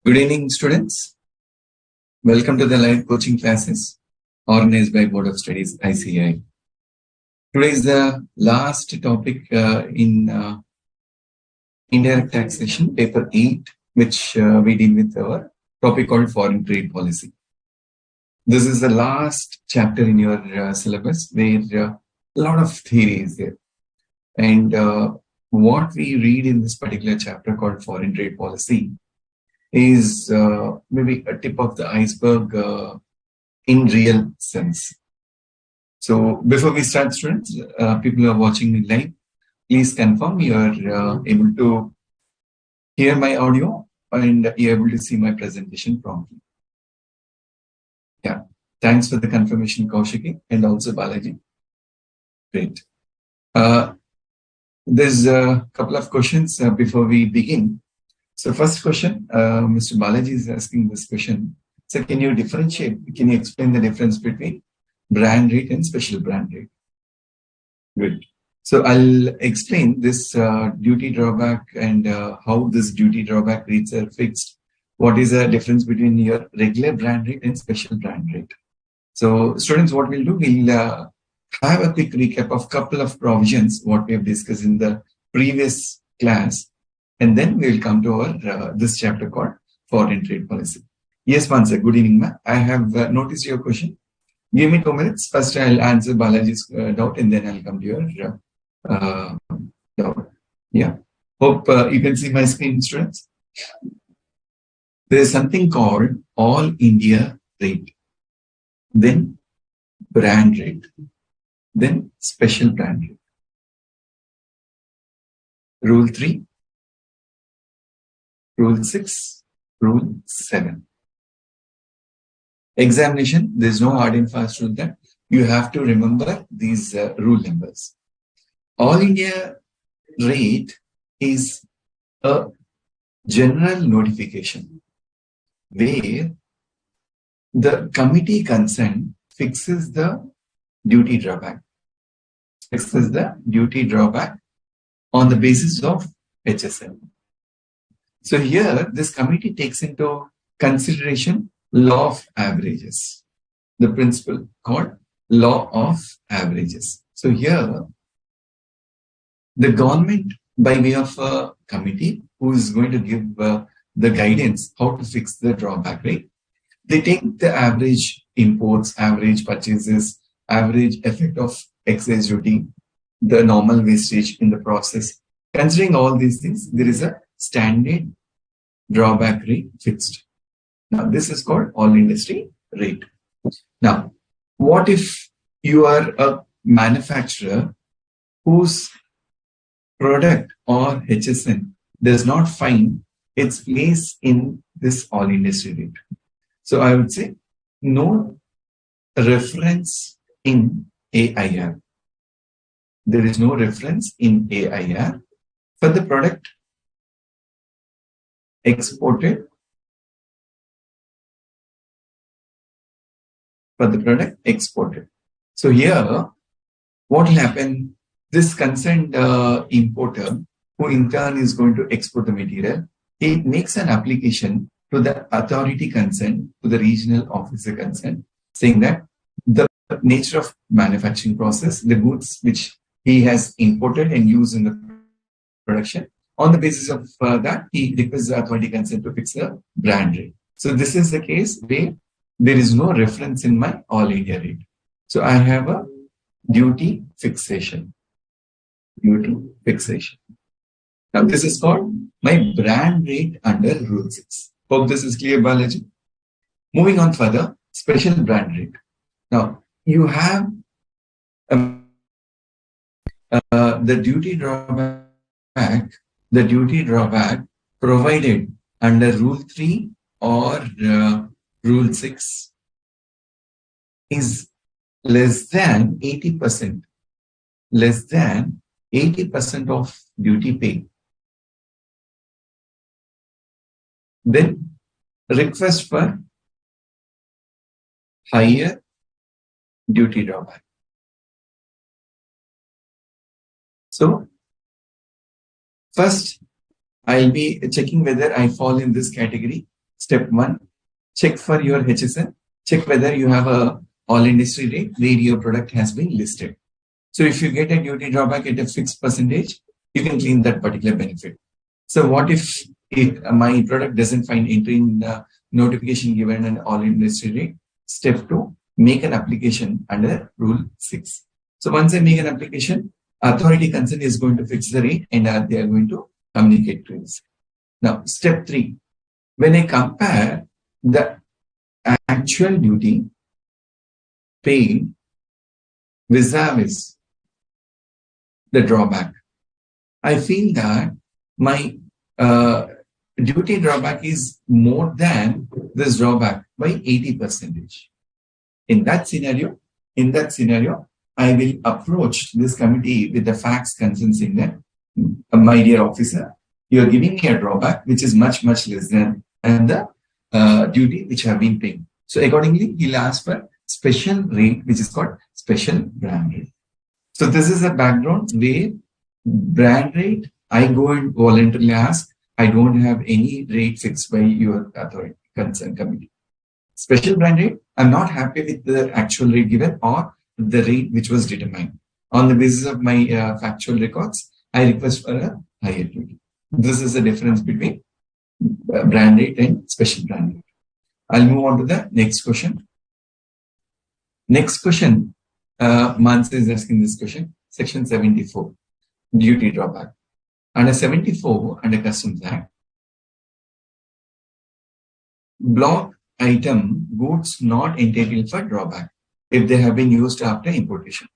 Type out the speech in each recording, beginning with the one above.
Good evening, students. Welcome to the live coaching classes organized by Board of Studies ICI. Today is the last topic in indirect taxation, paper 8, which we deal with our topic called foreign trade policy. This is the last chapter in your syllabus where a lot of theory is there. And what we read in this particular chapter called foreign trade policy is maybe a tip of the iceberg in real sense. So before we start, students, people who are watching me live, please confirm you are able to hear my audio and you're able to see my presentation promptly. Yeah, thanks for the confirmation, Kaushiki, and also Balaji. Great. There's a couple of questions before we begin. So first question, Mr. Balaji is asking this question. So can you explain the difference between brand rate and special brand rate? Good. So I'll explain this duty drawback and how this duty drawback rates are fixed. What is the difference between your regular brand rate and special brand rate? So students, what we'll do, we'll have a quick recap of couple of provisions, what we have discussed in the previous class. And then we will come to our this chapter called foreign trade policy. Yes, Mansa, good evening, ma'am. I have noticed your question. Give me 2 minutes. First, I'll answer Balaji's doubt and then I'll come to your doubt. Yeah. Hope you can see my screen, students. There is something called All India rate, then brand rate, then special brand rate. Rule 3. Rule 6, Rule 7. Examination, there's no hard and fast rule that you have to remember these rule numbers. All India rate is a general notification where the committee concerned fixes the duty drawback. Fixes the duty drawback on the basis of HSL. So here, this committee takes into consideration law of averages, the principle called law of averages. So here, the government, by way of a committee who is going to give the guidance how to fix the drawback rate, they take the average imports, average purchases, average effect of excise duty, the normal wastage in the process. Considering all these things, there is a standard drawback rate fixed. Now, this is called all industry rate. Now, what if you are a manufacturer whose product or HSN does not find its place in this all industry rate? So I would say no reference in AIR. There is no reference in AIR for the product exported, for the product exported. So here, what will happen? This concerned importer, who in turn is going to export the material, he makes an application to the authority concerned, to the regional officer concerned, saying that the nature of manufacturing process, the goods which he has imported and used in the production, on the basis of that, he requests the authority consent to fix the brand rate. So this is the case where there is no reference in my all India rate. So I have a duty fixation. Duty fixation. Now this is called my brand rate under Rule 6. Hope this is clear, Balaji. Moving on further, special brand rate. Now you have the duty drawback. The duty drawback provided under Rule 3 or Rule 6 is less than 80%. Less than 80% of duty paid. Then request for higher duty drawback. So first, I'll be checking whether I fall in this category Step 1, check for your HSN. Check whether you have a all industry rate where your product has been listed. So if you get a duty drawback at a fixed percentage, you can claim that particular benefit. So what if my product doesn't find entry in the notification given an all industry rate? Step 2, make an application under Rule 6. So once I make an application, authority concerned is going to fix the rate and they are going to communicate to us. Now, step 3, when I compare the actual duty paid vis-a-vis the drawback, I feel that my duty drawback is more than this drawback by 80%. In that scenario, I will approach this committee with the facts concerning that, my dear officer, you are giving me a drawback which is much less than the duty which have been paid. So accordingly, he'll ask for special rate which is called special brand rate. So this is a background where brand rate, I go and voluntarily ask, I don't have any rate fixed by your authority concerned committee. Special brand rate, I'm not happy with the actual rate given or the rate which was determined. On the basis of my factual records, I request for a higher duty. This is the difference between brand rate and special brand rate. I'll move on to the next question. Next question, Mansa is asking this question. Section 74, duty drawback. Under 74, under Customs Act, block item goods not entitled for drawback if they have been used after importation.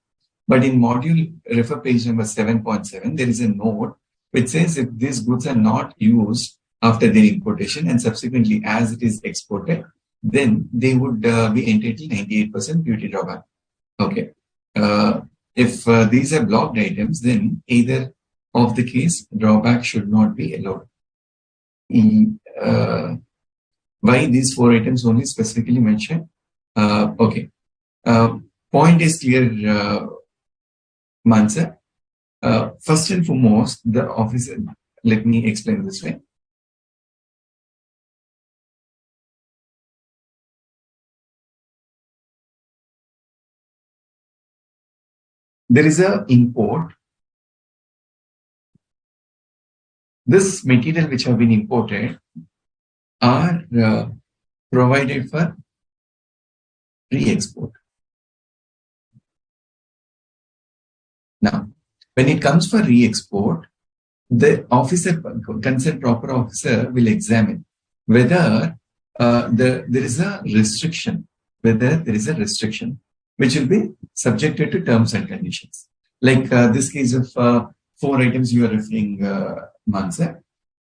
But in module refer page number 7.7, there is a note which says if these goods are not used after their importation and subsequently as it is exported, then they would be entitled 98% duty drawback. Okay. If these are blocked items, then either of the case drawback should not be allowed. Why these 4 items only specifically mentioned? Okay. Point is clear, Mansa. First and foremost, the officer, let me explain this way. There is a import. This material which have been imported are provided for re-export. Now, when it comes for re-export, the officer, concerned proper officer, will examine whether there is a restriction, which will be subjected to terms and conditions. Like this case of 4 items you are referring, Mansa.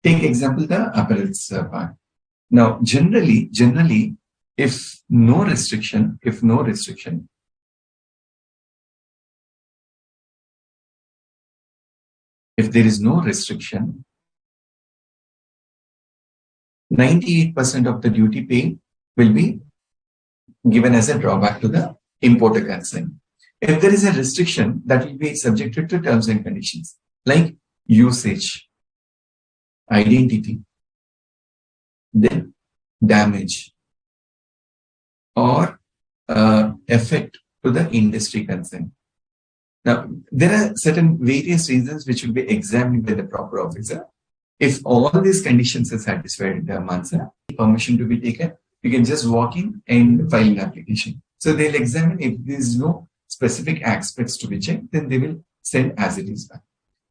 Take example the apparels part. Now, generally, if no restriction, if there is no restriction, 98% of the duty paid will be given as a drawback to the importer concerned. If there is a restriction, that will be subjected to terms and conditions like usage, identity, then damage, or effect to the industry concerned. Now, there are certain various reasons which will be examined by the proper officer. If all these conditions are satisfied, Mansa, permission to be taken, you can just walk in and file an application. So they'll examine if there is no specific aspects to be checked, then they will send as it is back.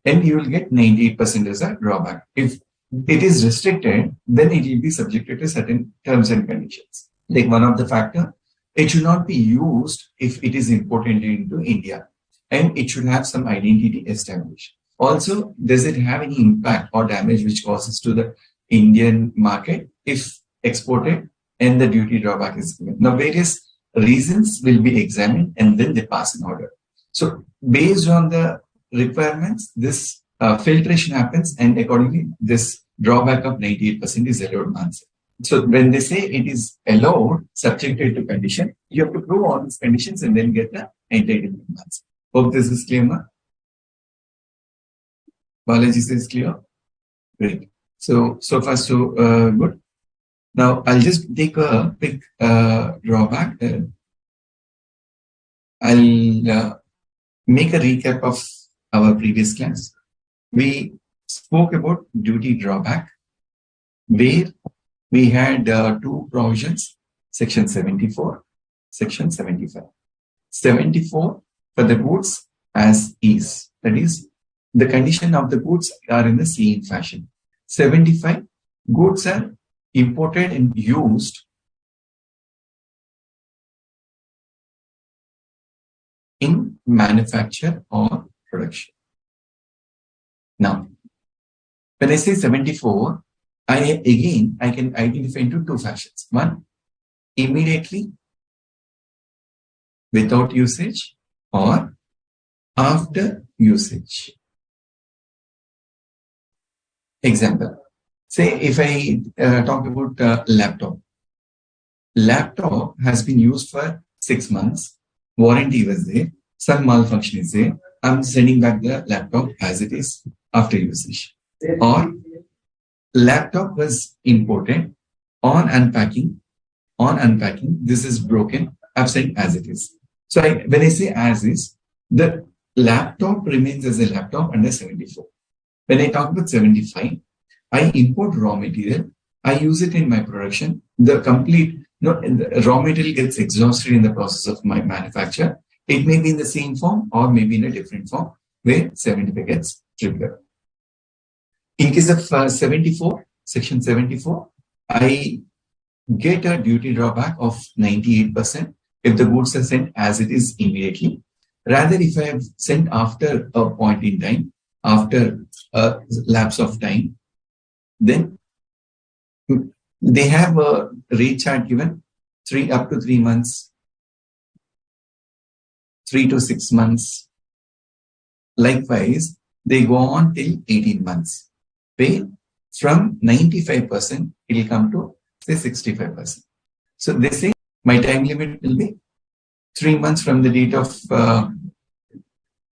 And you will get 98% as a drawback. If it is restricted, then it will be subjected to certain terms and conditions. Like one of the factor, it should not be used if it is imported into India, and it should have some identity established. Also, does it have any impact or damage which causes to the Indian market if exported and the duty drawback is given? Now, various reasons will be examined and then they pass an order. So, based on the requirements, this filtration happens, and accordingly, this drawback of 98% is allowed, Mansa. So when they say it is allowed, subjected to condition, you have to prove all these conditions and then get the entitlement, Mansa. Hope this is clear, ma? Balaji says clear. Great. So far so good. Now, I'll just take a quick drawback. I'll make a recap of our previous class. We spoke about duty drawback, where we had two provisions, section 74, section 75. 74 for the goods as is, that is, the condition of the goods are in the same fashion. 75, goods are imported and used in manufacture or production. Now, when I say 74, I can identify into two fashions. One, immediately without usage or after usage. Example, say if I talk about laptop. Laptop has been used for 6 months. Warranty was there. Some malfunction is there. I'm sending back the laptop as it is after usage. Or laptop was imported on unpacking. This is broken. I've sent as it is. So when I say as is, the laptop remains as a laptop under 74. When I talk about 75, I import raw material. I use it in my production. The raw material gets exhausted in the process of my manufacture. It may be in the same form or maybe in a different form where 75 gets triggered. In case of 74, section 74, I get a duty drawback of 98% if the goods are sent as it is immediately. Rather, if I have sent after a point in time, after a lapse of time, then they have a rate chart given up to 3 months, 3 to 6 months. Likewise, they go on till 18 months. Pay from 95%, it will come to say 65%. So they say my time limit will be 3 months from the date of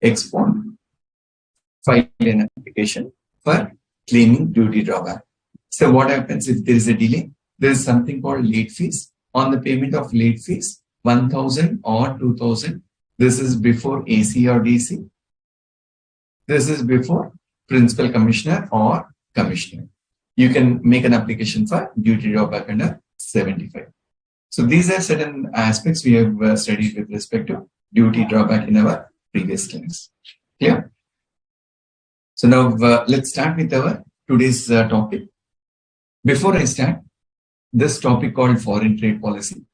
export, file an application for claiming duty drawback. So what happens if there is a delay? There is something called late fees. On the payment of late fees, 1,000 or 2,000. This is before AC or DC. This is before principal commissioner or commissioner. You can make an application for duty drawback under 75. So these are certain aspects we have studied with respect to duty drawback in our previous class. Clear? So now let's start with our today's topic. Before I start, this topic called foreign trade policy.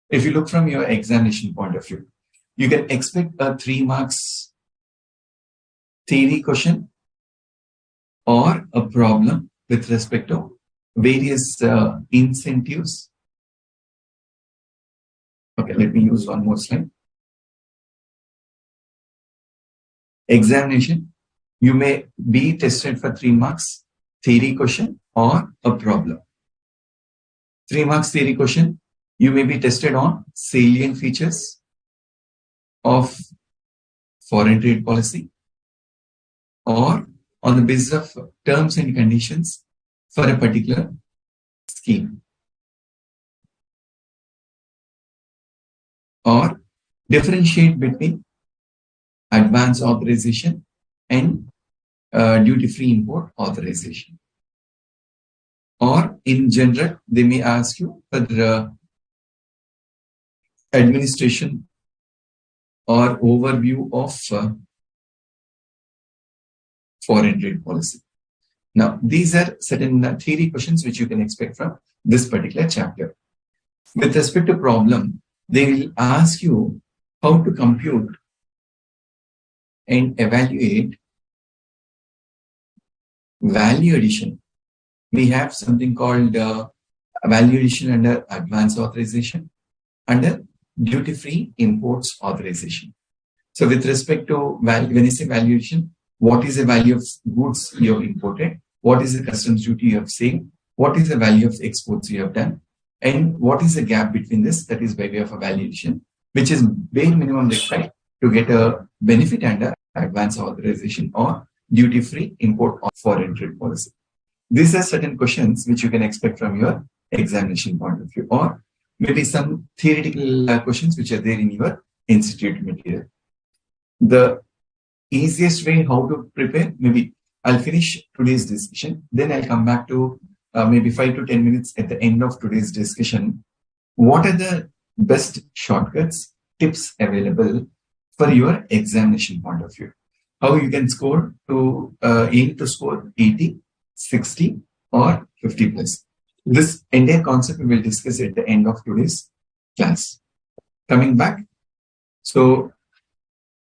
If you look from your examination point of view, you can expect a 3 marks theory question or a problem with respect to various incentives. Okay, let me use one more slide. Examination, you may be tested for 3 marks theory question or a problem. 3 marks theory question, you may be tested on salient features of foreign trade policy or on the basis of terms and conditions for a particular scheme, or differentiate between advance authorization and duty-free import authorization. Or in general, they may ask you for the administration or overview of foreign trade policy. Now, these are certain theory questions which you can expect from this particular chapter. With respect to problem, they will ask you how to compute and evaluate value addition. We have something called value addition under advance authorization, under duty-free imports authorization. So with respect to value, when I say value addition, what is the value of goods you have imported? What is the customs duty you have saved? What is the value of exports you have done? And what is the gap between this? That is by way of a value addition, which is bare minimum required to get a benefit under advance authorization or duty-free import or foreign trade policy. These are certain questions which you can expect from your examination point of view, or maybe some theoretical questions which are there in your institute material. The easiest way how to prepare, maybe I'll finish today's discussion, then I'll come back to maybe 5 to 10 minutes at the end of today's discussion. What are the best shortcuts, tips available for your examination point of view? How you can score to aim to score 80, 60 or 50 plus. This entire concept we will discuss at the end of today's class. Coming back, so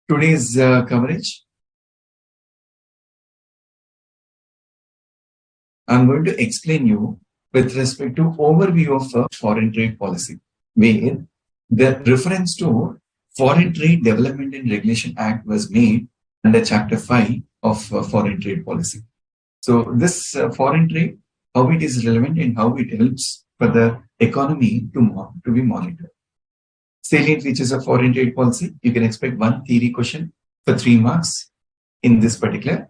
today's coverage, I'm going to explain you with respect to overview of foreign trade policy, where the reference to Foreign Trade Development and Regulation Act was made under Chapter 5 of Foreign Trade Policy. So this foreign trade, how it is relevant and how it helps for the economy to be monitored. Salient features of foreign trade policy, you can expect one theory question for 3 marks in this particular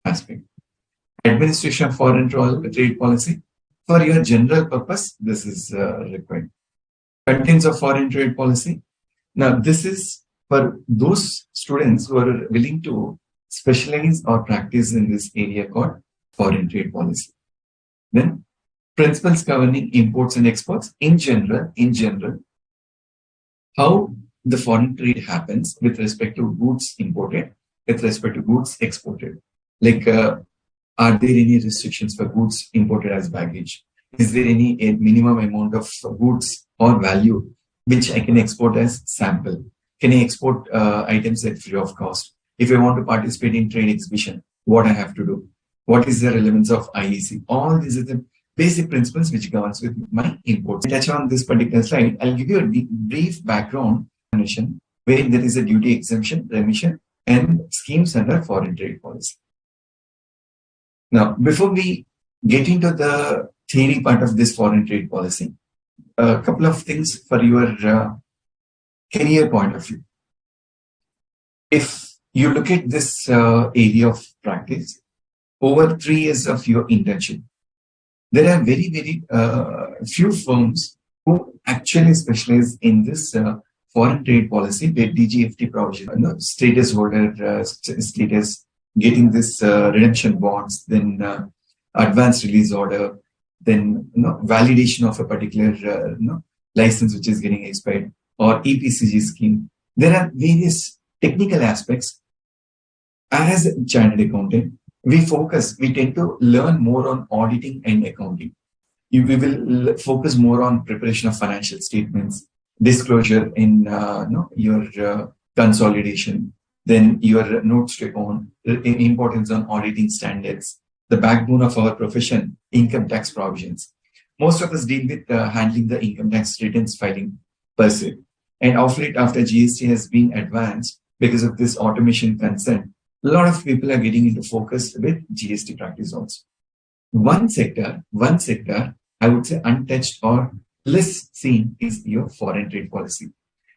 aspect. Administration of foreign trade policy, for your general purpose, this is required. Contents of foreign trade policy. Now, this is for those students who are willing to specialize or practice in this area called foreign trade policy. Then, principles governing imports and exports in general, how the foreign trade happens with respect to goods imported, with respect to goods exported. Like, are there any restrictions for goods imported as baggage? Is there any minimum amount of goods or value which I can export as sample? Can I export items at free of cost? If I want to participate in trade exhibition, what I have to do? What is the relevance of IEC? All these are the basic principles which governs with my imports. Touch on this particular slide. I'll give you a brief background definition where there is a duty exemption, remission, and schemes under foreign trade policy. Now, before we get into the theory part of this foreign trade policy, a couple of things for your career point of view. If you look at this area of practice, over 3 years of your internship, there are very, very few firms who actually specialize in this foreign trade policy, where DGFT provision, status holder status, getting this redemption bonds, then advance release order, then validation of a particular license which is getting expired, or EPCG scheme. There are various technical aspects. As a chartered accountant, we tend to learn more on auditing and accounting. We will focus more on preparation of financial statements, disclosure in your consolidation, then your notes to account, importance on auditing standards, the backbone of our profession, income tax provisions. Most of us deal with handling the income tax returns filing per se. And of late, after GST has been advanced, because of this automation concern, a lot of people are getting into focus with GST practice also. One sector, I would say untouched or less seen is your foreign trade policy.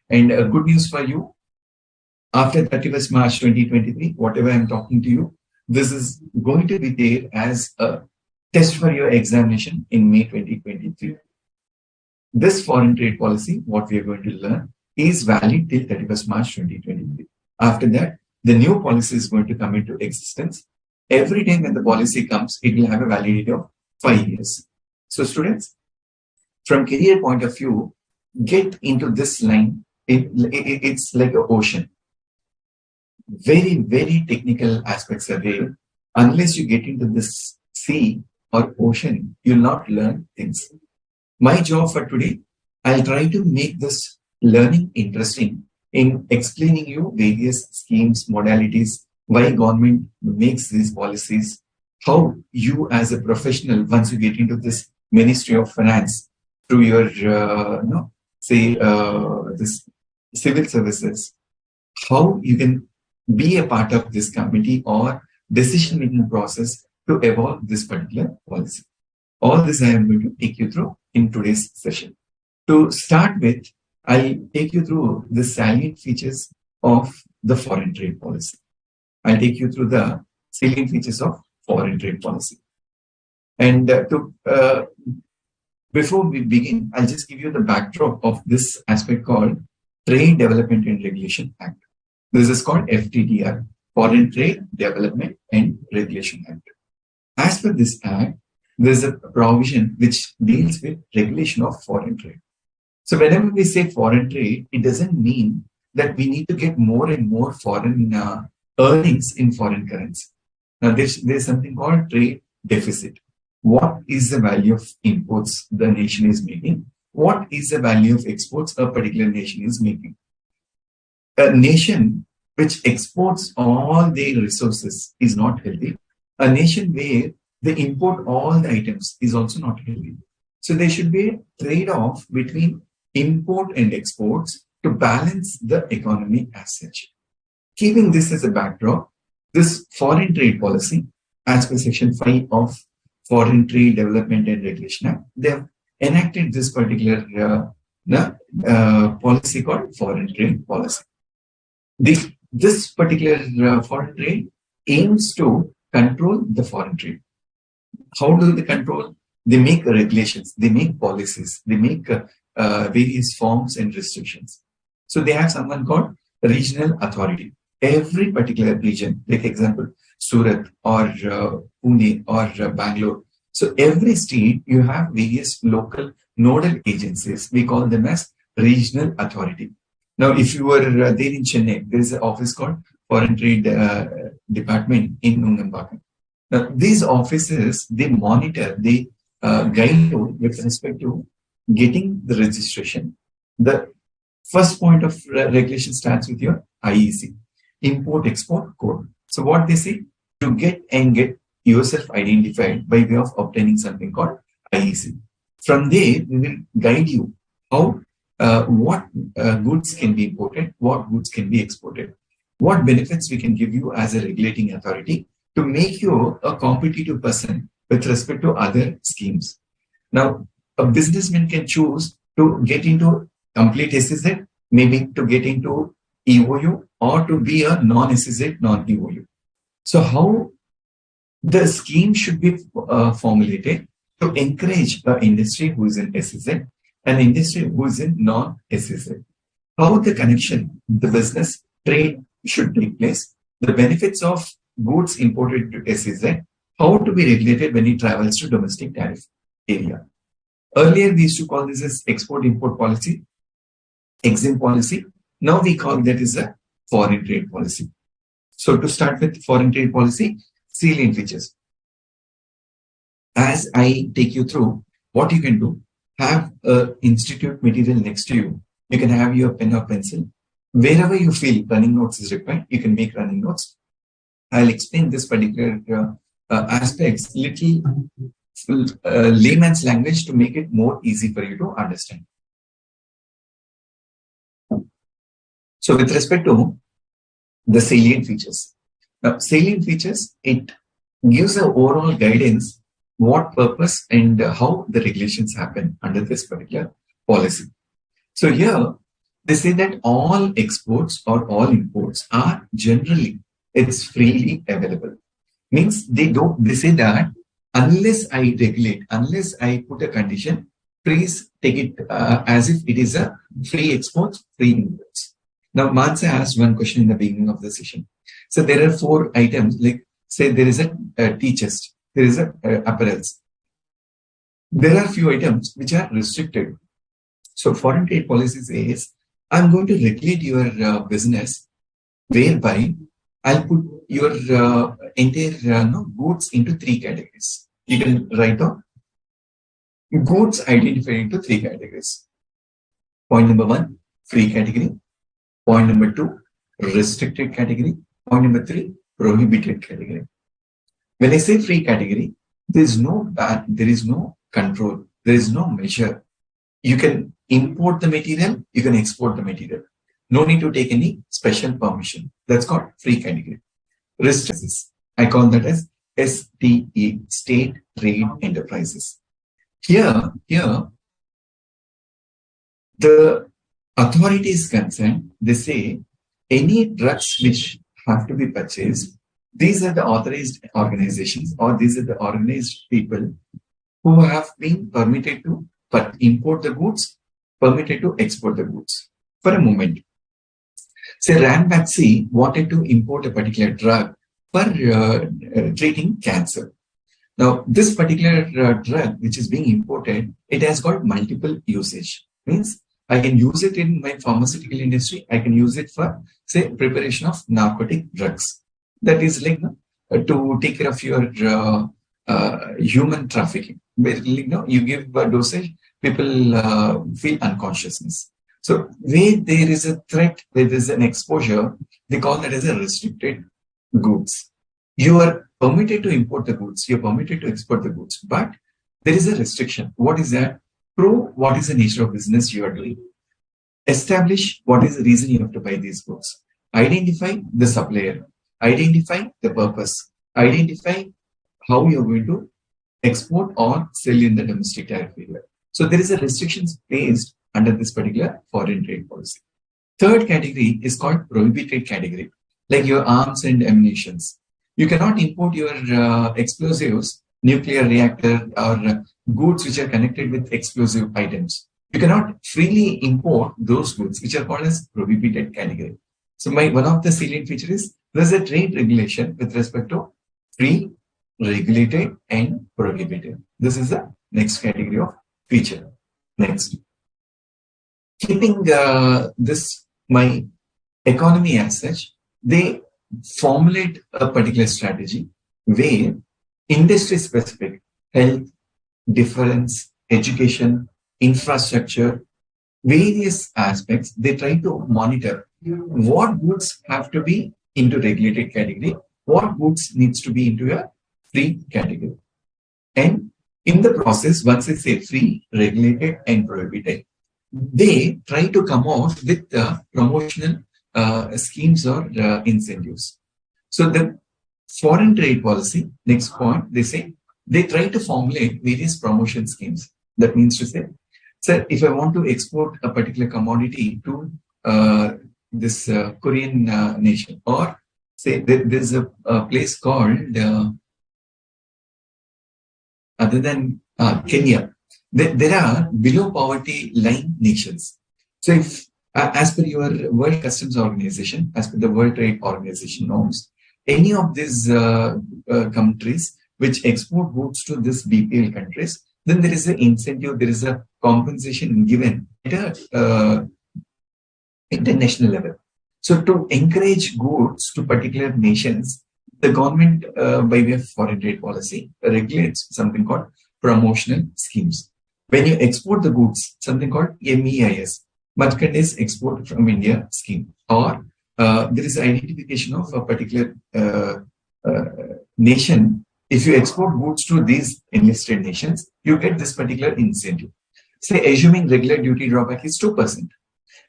And good news for you, after 31st March 2023, whatever I'm talking to you, this is going to be there as a test for your examination in May 2023. This foreign trade policy, what we are going to learn, is valid till 31st March 2023. After that, the new policy is going to come into existence. Every time when the policy comes, it will have a validity of 5 years. So students, from career point of view, get into this line. It's like an ocean. Very, very technical aspects are there. Unless you get into this sea or ocean, you'll not learn things. My job for today, I'll try to make this learning interesting in explaining you various schemes, modalities, why government makes these policies, how you as a professional, once you get into this Ministry of Finance, through your, this civil services, how you can be a part of this committee or decision-making process to evolve this particular policy. All this I am going to take you through in today's session. To start with, I'll take you through the salient features of the foreign trade policy. I'll take you through the salient features of foreign trade policy. And to Before we begin, I'll just give you the backdrop of this aspect called Trade Development and Regulation Act. This is called FTDR, Foreign Trade Development and Regulation Act. As per this act, there is a provision which deals with regulation of foreign trade. So whenever we say foreign trade, it doesn't mean that we need to get more and more foreign earnings in foreign currency. Now there's something called trade deficit. What is the value of imports the nation is making? What is the value of exports a particular nation is making? A nation which exports all their resources is not healthy. A nation where they import all the items is also not healthy. So there should be a trade-off between import and exports to balance the economy as such. Keeping this as a backdrop, this foreign trade policy, as per Section 5 of Foreign Trade Development and Regulation Act, they have enacted this particular policy called foreign trade policy. This particular foreign trade aims to control the foreign trade. How do they control? They make regulations, they make policies, they make various forms and restrictions. So they have someone called regional authority. Every particular region, like example, Surat or Pune or Bangalore. So every state, you have various local nodal agencies. We call them as regional authority. Now, if you were there in Chennai, there is an office called Foreign Trade Department in Nungambakkam. Now, these offices, they monitor, they guide you with respect to getting the registration. The first point of regulation starts with your IEC, Import-Export Code. So what they say, you get yourself identified by way of obtaining something called IEC. From there, we will guide you how, what goods can be imported, what goods can be exported, what benefits we can give you as a regulating authority to make you a competitive person with respect to other schemes. Now, a businessman can choose to get into complete SEZ, maybe to get into EOU, or to be a non-SEZ, non-EOU. So how the scheme should be formulated to encourage the industry who is in SEZ and industry who is in non-SEZ. How the connection, the business trade should take place, the benefits of goods imported to SEZ, how to be regulated when it travels to domestic tariff area. Earlier, we used to call this as export-import policy, exempt policy. Now we call that as a foreign trade policy. So to start with foreign trade policy, salient features. As I take you through, what you can do, have an institute material next to you. You can have your pen or pencil. Wherever you feel running notes is required, you can make running notes. I'll explain this particular aspects little layman's language to make it more easy for you to understand. So with respect to the salient features. Now, salient features, it gives an overall guidance, what purpose and how the regulations happen under this particular policy. So here, they say that all exports or all imports are generally, it's freely available. Means they say that unless I regulate, unless I put a condition, please take it as if it is a free exports, free imports. Now, Mansa asked one question in the beginning of the session. So there are 4 items, like say there is a tea chest, there is a apparels. There are few items which are restricted. So foreign trade policy says, I'm going to regulate your business whereby I'll put your entire goods into 3 categories. You can write down goods identified into 3 categories. Point number 1, free category. Point number 2, restricted category. Point number 3, prohibited category. When I say free category, there is no control, there is no measure. You can import the material, you can export the material. No need to take any special permission. That's called free category. Restrictions, I call that as STE, State Trade Enterprises. Here, the authority is concerned, they say any drugs which have to be purchased, these are the authorized organizations or these are the organized people who have been permitted to but import the goods, permitted to export the goods. For a moment, say Ranbaxy wanted to import a particular drug for treating cancer. Now, this particular drug which is being imported, it has got multiple usage. Means I can use it in my pharmaceutical industry. I can use it for, say, preparation of narcotic drugs. That is like to take care of your human trafficking. Basically, you give a dosage, people feel unconsciousness. So where there is a threat, where there is an exposure, they call that as a restricted goods. You are permitted to import the goods, you are permitted to export the goods, but there is a restriction. What is that? Prove what is the nature of business you are doing. Establish what is the reason you have to buy these goods. Identify the supplier. Identify the purpose. Identify how you are going to export or sell in the domestic tariff area. So there is a restrictions placed under this particular foreign trade policy. Third category is called prohibited category, like your arms and ammunitions. You cannot import your explosives, nuclear reactor, or goods which are connected with explosive items. You cannot freely import those goods which are called as prohibited category. So one of the salient features is there's a trade regulation with respect to free, regulated, and prohibited. This is the next category of feature. Next. Keeping this, my economy as such, they formulate a particular strategy where industry-specific health, defense, education, infrastructure, various aspects, they try to monitor what goods have to be into regulated category, what goods needs to be into a free category. And in the process, once I say free, regulated, and prohibited, they try to come out with promotional schemes or incentives. So the foreign trade policy, next point, they say, they try to formulate various promotion schemes. That means to say, sir, if I want to export a particular commodity to this Korean nation, or say there's a place called, other than Kenya, there are below poverty line nations. So if, as per your World Customs Organization, as per the World Trade Organization norms, any of these countries which export goods to this BPL countries, then there is an incentive, there is a compensation given at a international level. So to encourage goods to particular nations, the government, by way of foreign trade policy, regulates something called promotional schemes. When you export the goods, something called MEIS, Merchandise Export from India scheme, or there is identification of a particular nation. If you export goods to these enlisted nations, you get this particular incentive. Say, assuming regular duty drawback is 2%.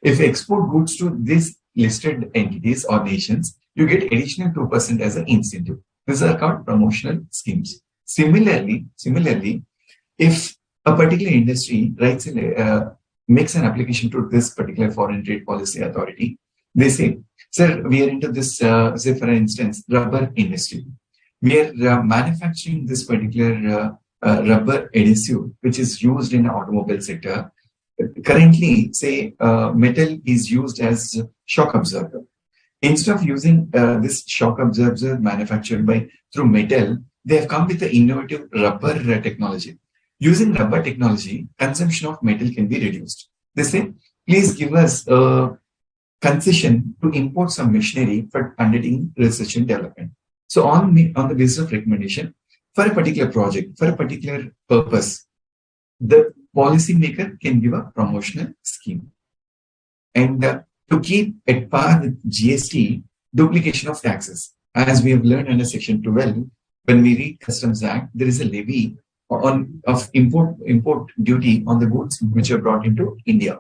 If you export goods to these listed entities or nations, you get additional 2% as an incentive. These are called promotional schemes. Similarly, if a particular industry writes makes an application to this particular foreign trade policy authority, they say, sir, we are into this, say for instance, rubber industry. We are manufacturing this particular rubber adhesive, which is used in the automobile sector. Currently, say, metal is used as shock absorber. Instead of using this shock absorber manufactured through metal, they have come with the innovative rubber technology. Using rubber technology, consumption of metal can be reduced. They say, please give us a concession to import some machinery for undertaking research and development. So on the basis of recommendation, for a particular project, for a particular purpose, the policymaker can give a promotional scheme. And to keep at par with GST, duplication of taxes. As we have learned under Section 12, when we read Customs Act, there is a levy of import duty on the goods which are brought into India.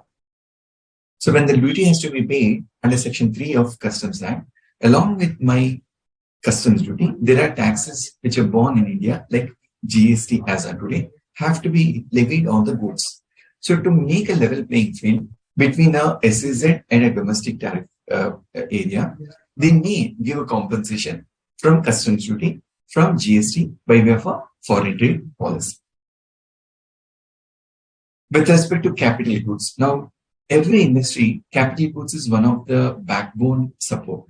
So when the duty has to be paid under Section 3 of Customs Act, along with my customs duty, there are taxes which are borne in India, like GST as of today, have to be levied on the goods. So to make a level playing field between a SEZ and a domestic tariff area, they may give a compensation from customs duty, from GST by way of a foreign trade policy. With respect to capital goods, now every industry, capital goods is one of the backbone support.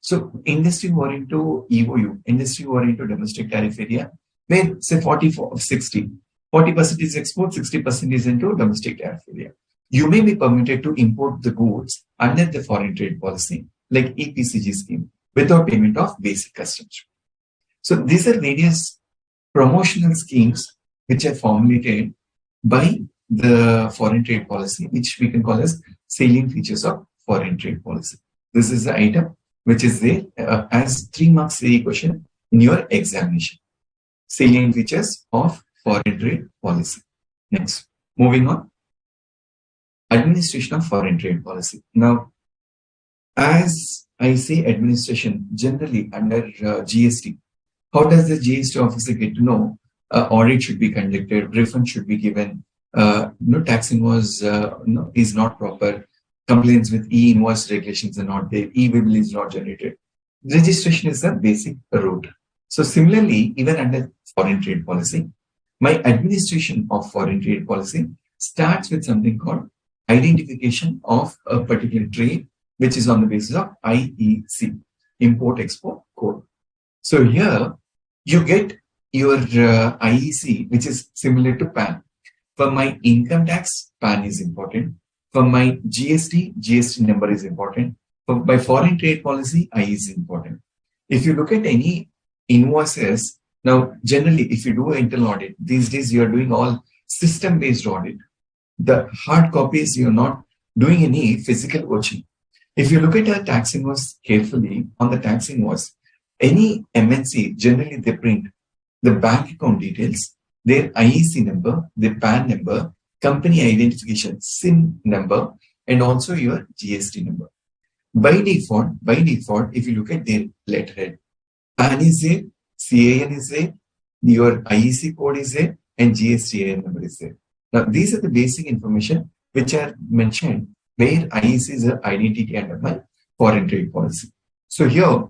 So industry who are into EOU, industry who are into domestic tariff area, where say 40% is export, 60% is into domestic tariff area. You may be permitted to import the goods under the foreign trade policy, like EPCG scheme, without payment of basic customs. So these are various promotional schemes which are formulated by the foreign trade policy, which we can call as salient features of foreign trade policy. This is the item which is there as 3 marks question in your examination. Salient features of foreign trade policy. Next, moving on. Administration of foreign trade policy. Now, as I say administration, generally under GST, how does the GST officer get to know audit should be conducted, refund should be given, tax invoice is not proper, complaints with e-invoice regulations are not there, e-bill is not generated. Registration is the basic route. So similarly, even under foreign trade policy, my administration of foreign trade policy starts with something called identification of a particular trade, which is on the basis of IEC, Import-Export Code. So here you get your IEC, which is similar to PAN. For my income tax, PAN is important. For my GST number is important. For my foreign trade policy, I is important. If you look at any invoices, now generally if you do internal audit, these days you are doing all system-based audit. The hard copies, you're not doing any physical watching. If you look at a tax invoice carefully, on the tax invoice, any MNC, generally they print the bank account details, their IEC number, their PAN number, company identification, SIN number, and also your GST number. By default, if you look at their letterhead, PAN is there, CAN is there, your IEC code is there, and GSTIN number is there. Now, these are the basic information which are mentioned where IEC is an identity under my foreign trade policy. So here,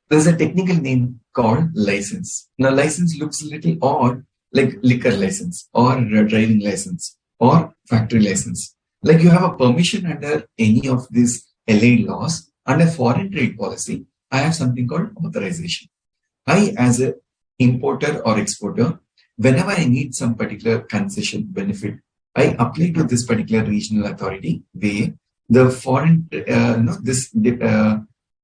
there's a technical name called license. Now, license looks a little odd, like liquor license or driving license or factory license. Like you have a permission under any of these allied laws. Under foreign trade policy, I have something called authorization. I, as an importer or exporter, whenever I need some particular concession benefit, I apply to this particular regional authority where the foreign,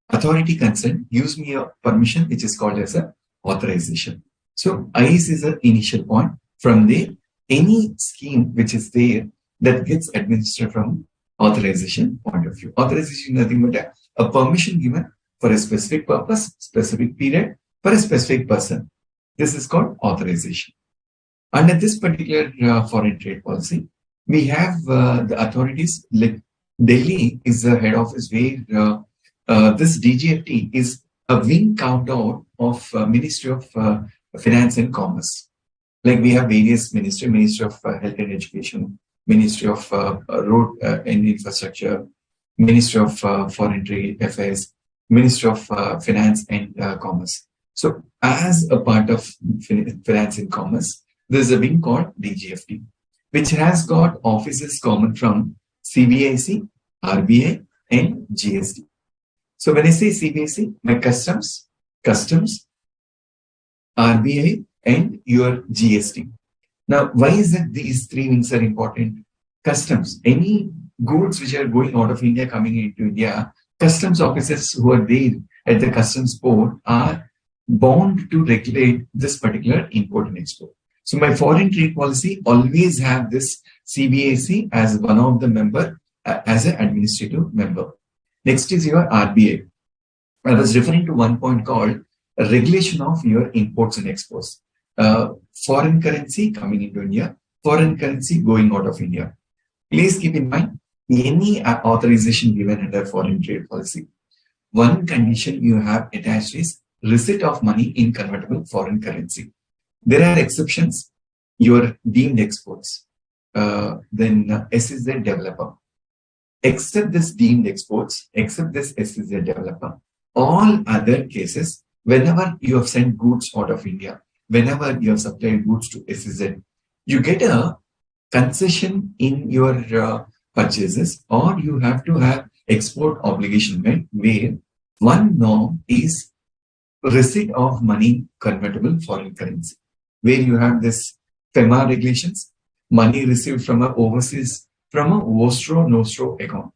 authority concerned gives me a permission which is called as a authorization. So ICE is an initial point. From there, any scheme which is there that gets administered from authorization point of view. Authorization is nothing but a permission given for a specific purpose, specific period, for a specific person. This is called authorization. Under this particular foreign trade policy, we have the authorities like Delhi is the head office where this DGFT is a wing carved out of Ministry of Finance and Commerce. Like we have various ministry, Ministry of Health and Education, Ministry of Road and Infrastructure, Ministry of Foreign Trade Affairs, Ministry of Finance and Commerce. So as a part of Finance and Commerce, there is a wing called DGFT, which has got offices common from CBIC, RBI, and GST. So when I say CBIC, my customs, RBI, and your GST. Now, why is it these three wings are important? Customs, any goods which are going out of India, coming into India, customs officers who are there at the customs port are bound to regulate this particular import and export. So my foreign trade policy always have this CBIC as one of the member, as an administrative member. Next is your RBI. I was referring to one point called regulation of your imports and exports. Foreign currency coming into India, foreign currency going out of India. Please keep in mind, any authorization given under foreign trade policy, one condition you have attached is receipt of money in convertible foreign currency. There are exceptions, your deemed exports, then SEZ developer. Except this deemed exports, except this SEZ developer, all other cases, whenever you have sent goods out of India, whenever you have supplied goods to SEZ, you get a concession in your purchases, or you have to have export obligation, right? Where one norm is receipt of money convertible foreign currency, where you have this FEMA regulations, money received from a overseas from a Vostro Nostro account.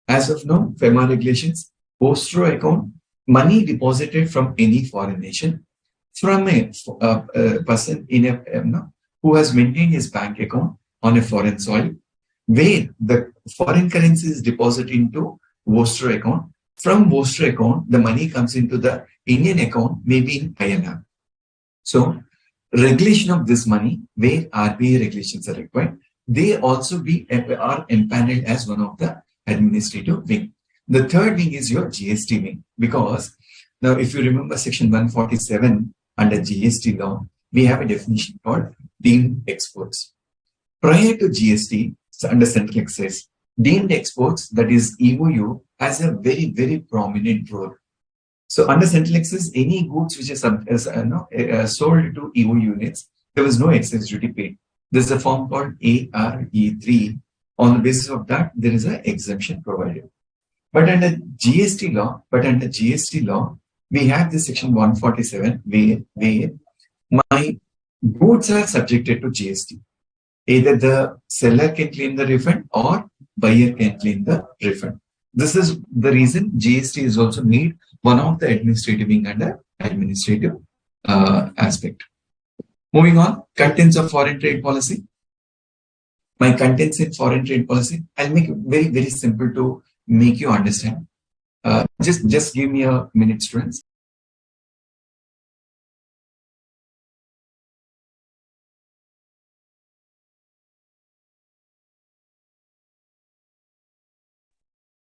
As of now, FEMA regulations, Vostro account, money deposited from any foreign nation from a person in who has maintained his bank account on a foreign soil, where the foreign currency is deposited into Vostro account. From Vostro account, the money comes into the Indian account, maybe in INR. So, regulation of this money, where RBI regulations are required, they also are empaneled as one of the administrative wing. The third wing is your GST wing, because now if you remember section 147 under GST law, we have a definition called deemed exports. Prior to GST, under central excise, deemed exports, that is EOU, has a very, very prominent role. So under central excise, any goods which is sold to EO units, there was no excise duty paid. There's a form called ARE3. On the basis of that, there is an exemption provided. But under GST law, we have this section 147 where my goods are subjected to GST. Either the seller can claim the refund or buyer can claim the refund. This is the reason GST is also made one of the administrative wing under administrative aspect. Moving on, contents of foreign trade policy. My contents in foreign trade policy, I'll make it very, very simple to make you understand. Just give me a minute, students.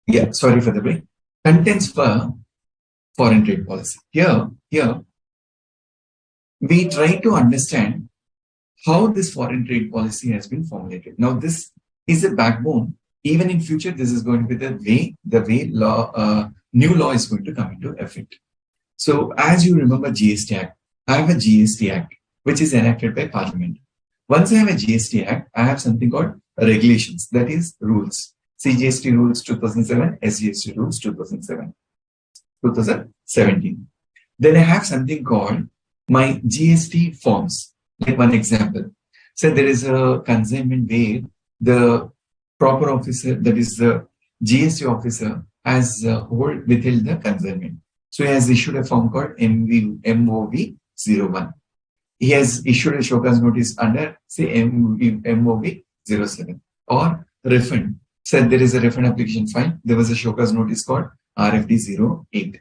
Yeah, sorry for the break. Contents for foreign trade policy. Here, we try to understand how this foreign trade policy has been formulated. Now, this is a backbone. Even in future, this is going to be the way law, new law is going to come into effect. So, as you remember GST Act, I have a GST Act, which is enacted by Parliament. Once I have a GST Act, I have something called regulations, that is rules. CGST rules 2007, SGST rules 2017. Then I have something called my GST forms. Like one example. So there is a consignment where the proper officer, that is the GST officer, has withheld the consignment. So he has issued a form called MOV01. He has issued a show cause notice under, say, MOV07 or refund. Said there is a refund application file. There was a show cause notice called RFD08.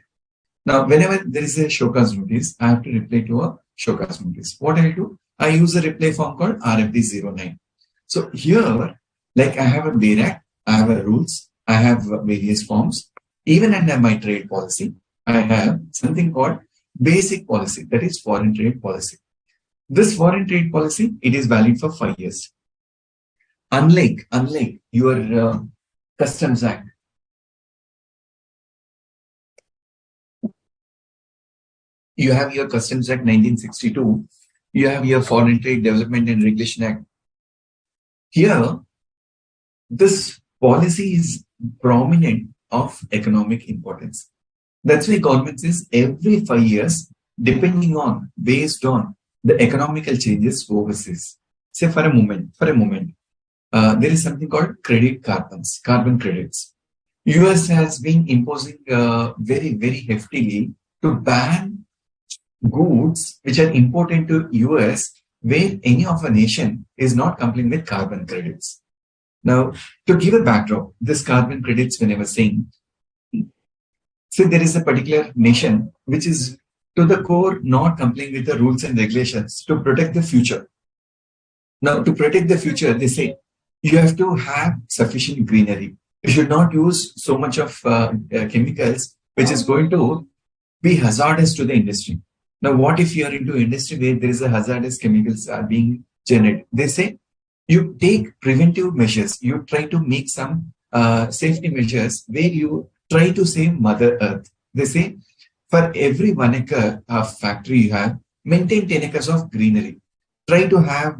Now, whenever there is a show cause notice, I have to reply to a show cause notice. What I do? I use a reply form called RFD09. So here, like I have a BERAC, I have a rules, I have various forms. Even under my trade policy, I have something called basic policy, that is foreign trade policy. This foreign trade policy, it is valid for 5 years. Unlike your Customs Act, you have your Customs Act 1962, you have your Foreign Trade Development and Regulation Act. Here, this policy is prominent of economic importance. That's why government says every 5 years, depending on, based on the economical changes overseas. Say for a moment, there is something called carbon credits. US has been imposing very, very heftily to ban goods which are imported to US where any of a nation is not complying with carbon credits. Now, to give a backdrop, this carbon credits, when I was saying, so there is a particular nation which is to the core not complying with the rules and regulations to protect the future. Now, to protect the future, they say, you have to have sufficient greenery. You should not use so much of chemicals, which is going to be hazardous to the industry. Now, what if you are into industry where there is a hazardous chemicals are being generated? They say, you take preventive measures. You try to make some safety measures where you try to save Mother Earth. They say, for every 1 acre of factory you have, maintain 10 acres of greenery. try to have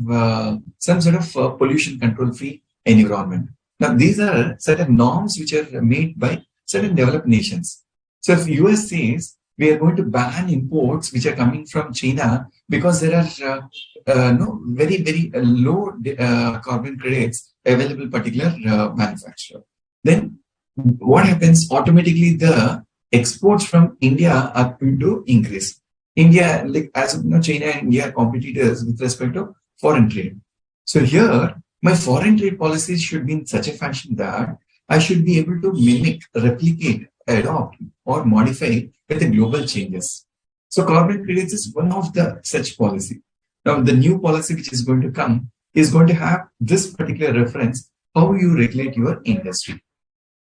some sort of pollution control free environment. Now, these are certain norms which are made by certain developed nations. So if US says we are going to ban imports which are coming from China because there are no very, very low carbon credits available particular manufacturer, then what happens? Automatically the exports from India are going to increase. India, like as of now, China and India are competitors with respect to foreign trade. So here, my foreign trade policies should be in such a fashion that I should be able to mimic, replicate, adopt, or modify with the global changes. So carbon credits is one of the such policy. Now, the new policy which is going to come is going to have this particular reference, how you regulate your industry.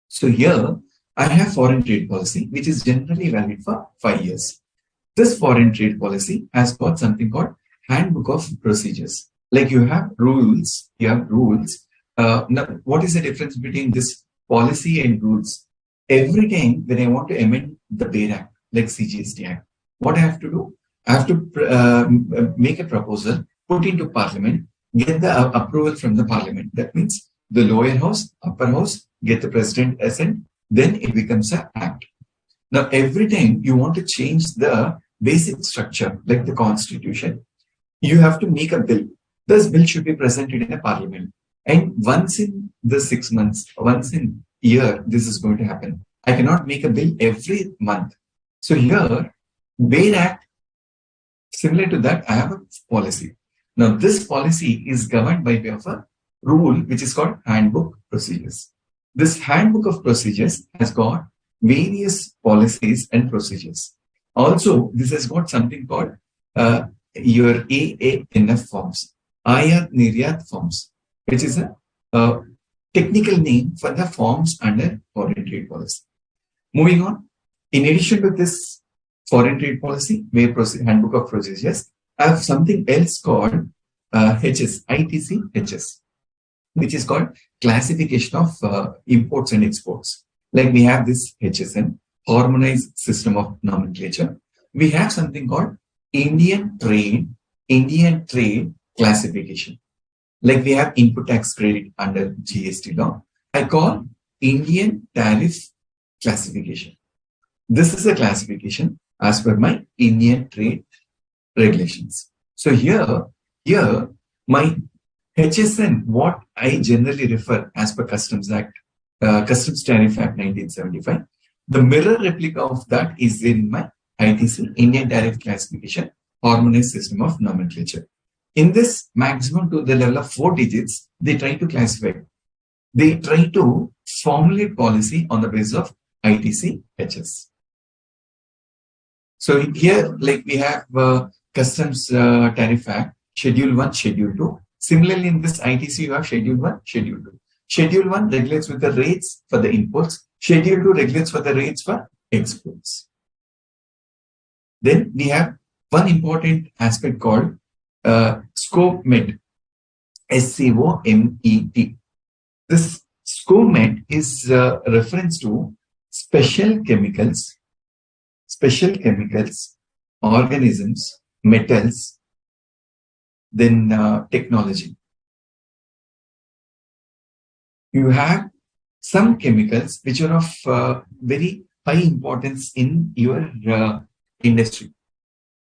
So here, I have foreign trade policy, which is generally valid for 5 years. This foreign trade policy has got something called Handbook of Procedures. Like you have rules, now, what is the difference between this policy and rules? Every time when I want to amend the BEIR Act, like CGST Act, what I have to do? I have to make a proposal, put into Parliament, get the approval from the Parliament. That means the lower house, upper house, get the president assent, then it becomes an act. Now, every time you want to change the basic structure, like the constitution, you have to make a bill. This bill should be presented in a parliament. And once in the 6 months, once in a year, this is going to happen. I cannot make a bill every month. So here, BEIR Act, similar to that, I have a policy. Now, this policy is governed by way of a rule, which is called Handbook Procedures. This Handbook of Procedures has got various policies and procedures. Also, this has got something called your AANF forms, Ayat Niryat forms, which is a technical name for the forms under foreign trade policy. Moving on, in addition to this foreign trade policy, Handbook of Procedures, I have something else called ITC-HS, which is called Classification of Imports and Exports. Like we have this HSN, Harmonized System of Nomenclature. We have something called Indian Trade Classification. Like we have input tax credit under GST law. I call Indian Tariff Classification. This is a classification as per my Indian trade regulations. So here my HSN, what I generally refer as per Customs Act, Customs Tariff Act 1975, the mirror replica of that is in my ITC, Indian Tariff Classification, Harmonized System of Nomenclature. In this maximum to the level of 4 digits, they try to classify. They try to formulate policy on the basis of ITC-HS. So here, like we have Customs Tariff Act, Schedule 1, Schedule 2. Similarly, in this ITC, you have Schedule 1, Schedule 2. Schedule 1 regulates with the rates for the imports. Schedule 2 regulates for the rates for exports. Then we have one important aspect called SCOMET, SCOMET. This SCOMET is reference to special chemicals, organisms, metals, then technology. You have some chemicals which are of very high importance in your industry.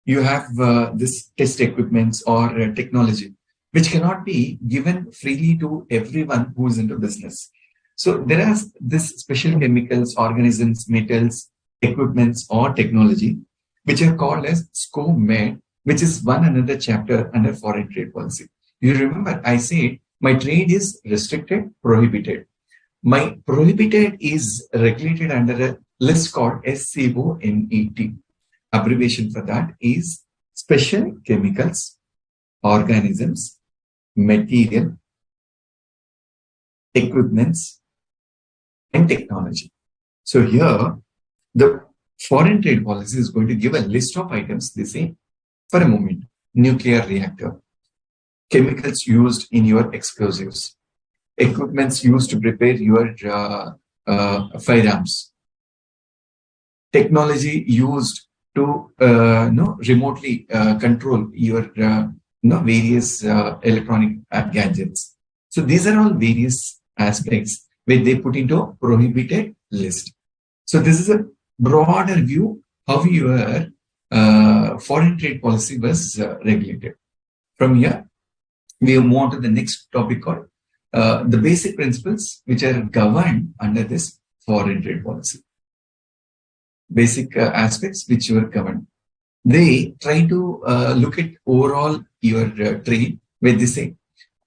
You have this test equipments or technology which cannot be given freely to everyone who is into business. So there are this special chemicals, organisms, metals, equipments or technology which are called as SCOMED, which is one another chapter under foreign trade policy. You remember I said my trade is restricted, prohibited. My prohibited is regulated under a list called SCOMET. Abbreviation for that is special chemicals, organisms, material, equipments, and technology. So here, the foreign trade policy is going to give a list of items. They say, for a moment, nuclear reactor, chemicals used in your explosives, equipments used to prepare your firearms, technology used to remotely control your various electronic gadgets. So these are all various aspects where they put into a prohibited list. So this is a broader view how your foreign trade policy was regulated. From here, we move on to the next topic called the basic principles which are governed under this foreign trade policy. Basic aspects which were governed. They try to look at overall your trade where they say,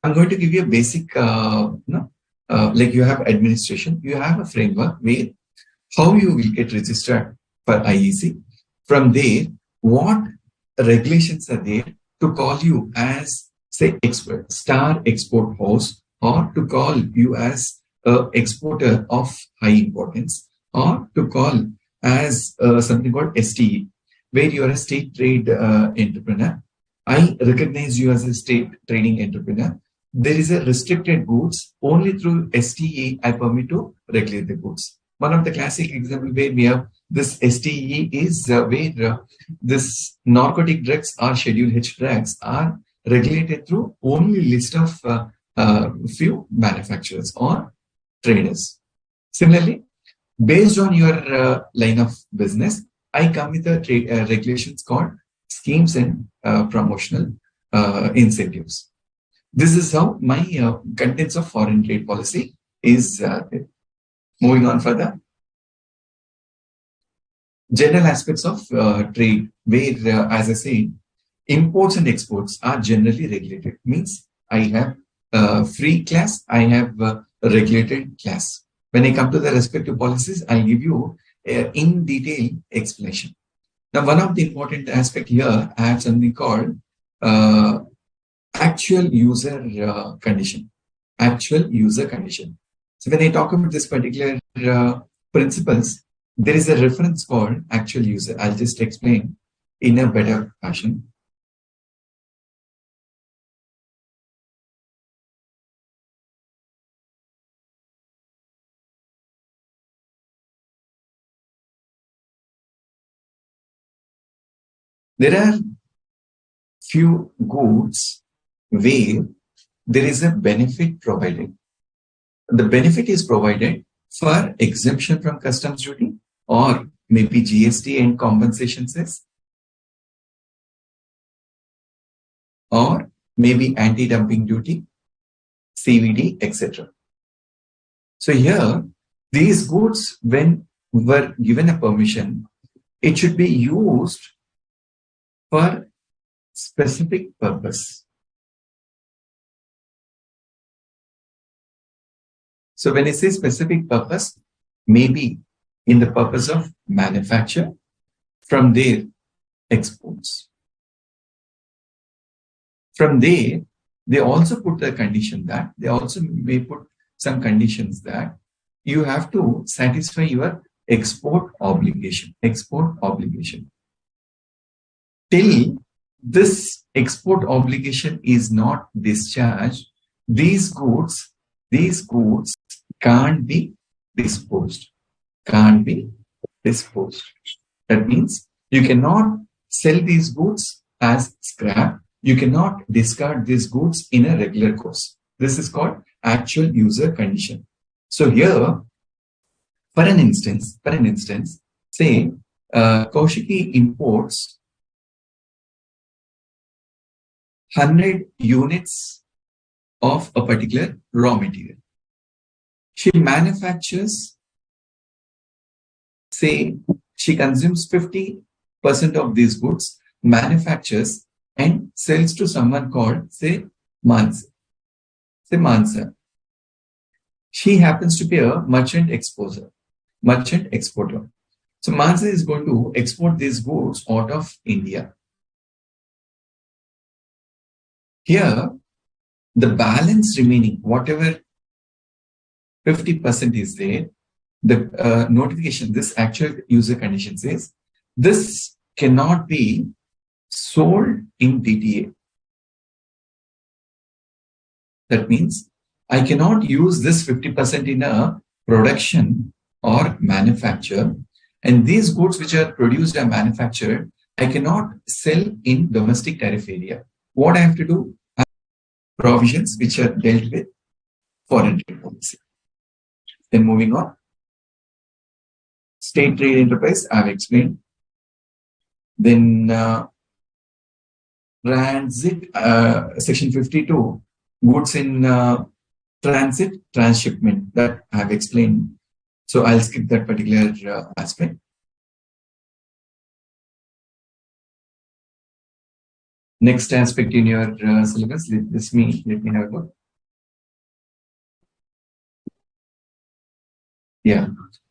I'm going to give you a basic, like you have administration, you have a framework where how you will get registered for IEC. From there, what regulations are there to call you as, say, star export house, or to call you as an exporter of high importance, or to call as something called STE, where you are a state trade entrepreneur. I recognize you as a state trading entrepreneur. There is a restricted goods. Only through STE I permit to regulate the goods. One of the classic example where we have this STE is where this narcotic drugs or Schedule H drugs are regulated through only list of few manufacturers or traders. Similarly, based on your line of business, I come with a regulations called schemes and promotional incentives. This is how my contents of foreign trade policy is. Moving on further, general aspects of trade, where, as I say, imports and exports are generally regulated. Means I have free class, I have regulated class. When I come to the respective policies, I'll give you in detail explanation. Now, one of the important aspect here, I have something called actual user condition. Actual user condition. So when I talk about this particular principles, there is a reference called actual user. I'll just explain in a better fashion. There are few goods where there is a benefit provided. The benefit is provided for exemption from customs duty, or maybe GST and compensation cess, or maybe anti-dumping duty, CVD, etc. So here, these goods, when were given a permission, it should be used for specific purpose. So when I say specific purpose, maybe in the purpose of manufacture, from there, exports. From there, they also put the condition that, they also may put some conditions that you have to satisfy your export obligation. Export obligation. Till this export obligation is not discharged, these goods can't be disposed. Can't be disposed. That means you cannot sell these goods as scrap. You cannot discard these goods in a regular course. This is called actual user condition. So here, for an instance, say Kaushiki imports 100 units of a particular raw material. She manufactures, say, she consumes 50% of these goods, manufactures and sells to someone called, say, Mansa. Say Mansa. She happens to be a merchant exporter. So Mansa is going to export these goods out of India. Here, the balance remaining, whatever 50% is there, the notification, this actual user condition says, this cannot be sold in DTA. That means I cannot use this 50% in a production or manufacture, and these goods which are produced and manufactured, I cannot sell in domestic tariff area. what I have to do? I have provisions which are dealt with foreign trade policy. Then moving on. State trade enterprise, I have explained. Then transit, section 52, goods in transit, transshipment, that I have explained. So I'll skip that particular aspect. Next aspect in your syllabus, let me have a look. Yeah.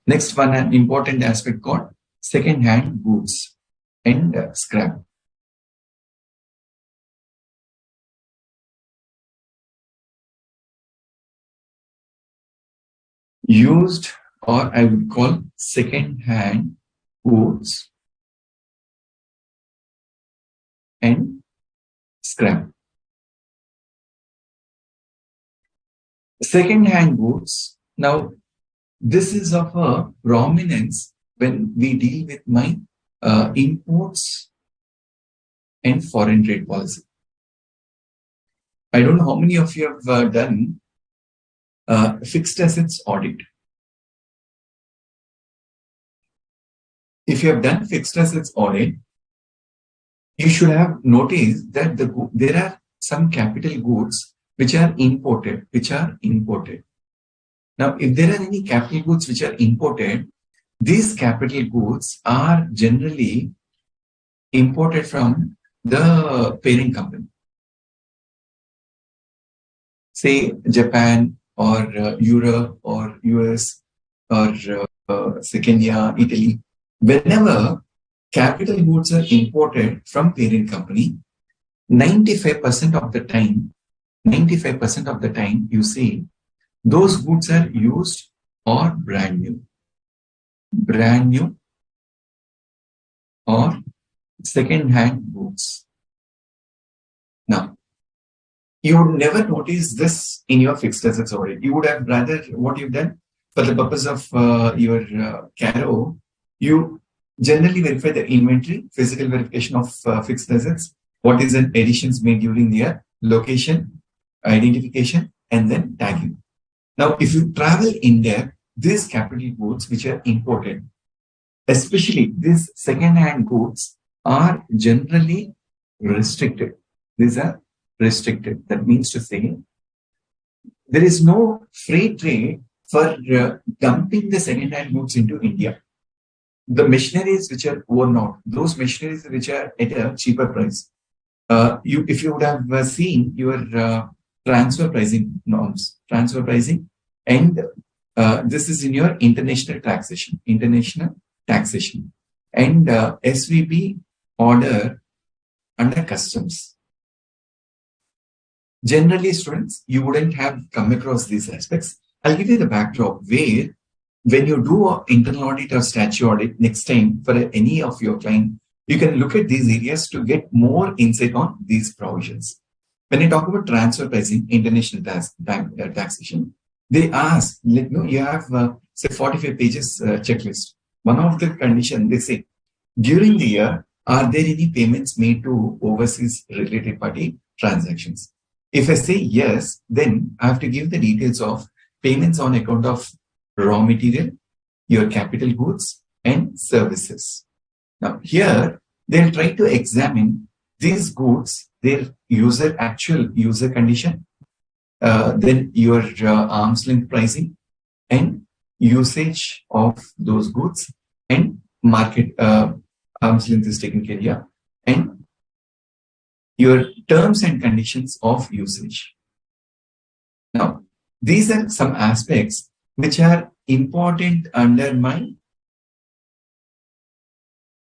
Next one, an important aspect called second-hand goods and scrap. Used, or I would call second-hand goods and scrap. Second-hand goods. Now, this is of a prominence when we deal with my imports and foreign trade policy. I don't know how many of you have done fixed assets audit. If you have done fixed assets audit, you should have noticed that there are some capital goods which are imported. Now, if there are any capital goods which are imported, these capital goods are generally imported from the parent company. Say Japan or Europe or US or say Kenya, Italy. Whenever capital goods are imported from parent company, 95% of the time you see those goods are used or brand new or second-hand goods. Now, you would never notice this in your fixed assets audit. You would have rather, what you've done for the purpose of your CARO, you generally verify the inventory, physical verification of fixed assets, what is an additions made during the year, location, identification, and then tagging. Now, if you travel in there, these capital goods which are imported, especially these second-hand goods, are generally restricted. These are restricted. That means to say, there is no free trade for dumping the second-hand goods into India. The machineries which are worn out, those machineries which are at a cheaper price. If you would have seen your transfer pricing norms, and this is in your international taxation, and SVP order under customs. Generally, students, you wouldn't have come across these aspects. I'll give you the backdrop where when you do an internal audit or statutory audit next time for any of your client, you can look at these areas to get more insight on these provisions. When I talk about transfer pricing, international taxation, they ask, you have say 45 pages checklist. One of the conditions they say, during the year, are there any payments made to overseas related party transactions? If I say yes, then I have to give the details of payments on account of raw material, your capital goods, and services. Now, here, they'll try to examine these goods, their actual user condition, then your arm's length pricing, and usage of those goods, and market arm's length is taken care of, and your terms and conditions of usage. Now, these are some aspects which are important under my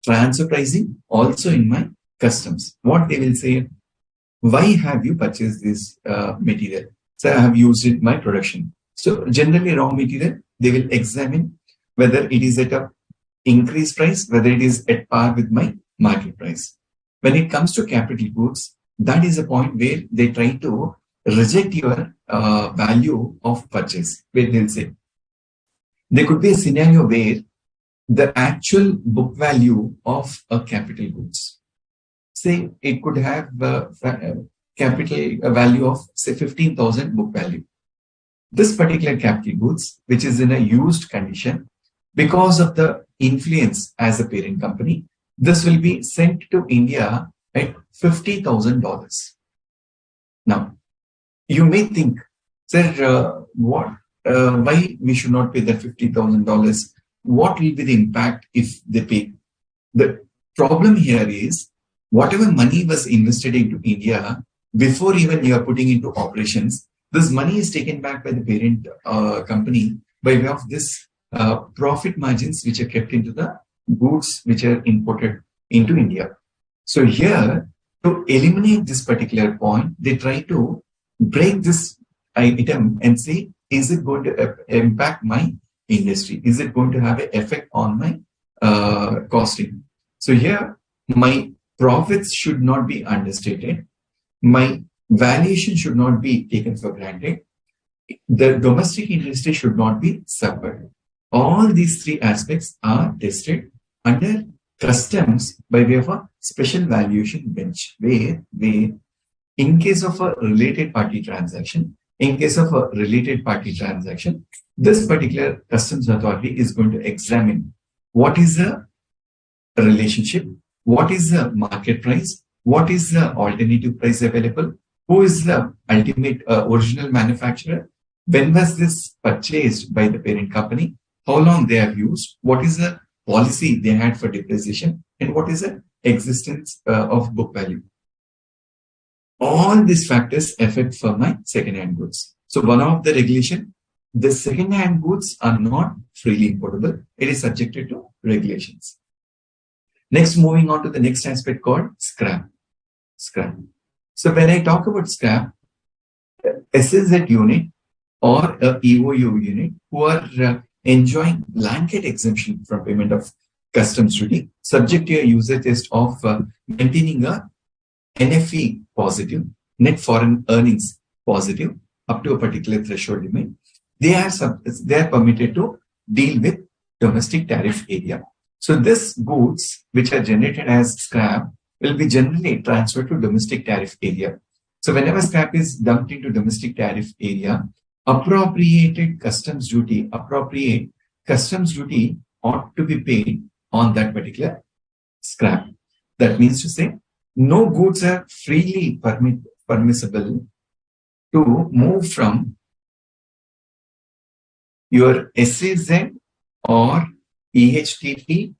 transfer pricing, also in my customs. What they will say, why have you purchased this material? So I have used it in my production. So generally raw material, they will examine whether it is at a increased price, whether it is at par with my market price. When it comes to capital goods, that is a point where they try to reject your value of purchase, where they'll say, there could be a scenario where the actual book value of a capital goods, say it could have capital value of say 15,000 book value. This particular capital goods, which is in a used condition, because of the influence as a parent company, this will be sent to India at $50,000. Now, you may think, sir, why we should not pay that $50,000? What will be the impact if they pay? The problem here is whatever money was invested into India before even you are putting into operations, this money is taken back by the parent company by way of this profit margins which are kept into the goods which are imported into India. So here, to eliminate this particular point, they try to break this item and say, is it going to impact my industry? Is it going to have an effect on my costing? So here, my profits should not be understated. My valuation should not be taken for granted. The domestic industry should not be suffered. All these three aspects are tested under customs by way of a special valuation bench, where in case of a related party transaction, this particular customs authority is going to examine what is the relationship, what is the market price, what is the alternative price available, who is the ultimate original manufacturer, when was this purchased by the parent company, how long they have used, what is the policy they had for depreciation, and what is the existence of book value. All these factors affect for my second-hand goods. So one of the regulation, the second-hand goods are not freely importable. It is subjected to regulations. Next, moving on to the next aspect called scrap. So when I talk about scrap, SSZ unit or a EOU unit who are enjoying blanket exemption from payment of customs duty, subject to a user test of maintaining a NFE positive, net foreign earnings positive, up to a particular threshold limit, they are permitted to deal with domestic tariff area. So these goods which are generated as scrap will be generally transferred to domestic tariff area. So whenever scrap is dumped into domestic tariff area, appropriate customs duty ought to be paid on that particular scrap. That means to say, no goods are freely permissible to move from your SAZ or EHTT,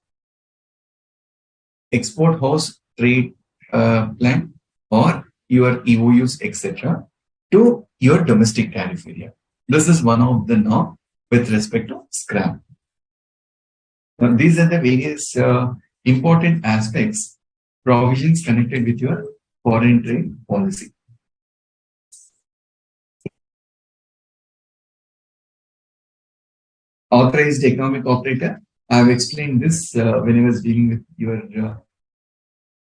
export house trade plan, or your EOUs, etc., to your domestic tariff area. This is one of the norm with respect to scrap. Now, these are the various important aspects, provisions connected with your foreign trade policy. Authorized economic operator. I have explained this when I was dealing with your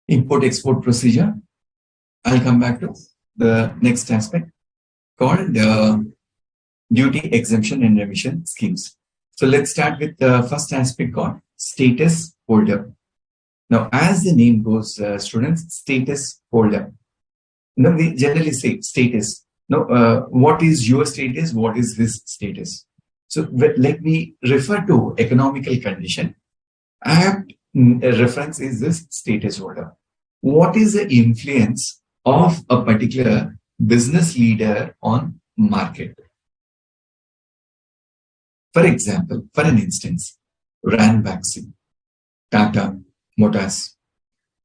import-export procedure. I'll come back to the next aspect called duty exemption and remission schemes. So let's start with the first aspect called status holder. Now, as the name goes, students, status holder. Now, we generally say status. Now, what is your status? What is this status? So let me refer to economical condition. Apt reference is this status holder. What is the influence of a particular business leader on market? For example, for an instance, Ran Baxi, Tata Motors,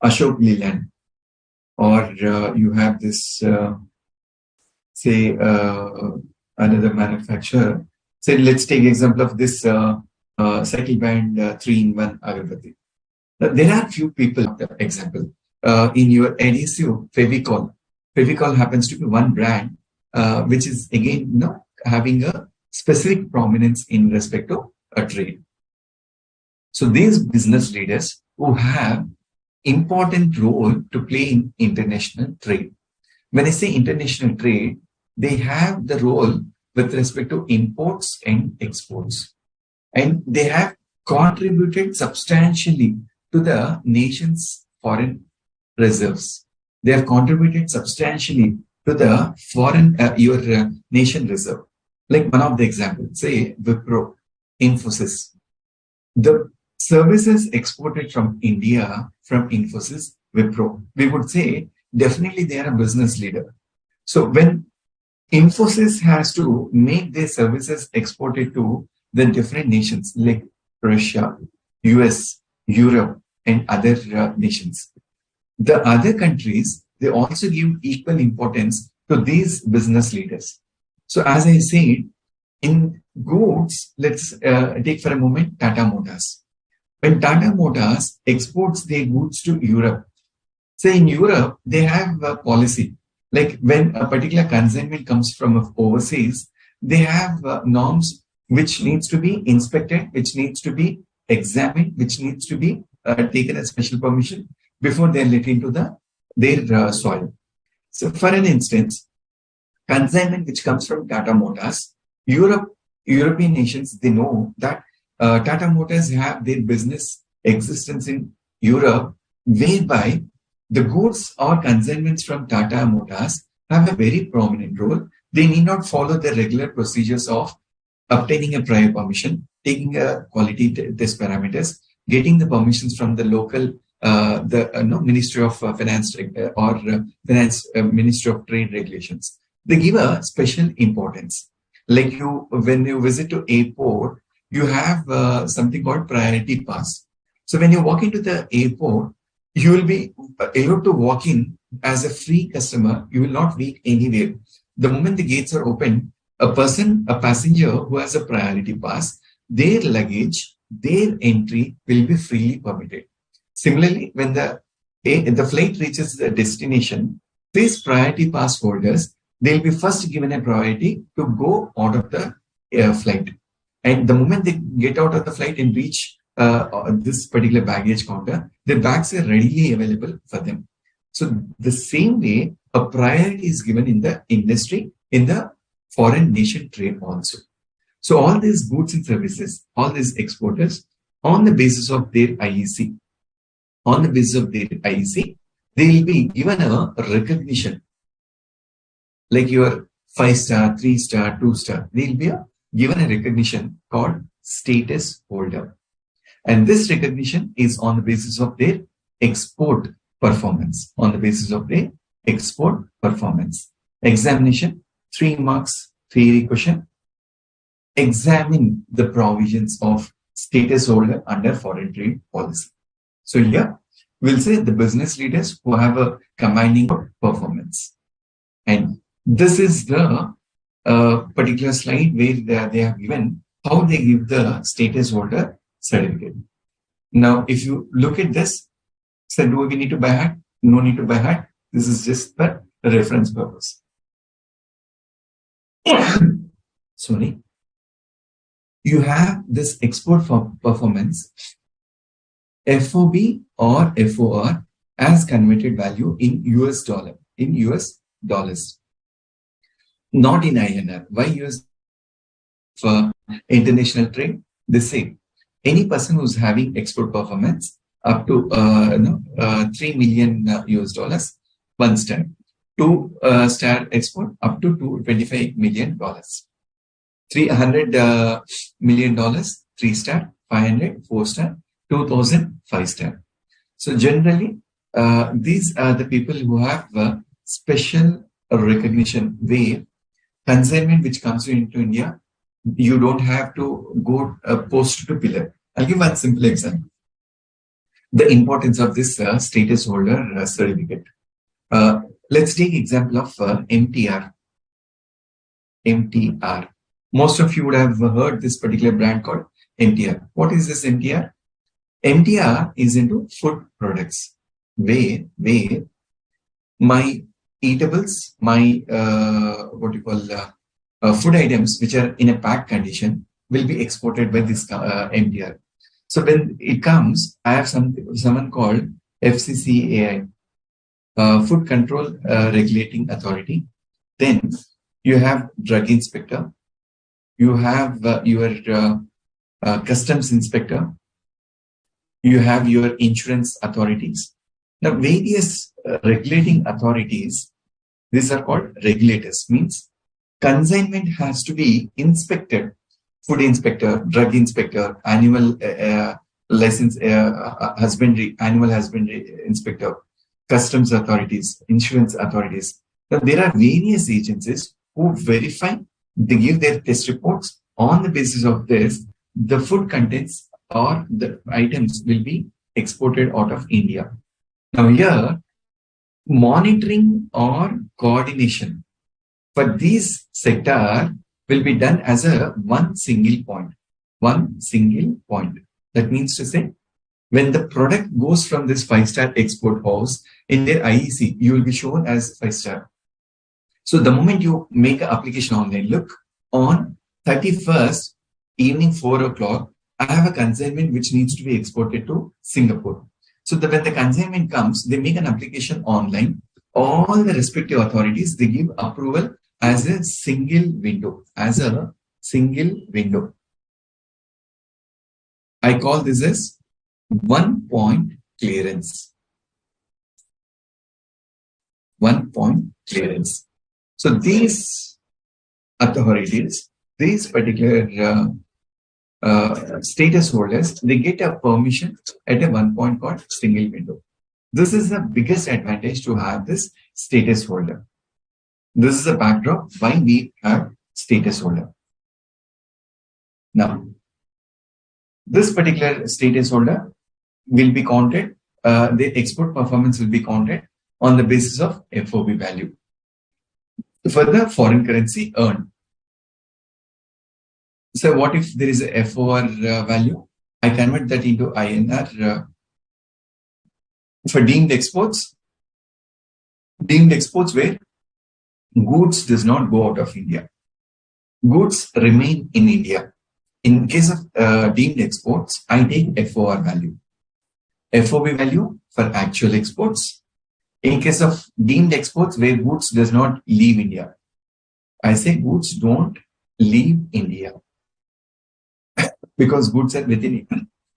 Ashok Leyland, or you have this, say, another manufacturer. Say, let's take example of this cycle band 3-in-1 agarbatti. Now, there are few people, example, in your adhesive, Fevicol. Fevicol happens to be one brand, which is again having a specific prominence in respect to a trade. So these business leaders who have important role to play in international trade. When I say international trade, they have the role with respect to imports and exports. And they have contributed substantially to the nation's foreign reserves. They have contributed substantially to the foreign, your nation reserve. Like one of the examples, say Wipro, Infosys. The services exported from India, from Infosys, Wipro, we would say definitely they are a business leader. So when Infosys has to make their services exported to the different nations like Russia, US, Europe, and other nations. The other countries, they also give equal importance to these business leaders. So as I said, in goods, let's take for a moment Tata Motors. When Tata Motors exports their goods to Europe, say in Europe, they have a policy. Like when a particular consignment comes from overseas, they have norms which needs to be inspected, which needs to be examined, which needs to be taken as special permission before they are let into their soil. So for an instance, consignment which comes from Tata Motors, European nations, they know that Tata Motors have their business existence in Europe, whereby the goods or consignments from Tata Motors have a very prominent role. They need not follow the regular procedures of obtaining a prior permission, taking a quality test parameters, getting the permissions from the local, Ministry of Finance or Finance Ministry of Trade Regulations. They give a special importance. Like when you visit to airport, you have something called priority pass. So when you walk into the airport, you will be able to walk in as a free customer. You will not wait anywhere. The moment the gates are open, a passenger who has a priority pass, their luggage, their entry will be freely permitted. Similarly, when the flight reaches the destination, these priority pass holders, they'll be first given a priority to go out of the flight. And the moment they get out of the flight and reach this particular baggage counter, their bags are readily available for them. So the same way, a priority is given in the industry, in the foreign nation trade also. So all these goods and services, all these exporters, on the basis of their IEC, they will be given a recognition, like your 5-star, 3-star, 2-star. They will be given a recognition called status holder. And this recognition is on the basis of their export performance. Examination, 3 marks, theory question. Examine the provisions of status holder under foreign trade policy. So here, we'll say the business leaders who have a commanding performance. And this is the particular slide where they have given how they give the status holder certificate. Now, if you look at this, so do we need to buy hat? No need to buy hat. This is just for reference purpose. Sorry. You have this export for performance, FOB or FOR as converted value in US dollars, not in INR. Why US? For international trade, they say any person who's having export performance up to 3 million US dollars, 1 star, 2-star export up to $25 million, $300 million, 3-star, 500, 4-star, 2000, 5-star. So generally, these are the people who have special recognition where consignment which comes into India, you don't have to go post to pillar. I'll give one simple example. The importance of this status holder certificate. Let's take example of MTR. MTR. Most of you would have heard this particular brand called MTR. What is this MTR? MTR is into food products, where my eatables, my food items which are in a packed condition will be exported by this MTR. So when it comes, I have someone called FCCAI, Food Control Regulating Authority. Then you have drug inspector. You have your customs inspector. You have your insurance authorities. Now, various regulating authorities, these are called regulators, means consignment has to be inspected. Food inspector, drug inspector, annual license, animal husbandry inspector, customs authorities, insurance authorities. Now, there are various agencies who verify, they give their test reports. On the basis of this, the food contents or the items will be exported out of India. Now, here, monitoring or coordination for these sector will be done as a one single point. One single point. That means to say, when the product goes from this 5-star export house in their IEC, you will be shown as 5-star. So the moment you make an application online, look, on 31st evening 4 o'clock, I have a consignment which needs to be exported to Singapore. So when the consignment comes, they make an application online. All the respective authorities, they give approval as a single window, I call this as 1 point clearance. 1 point clearance. So these authorities, these particular status holders, they get a permission at a 1 point called single window. This is the biggest advantage to have this status holder. This is the backdrop why we have status holder. Now, this particular status holder will be counted, the export performance will be counted on the basis of FOB value for the foreign currency earned. So what if there is a FOR value? I convert that into INR for deemed exports where goods does not go out of India. Goods remain in India. In case of deemed exports, I take FOR value. FOB value for actual exports. In case of deemed exports where goods does not leave India, I say goods don't leave India. Because goods are within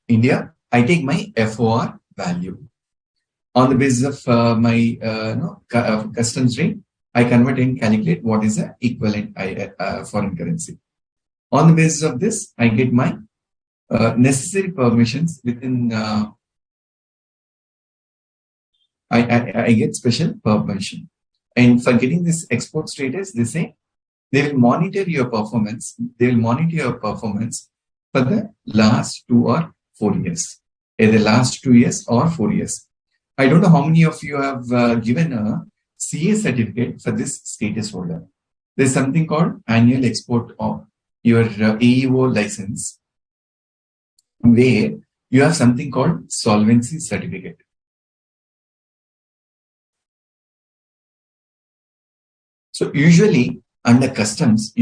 India, I take my FOR value. On the basis of my customs rate, I convert and calculate what is the equivalent foreign currency. On the basis of this, I get my necessary permissions within. I get special permission, and for getting this export status, they say they will monitor your performance. They will monitor your performance for the last 2 or 4 years, either last 2 years or 4 years. I don't know how many of you have given a CA certificate for this status holder. There's something called annual export of your AEO license, where you have something called solvency certificate. So usually under customs,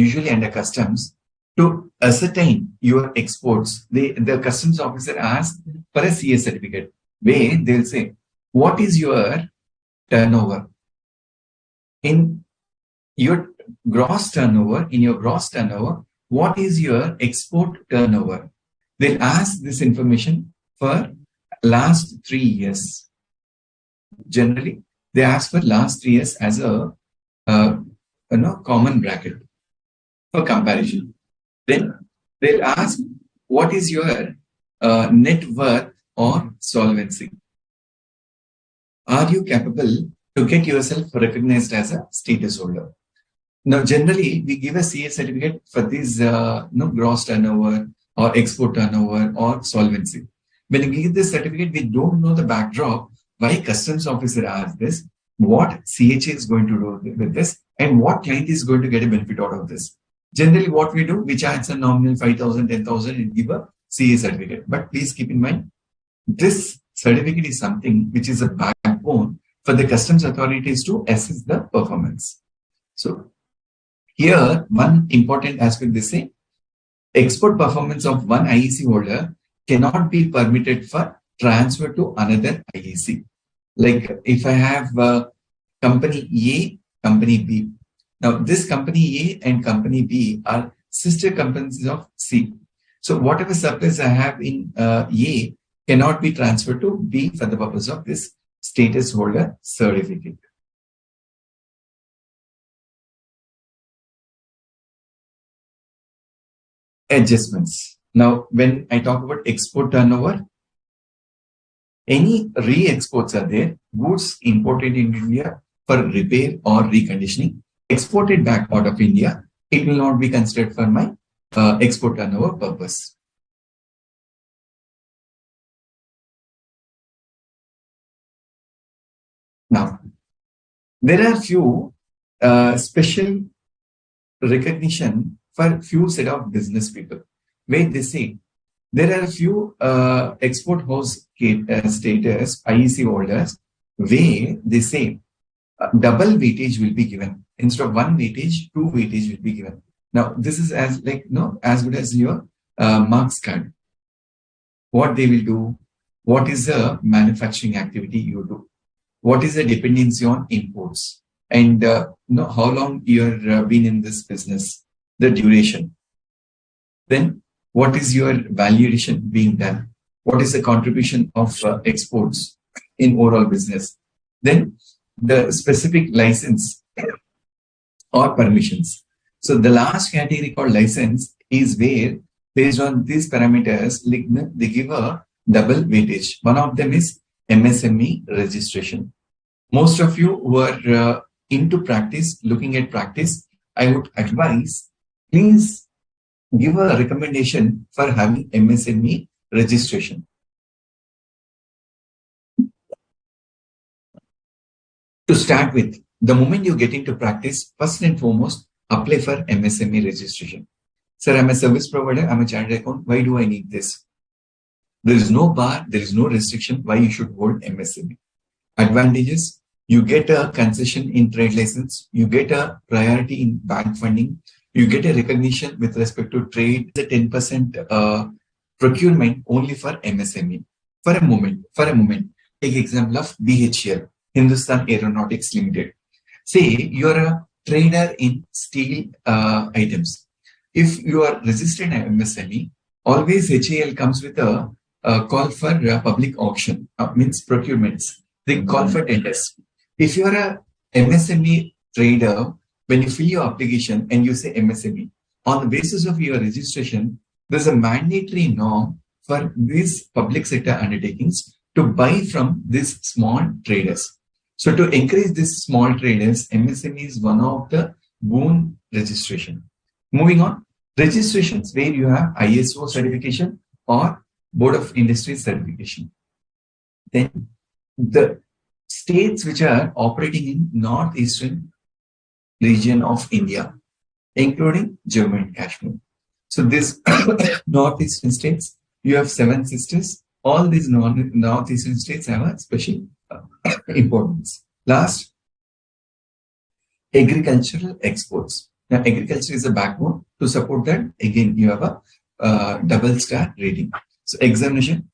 to ascertain your exports, the customs officer asks for a CA certificate, where they'll say, what is your turnover? In your gross turnover, what is your export turnover? They'll ask this information for last 3 years. Generally, they ask for last 3 years as a common bracket for comparison. Then they'll ask, what is your net worth or solvency? Are you capable to get yourself recognized as a status holder? Now, generally, we give a CA certificate for this gross turnover or export turnover or solvency. When we give this certificate, we don't know the backdrop why customs officer asks this, what CHA is going to do with this, and what client is going to get a benefit out of this. Generally, what we do, we charge a nominal 5,000, 10,000 and give a CA certificate. But please keep in mind, this certificate is something which is a backbone for the customs authorities to assess the performance. So here, one important aspect they say, export performance of one IEC holder cannot be permitted for transfer to another IEC. Like if I have company A, company B. Now this company A and company B are sister companies of C. So whatever surplus I have in A cannot be transferred to B for the purpose of this status holder certificate. Adjustments. Now, when I talk about export turnover, any re-exports are there, goods imported in India for repair or reconditioning, exported back out of India, it will not be considered for my export turnover purpose. Now, there are few special recognition for few set of business people, where they say there are a few export house status IEC holders where they say double weightage will be given. Instead of one weightage, two weightage will be given. Now, this is as like as good as your marks card. What they will do, what is the manufacturing activity you do, what is the dependency on imports, and how long you've been in this business, the duration. Then what is your value addition being done? What is the contribution of exports in overall business? Then the specific license or permissions. So the last category called license is where based on these parameters, they give a double weightage. One of them is MSME registration. Most of you who are into practice, looking at practice, I would advise, please give a recommendation for having MSME registration. To start with, the moment you get into practice, first and foremost, apply for MSME registration. Sir, I'm a service provider, I'm a chartered account. Why do I need this? There is no bar, there is no restriction why you should hold MSME. Advantages, you get a concession in trade license, you get a priority in bank funding, you get a recognition with respect to trade, the 10% procurement only for MSME. For a moment, take example of BHEL, Hindustan Aeronautics Limited. Say you're a trader in steel items. If you are registered at MSME, always HAL comes with a call for public auction, means procurements. They call for tenders. If you are a MSME trader, when you fill your application and you say MSME, on the basis of your registration, there's a mandatory norm for these public sector undertakings to buy from these small traders. So to encourage these small traders, MSME is one of the boon registration. Moving on, registrations where you have ISO certification or Board of Industry certification. Then the states which are operating in northeastern region of India, including Jammu and Kashmir. So this northeastern states, you have 7 sisters. All these northeastern states have a special importance. Last, agricultural exports. Now, agriculture is a backbone. To support that, again, you have a double star rating. So examination,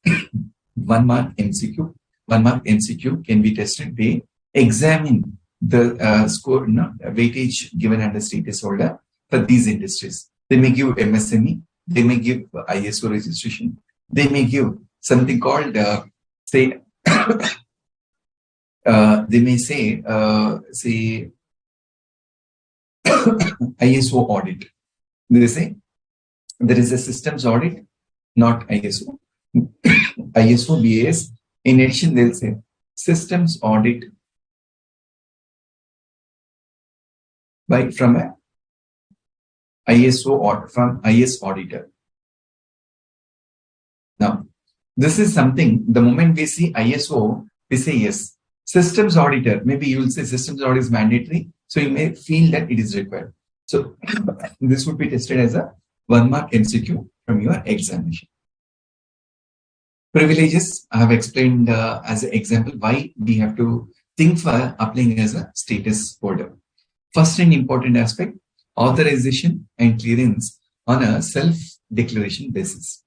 1 mark MCQ. 1 mark MCQ can be tested. They examine the score, weightage given under status holder for these industries. They may give MSME, they may give ISO registration, they may give something called, say, they may say, ISO audit. They say there is a systems audit, not ISO. ISO, BAS. In addition, they'll say systems audit from a ISO or from IS auditor. Now, this is something, the moment we see ISO, we say yes. Systems auditor, maybe you will say systems audit is mandatory, so you may feel that it is required. So this would be tested as a 1 mark MCQ from your examination. Privileges, I have explained as an example why we have to think for applying as a status holder. First and important aspect, authorization and clearance on a self-declaration basis.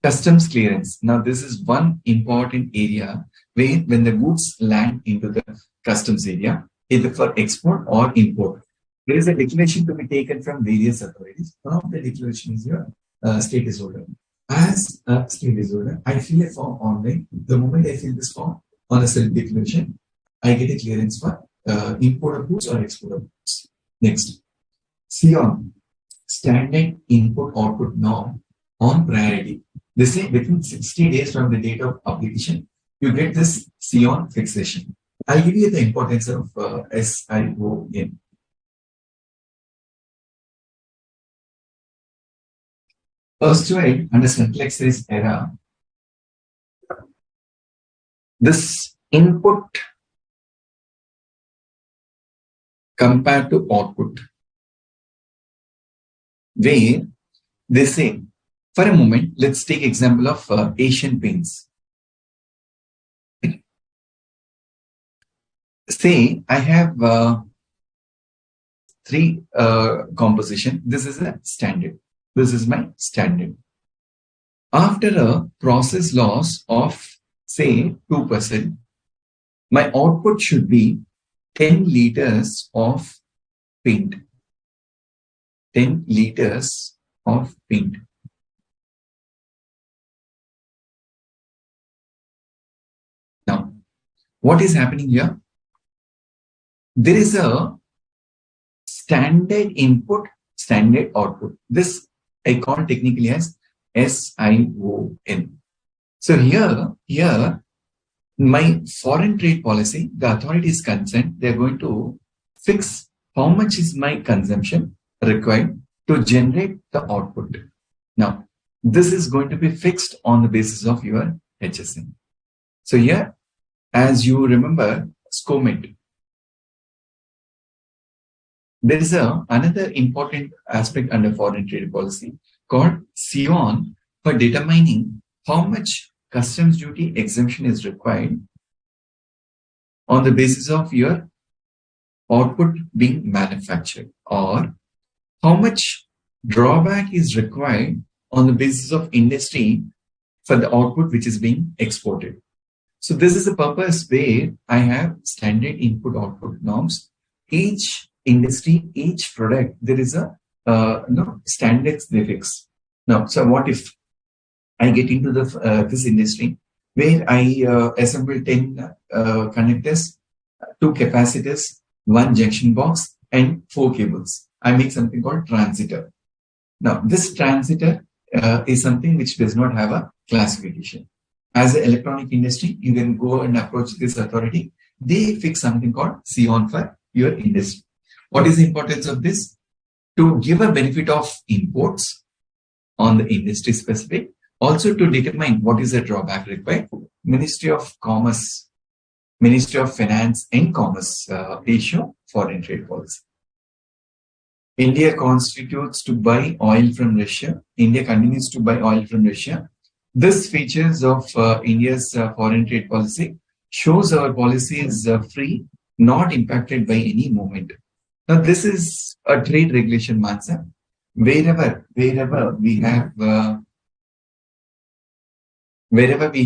Customs clearance. Now, this is one important area where when the goods land into the customs area, either for export or import, there is a declaration to be taken from various authorities. One of the declaration is your status holder. As a status holder, I fill a form online. The moment I fill this form, on a self-declaration, I get a clearance for import of goods or export of goods. Next, C on standard input-output norm on priority. They say within 60 days from the date of application, you get this C on fixation. I'll give you the importance of SION. First, to understand Complex's era, this input compared to output, where they say, for a moment, let's take example of Asian Paints. Say I have three composition. This is a standard. This is my standard. After a process loss of say 2%, my output should be 10 liters of paint. 10 liters of paint. Now, what is happening here? There is a standard input, standard output. This I call technically as SION. So here, my foreign trade policy, the authority is concerned, they're going to fix how much is my consumption required to generate the output. Now, this is going to be fixed on the basis of your HSN. So here, as you remember, SCOMET. There is another important aspect under foreign trade policy called CON for determining how much customs duty exemption is required on the basis of your output being manufactured, or how much drawback is required on the basis of industry for the output which is being exported. So this is the purpose where I have standard input output norms. Each industry, each product, there is a standards they fix. Now, so what if I get into the this industry where I assemble 10 connectors, 2 capacitors, 1 junction box, and 4 cables. I make something called transitor. Now, this transitor is something which does not have a classification. As an electronic industry, you can go and approach this authority. They fix something called CON for your industry. What is the importance of this? To give a benefit of imports on the industry specific, also to determine what is the drawback required. Ministry of Commerce, Ministry of Finance and Commerce issue foreign trade policy. India constitutes to buy oil from Russia. India continues to buy oil from Russia. This features of India's foreign trade policy shows our policy is free, not impacted by any movement. Now, this is a trade regulation, Mansa. Wherever we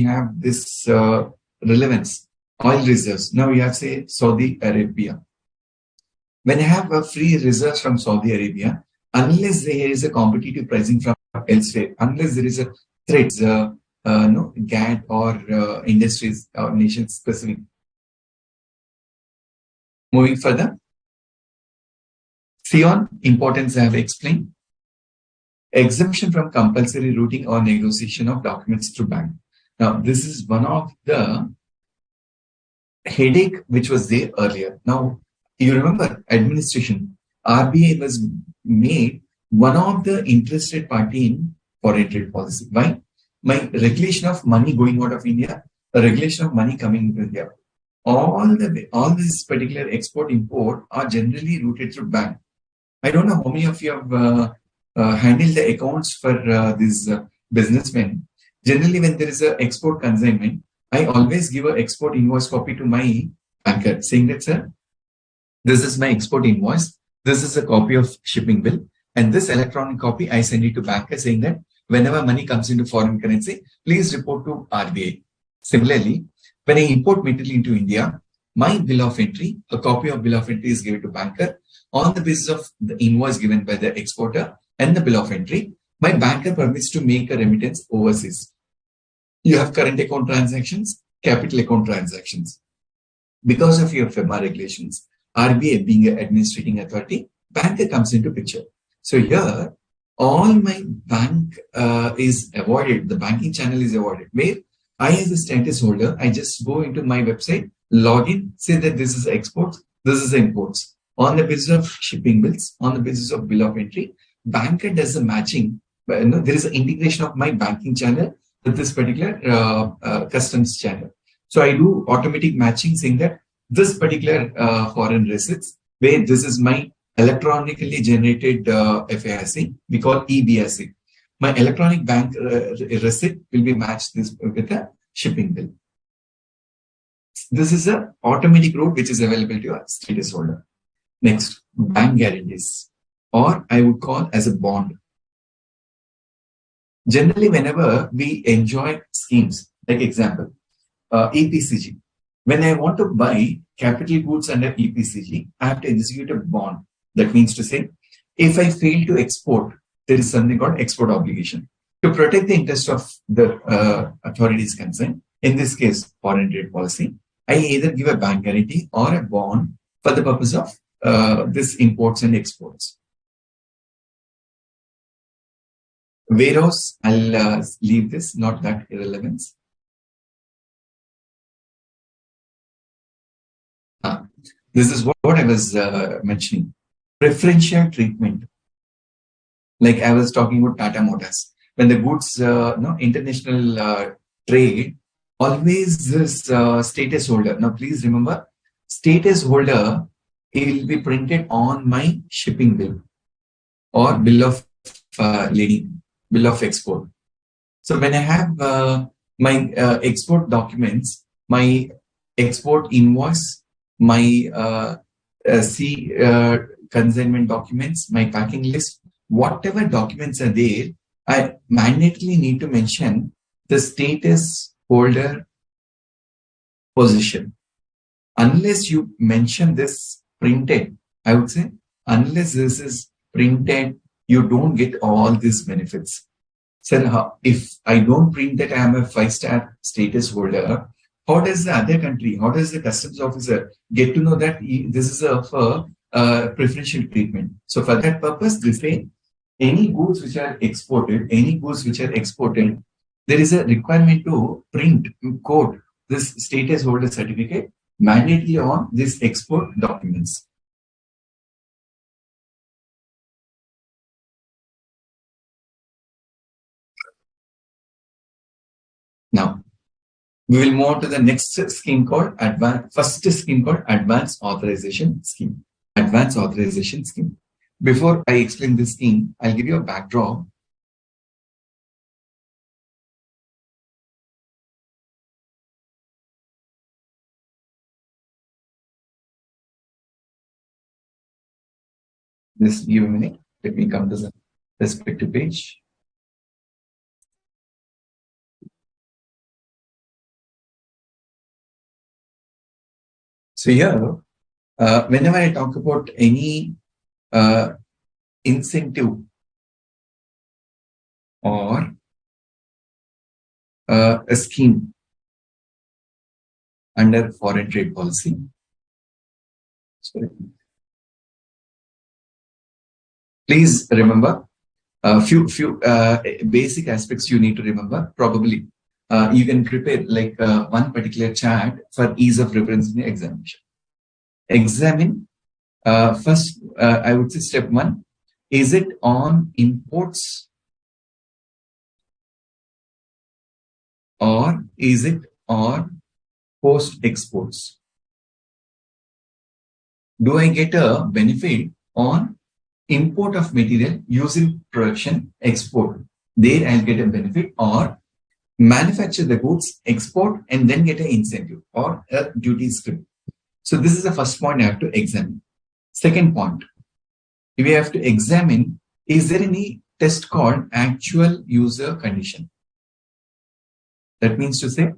have this relevance, oil reserves. Now you have say Saudi Arabia. When I have a free reserves from Saudi Arabia, unless there is a competitive pricing from elsewhere, unless there is a threats, GATT or industries or nation specific. Moving further. CON importance I have explained. Exemption from compulsory routing or negotiation of documents through bank. Now, this is one of the headache which was there earlier. Now, you remember administration, RBI was made one of the interested party in foreign trade policy. Why? My regulation of money going out of India, a regulation of money coming into India. All this particular export import are generally routed through bank. I don't know how many of you have handled the accounts for these businessmen. Generally, when there is an export consignment, I always give an export invoice copy to my banker saying that, sir, this is my export invoice. This is a copy of shipping bill. And this electronic copy, I send it to banker saying that whenever money comes into foreign currency, please report to RBI. Similarly, when I import material into India, my bill of entry, a copy of bill of entry is given to banker on the basis of the invoice given by the exporter and the bill of entry. My banker permits to make a remittance overseas. You have current account transactions. capital account transactions. Because of your FEMA regulations, RBI being an administrating authority, banker comes into picture. So here, all my bank is avoided. The banking channel is avoided. Where I, as a status holder, I just go into my website, log in, say that this is exports, this is imports. On the basis of shipping bills, on the basis of bill of entry, banker does the matching. There is an integration of my banking channel with this particular customs channel. So I do automatic matching, saying that this particular foreign receipts, where this is my electronically generated FAIC, we call EBIC. My electronic bank receipt will be matched this with a shipping bill. This is an automatic route which is available to a status holder. Next, bank guarantees, or I would call as a bond. Generally, whenever we enjoy schemes, like example, EPCG. When I want to buy capital goods under EPCG, I have to execute a bond. That means to say, if I fail to export, there is something called export obligation. To protect the interest of the authorities concerned, in this case, foreign trade policy, I either give a bank guarantee or a bond for the purpose of this imports and exports. Warehouse, I'll leave this, not that irrelevance. This is what I was mentioning. Preferential treatment. Like I was talking about Tata Motors. When the goods, international trade, always this status holder. Now, please remember, status holder, it will be printed on my shipping bill or bill of lading, bill of export. So when I have my export documents, my export invoice, my consignment documents, my packing list, whatever documents are there, I mandatorily need to mention the status holder position. Unless you mention this printed, I would say, unless this is printed, you don't get all these benefits. So if I don't print that I am a 5-star status holder, how does the other country, how does the customs officer get to know that this is a preferential treatment? So for that purpose, they say any goods which are exported, there is a requirement to print, code this status holder certificate mandatorily on these export documents. Now, we will move on to the next scheme called Advanced Authorization Scheme. Advanced Authorization Scheme. Before I explain this scheme, I'll give you a backdrop. Just give a minute. Let me come to the respective page. So here, whenever I talk about any incentive or a scheme under foreign trade policy, sorry. Please remember a few basic aspects you need to remember. Probably you can prepare like one particular chart for ease of reference in the examination. Examine first, I would say step 1, is it on imports or is it on post exports? Do I get a benefit on import of material using production, export? There I'll get a benefit, or manufacture the goods, export, and then get an incentive or a duty script. So this is the first point I have to examine. Second point, we have to examine, is there any test called actual user condition? That means to say,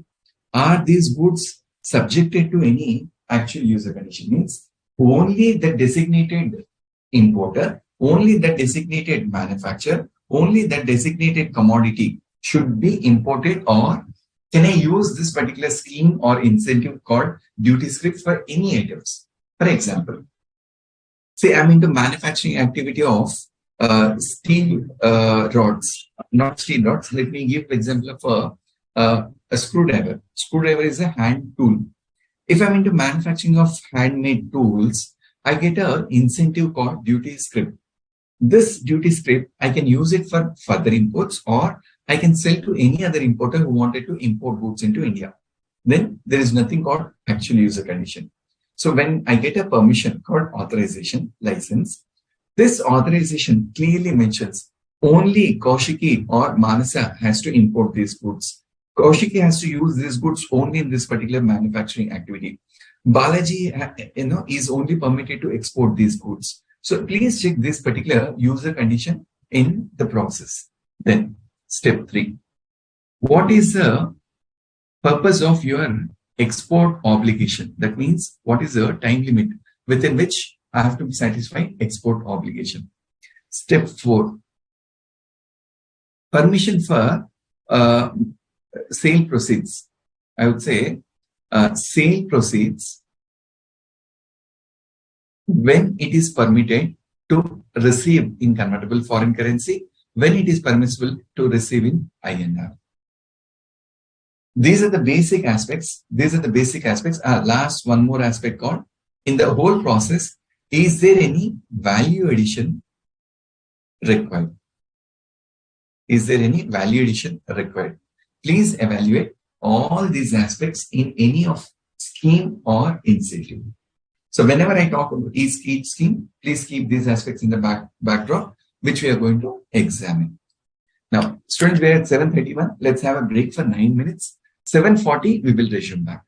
are these goods subjected to any actual user condition? Means only the designated importer, only the designated manufacturer, only the designated commodity should be imported, or Can I use this particular scheme or incentive called duty script for any items? For example, say I'm into manufacturing activity of steel rods, not steel rods. Let me give example of a screwdriver. Screwdriver is a hand tool. If I'm into manufacturing of handmade tools, I get a incentive called duty script. This duty script, I can use it for further imports, or I can sell to any other importer who wanted to import goods into India. Then there is nothing called actual user condition. So when I get a permission called authorization license, this authorization clearly mentions only Kaushiki or Manasa has to import these goods. Kaushiki has to use these goods only in this particular manufacturing activity. Balaji, is only permitted to export these goods. So please check this particular user condition in the process. Then step 3. What is the purpose of your export obligation? That means what is the time limit within which I have to satisfy export obligation? Step 4. Permission for uh, sale proceeds. I would say sale proceeds when it is permitted to receive in convertible foreign currency, when it is permissible to receive in INR. These are the basic aspects. Last, one more aspect called, in the whole process, is there any value addition required? Is there any value addition required? Please evaluate all these aspects in any of scheme or incentive. So whenever I talk about each scheme, please keep these aspects in the backdrop, which we are going to examine. Now, students, we are at 7:31. Let's have a break for 9 minutes. 7:40, we will resume back.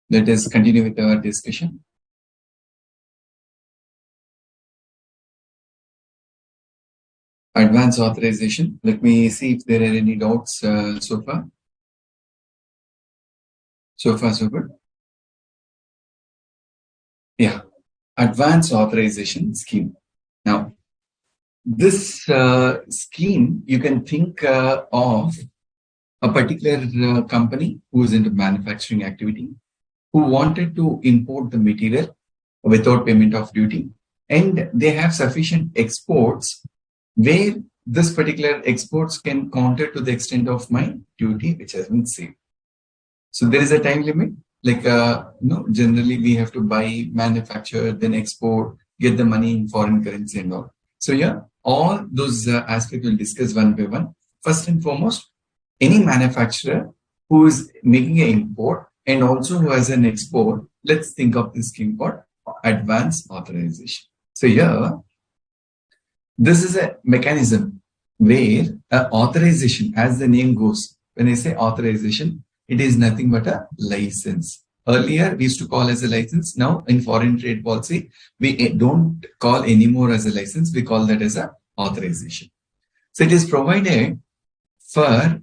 Let us continue with our discussion. Advance authorization. Let me see if there are any doubts so far. So far, so good. Yeah. Advance authorization scheme. Now, this scheme, you can think of a particular company who is into manufacturing activity, who wanted to import the material without payment of duty, and they have sufficient exports where this particular exports can counter to the extent of my duty which has been saved. So there is a time limit, like generally we have to buy, manufacture, then export, get the money in foreign currency and all. So yeah, all those aspects we'll discuss one by one. First and foremost, any manufacturer who is making an import and also who has an export, let's think of this scheme called advance authorization. So here, this is a mechanism where authorization, as the name goes, when I say authorization, it is nothing but a license. Earlier, we used to call as a license. Now, in foreign trade policy, we don't call anymore as a license. We call that as a authorization. So it is provided for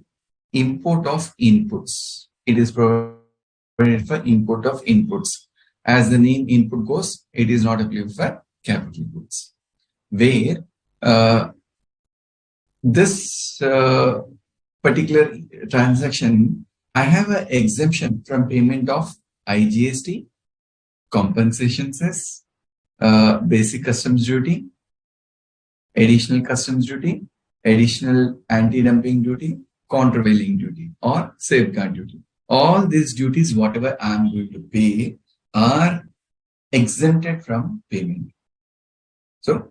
import of inputs. It is provided for import of inputs. As the name input goes, it is not applicable for capital goods. Where this particular transaction, I have an exemption from payment of IGST, compensation cess, basic customs duty, additional customs duty, additional anti-dumping duty, countervailing duty, or safeguard duty. All these duties, whatever I am going to pay, are exempted from payment. So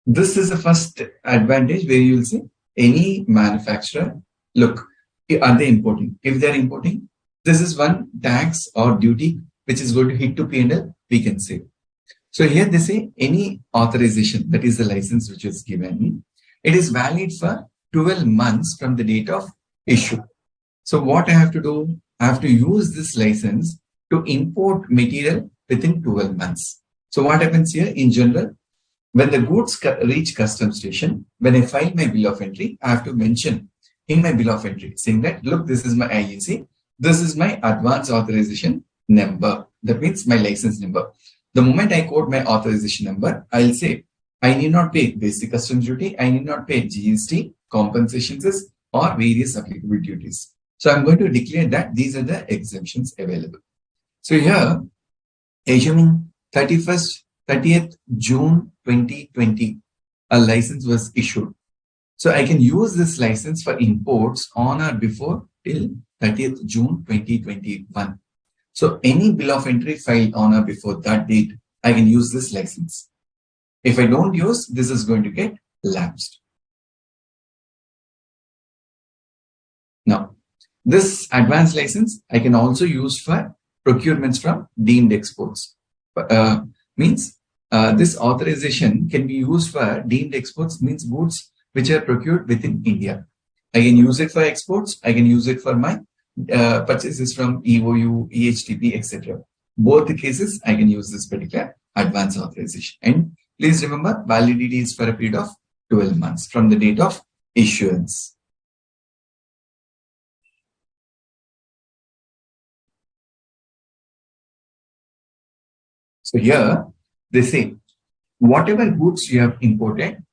this is the first advantage where you will see any manufacturer, look, are they importing? If they're importing, this is one tax or duty which is going to hit to P&L, we can save. So here they say any authorization, that is the license which is given, it is valid for 12 months from the date of issue. So what I have to do? I have to use this license to import material within 12 months. So what happens here in general? When the goods reach customs station, when I file my bill of entry, I have to mention in my bill of entry saying that, look, this is my IEC, this is my advance authorization number. That means my license number. The moment I quote my authorization number, I'll say, I need not pay basic customs duty, I need not pay GST, compensations, or various applicable duties. So I'm going to declare that these are the exemptions available. So here, assuming 30th June 2020, a license was issued. So I can use this license for imports on or before till 30th June 2021. So any bill of entry filed on or before that date, I can use this license. If I don't use, this is going to get lapsed. Now, this advanced license, I can also use for procurements from deemed exports. Means this authorization can be used for deemed exports, means goods which are procured within India. I can use it for exports. I can use it for my purchases from EOU, EHTP, etc. Both the cases, I can use this particular advance authorization. And please remember, validity is for a period of 12 months from the date of issuance. So here they say, whatever goods you have imported,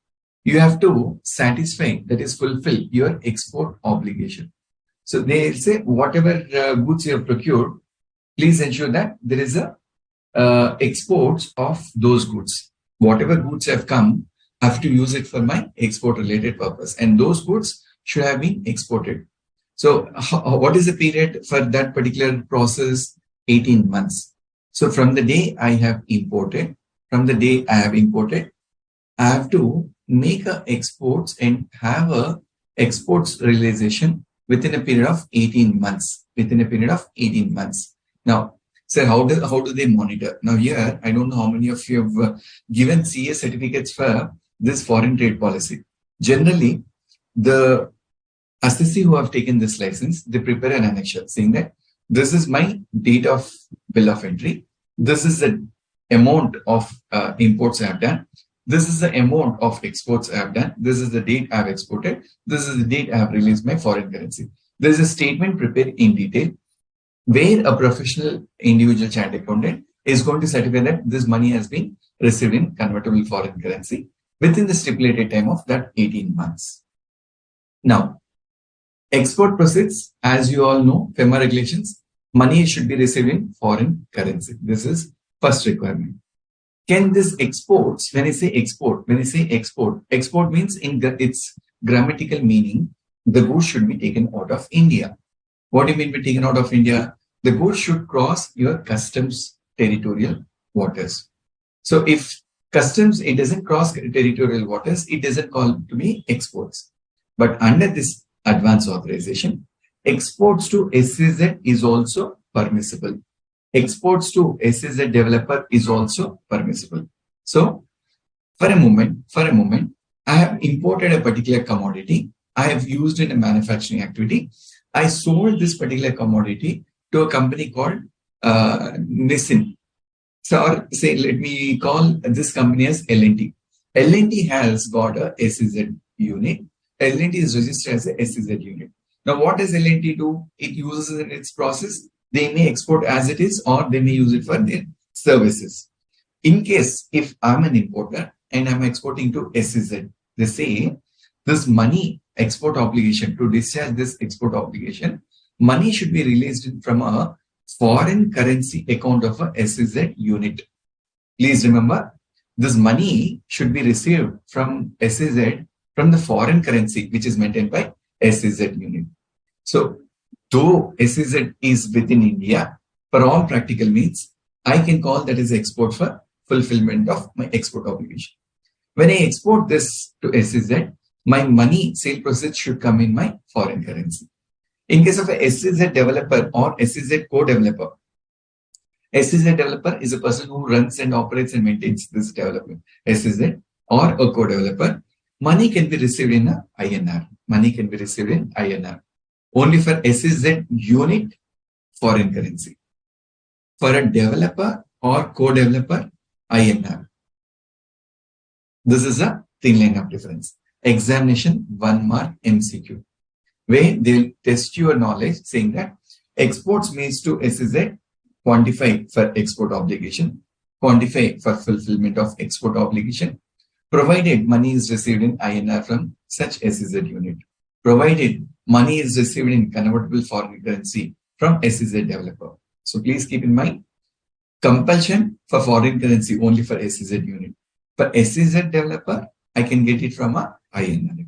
you have to satisfy, that is fulfill your export obligation. So they say whatever goods you have procured, please ensure that there is a exports of those goods. Whatever goods have come, I have to use it for my export related purpose, and those goods should have been exported. So what is the period for that particular process? 18 months. So from the day I have imported, I have to make a exports and have a exports realization within a period of 18 months. Now, sir, how do they monitor? Now here, I don't know how many of you have given CA certificates for this foreign trade policy. Generally, the assessee who have taken this license, they prepare an annexure saying that This is my date of bill of entry. This is the amount of imports I have done. This is the amount of exports I have done. This is the date I have exported. This is the date I have released my foreign currency. There is a statement prepared in detail where a professional individual chartered accountant is going to certify that this money has been received in convertible foreign currency within the stipulated time of that 18 months. Now, export proceeds, as you all know, FEMA regulations, money should be received in foreign currency. This is first requirement. Can this exports, when I say export, export means in its grammatical meaning, the goods should be taken out of India. What do you mean by taken out of India? The goods should cross your customs territorial waters. So if customs, it doesn't cross territorial waters, it doesn't call to be exports. But under this advance authorization, exports to SEZ is also permissible. Exports to SEZ developer is also permissible. So for a moment, I have imported a particular commodity. I have used in a manufacturing activity. I sold this particular commodity to a company called Nissin. So, or say, let me call this company as L&T. L&T has got a SEZ unit. L&T is registered as a SEZ unit. Now, what does L&T do? It uses in its process. They may export as it is, or they may use it for their services. In case, if I'm an importer and I'm exporting to SEZ, they say this money export obligation, to discharge this export obligation, money should be released from a foreign currency account of a SEZ unit. Please remember, this money should be received from SEZ from the foreign currency, which is maintained by SEZ unit. So, though SEZ is within India, for all practical means, I can call that as export for fulfillment of my export obligation. When I export this to SEZ, my money sale proceeds should come in my foreign currency. In case of a SEZ developer or SEZ co-developer, SEZ developer is a person who runs and operates and maintains this development. SEZ or a co-developer, money can be received in a INR. Money can be received in INR. Only for SEZ unit, foreign currency. For a developer or co-developer, INR. This is a thin line of difference. Examination 1 mark MCQ, where they'll test your knowledge saying that exports means to SEZ, quantify for export obligation, quantify for fulfillment of export obligation, provided money is received in INR from such SEZ unit, provided money is received in convertible foreign currency from SEZ developer. So please keep in mind, compulsion for foreign currency only for SEZ unit. For SEZ developer, I can get it from a INR.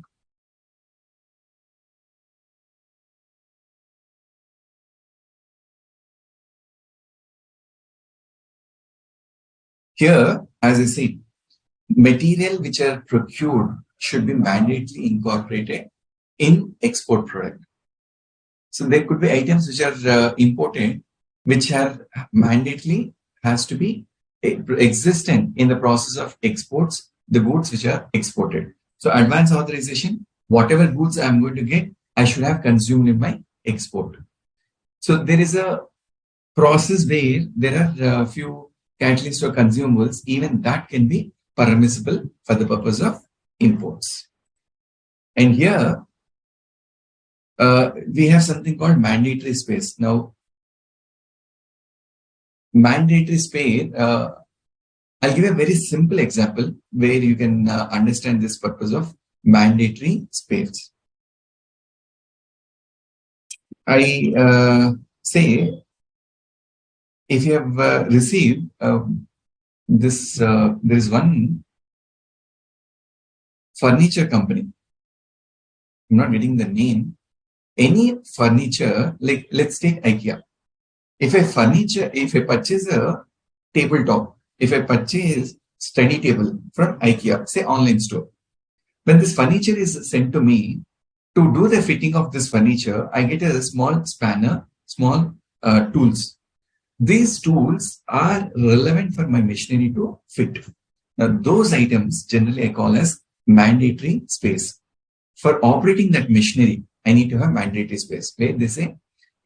Here, as I said, material which are procured should be mandatorily incorporated in export product. So there could be items which are imported, which are mandatorily has to be existent in the process of exports, the goods which are exported. So advance authorization, whatever goods I'm going to get, I should have consumed in my export. So there is a process where there are a few catalysts or consumables, even that can be permissible for the purpose of imports. And here we have something called mandatory space. Now, mandatory space, I'll give a very simple example where you can understand this purpose of mandatory space. I say, if you have received this, there is one furniture company. I'm not getting the name. Any furniture, like let's take IKEA. If I purchase a tabletop, if I purchase study table from IKEA, say online store, when this furniture is sent to me, to do the fitting of this furniture, I get a small spanner, small tools. These tools are relevant for my machinery to fit. Now, those items generally I call as mandatory space. For operating that machinery, I need to have mandatory space, where they say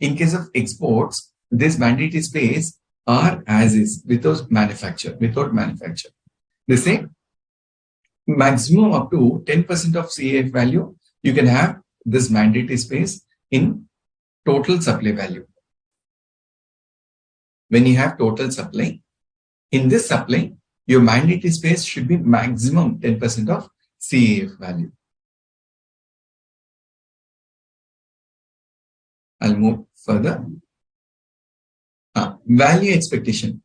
in case of exports, this mandatory space are as is without manufacture. They say maximum up to 10% of CAF value, you can have this mandatory space in total supply value. When you have total supply, in this supply, your mandatory space should be maximum 10% of CAF value. I'll move further. Value expectation.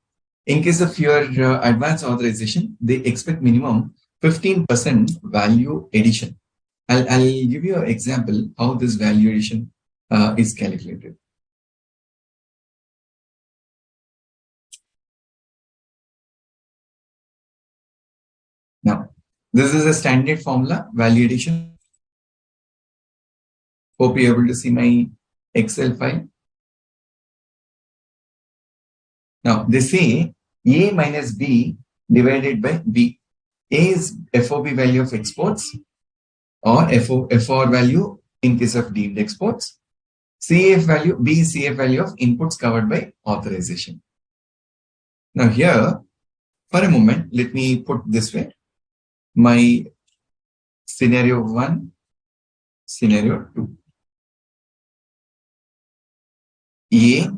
In case of your advance authorization, they expect minimum 15% value addition. I'll give you an example how this value addition is calculated. Now, this is a standard formula, value addition. Hope you're able to see my Excel file. Now, they say A minus B divided by B. A is FOB value of exports or FOR value in case of deemed exports. CAF value, B is CAF value of inputs covered by authorization. Now here, for a moment, let me put this way. My scenario 1, scenario 2. A,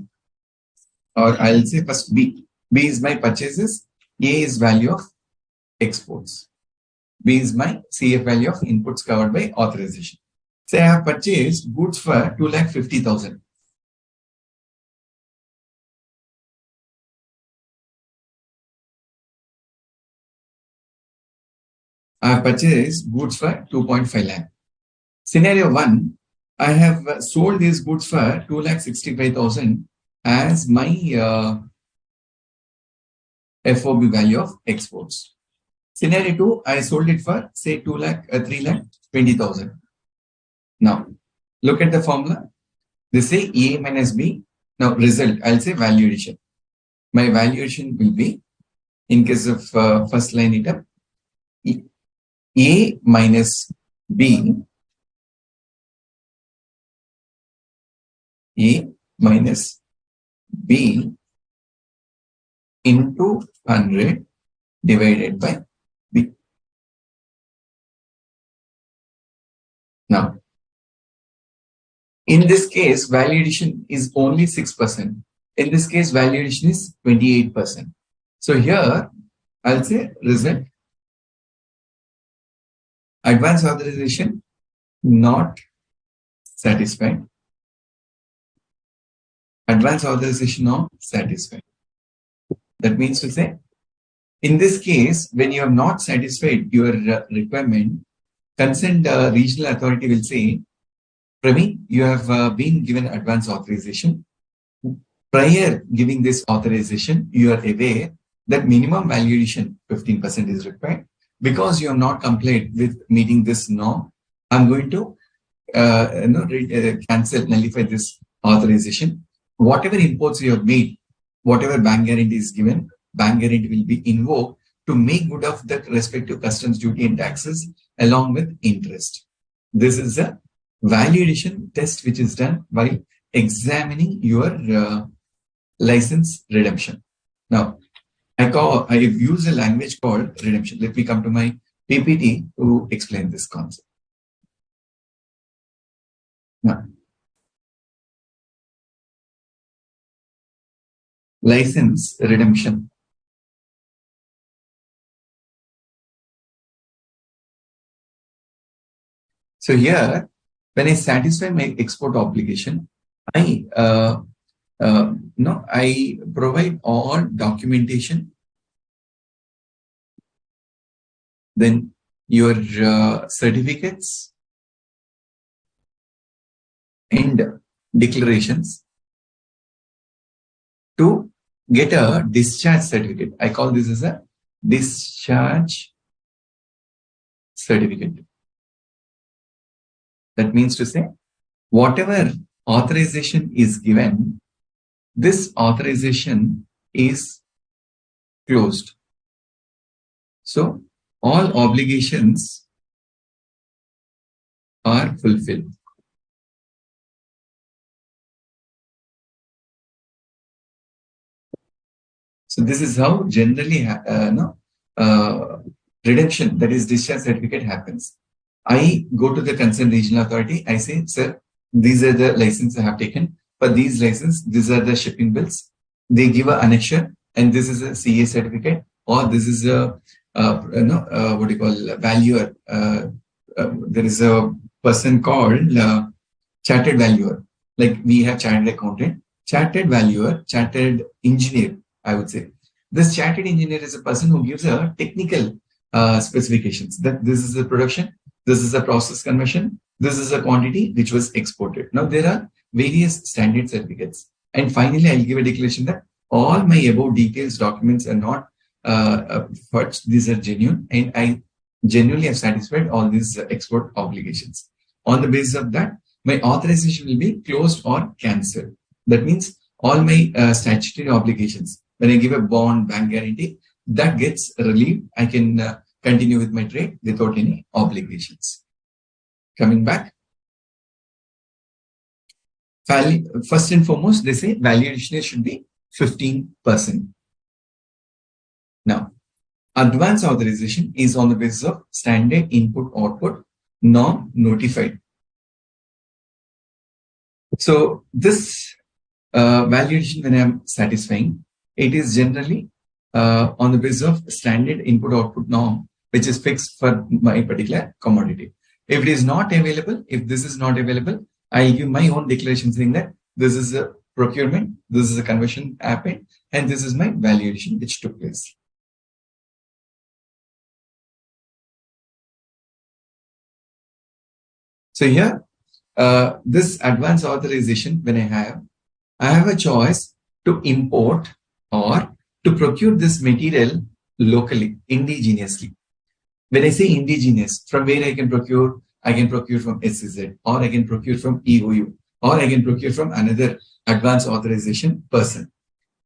or I'll say first B. B is my purchases. A is value of exports. B is my CF value of inputs covered by authorization. Say I have purchased goods for 2,50,000. I have purchased goods for 2.5 lakh. Scenario 1, I have sold these goods for 2,65,000 as my FOB value of exports. Scenario 2, I sold it for say 3,20,000. Now, look at the formula. They say A minus B. Now, result, I'll say value addition. My value addition will be, in case of first line item, A minus B. A minus B into 100 divided by B. Now, in this case, value addition is only 6%. In this case, value addition is 28%. So here, I'll say result, advance authorization not satisfied. Advance authorization not satisfied. That means to say, in this case, when you have not satisfied your requirement, concerned regional authority will say, Praveen, you have been given advance authorization. Prior giving this authorization, you are aware that minimum value addition 15% is required. Because you have not complied with meeting this norm, I'm going to cancel, nullify this authorization. Whatever imports you have made, whatever bank guarantee is given, bank guarantee will be invoked to make good of that respective customs duty and taxes along with interest. This is a value addition test which is done while examining your license redemption. Now, I've used a language called redemption. Let me come to my PPT to explain this concept. Now, license redemption. So here, when I satisfy my export obligation, I provide all documentation. Then your certificates and declarations to get a discharge certificate. I call this as a discharge certificate. That means to say, whatever authorization is given, this authorization is closed. So, all obligations are fulfilled. So this is how generally no, redemption, that is discharge certificate, happens. I go to the concerned regional authority. I say, sir, these are the licenses I have taken. For these licenses, these are the shipping bills. They give an annexure, and this is a CA certificate, or this is a what do you call, valuer. There is a person called chartered valuer. Like we have chartered accountant, chartered valuer, chartered engineer, I would say. This chartered engineer is a person who gives a technical specifications that this is the production, this is a process conversion, this is a quantity which was exported. Now there are various standard certificates. And finally, I'll give a declaration that all my above details documents are not fudged, these are genuine, and I genuinely have satisfied all these export obligations. On the basis of that, my authorization will be closed or cancelled. That means all my statutory obligations, when I give a bond, bank guarantee, that gets relieved. I can continue with my trade without any obligations. Coming back, first and foremost, they say value addition should be 15%. Now, advance authorization is on the basis of standard input output norm notified. So this value addition, when I'm satisfying, it is generally on the basis of standard input output norm, which is fixed for my particular commodity. If it is not available, if this is not available, I'll give my own declaration saying that this is a procurement, this is a conversion happened, and this is my value addition which took place. So here, this advance authorization, when I have a choice to import or to procure this material locally, indigenously. When I say indigenous, from where I can procure from SCZ, or I can procure from EOU, or I can procure from another advance authorization person.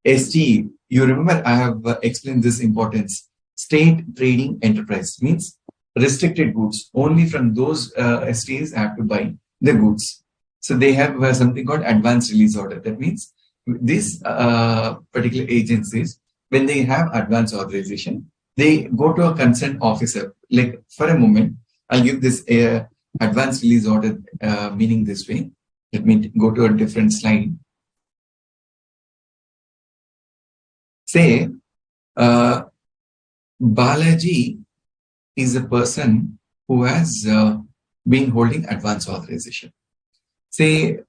STE, you remember I have explained this importance. State Trading Enterprise means restricted goods. Only from those STs I have to buy the goods. So they have something called advance release order. That means these particular agencies, when they have advance authorization, they go to a concerned officer. Like for a moment, I'll give this advance release order meaning this way. Let me go to a different slide. Say, Balaji is a person who has been holding advance authorization. Say,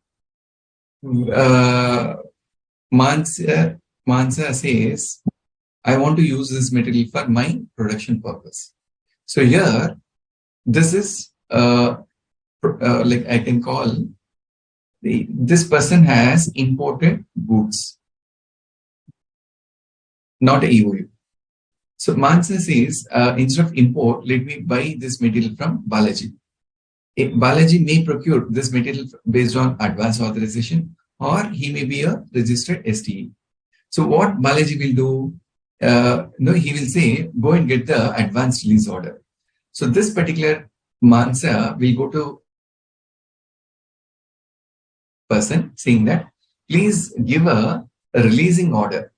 Mansa says, I want to use this material for my production purpose. So here, this is like I can call this person has imported goods, not a EOU. So Mansa says, instead of import, let me buy this material from Balaji. Balaji may procure this material based on advance authorization, or he may be a registered STE. So what Balaji will do, he will say, go and get the advance release order. So this particular Mansa will go to person saying that, please give a releasing order.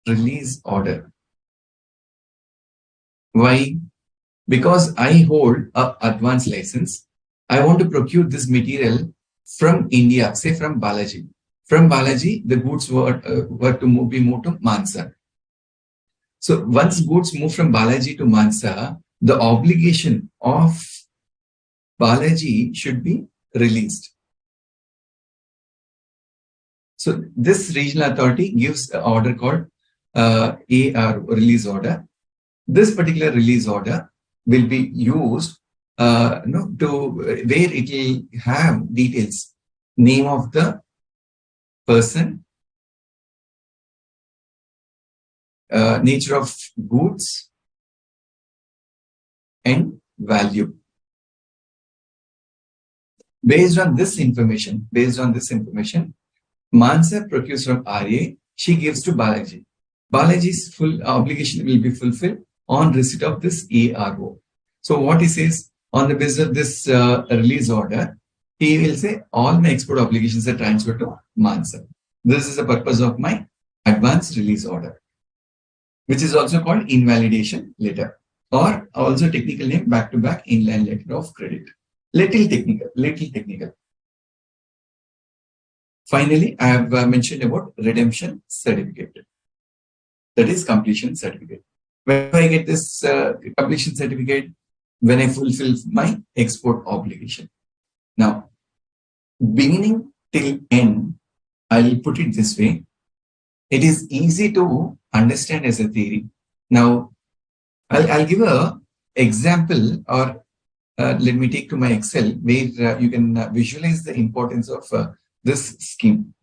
Release order. Why? Because I hold an advance license. I want to procure this material from India, say from Balaji. From Balaji, the goods were to be moved to Mansa. So once goods move from Balaji to Mansa, the obligation of Balaji should be released. So this regional authority gives an order called AR, release order. This particular release order will be used to where it will have details, name of the person, nature of goods, and value. Based on this information, Mansa procures from RA, she gives to Balaji. Balaji's full obligation will be fulfilled on receipt of this ARO. So what he says, on the basis of this release order, he will say all my export obligations are transferred to Mansa. This is the purpose of my advance release order. which is also called invalidation letter, or also technical name back-to-back inline letter of credit. Little technical. Finally, I have mentioned about redemption certificate. That is completion certificate. When do I get this completion certificate? When I fulfill my export obligation. Now, beginning till end, I'll put it this way. It is easy to understand as a theory. Now, I'll give a example, or let me take to my Excel where you can visualize the importance of this scheme.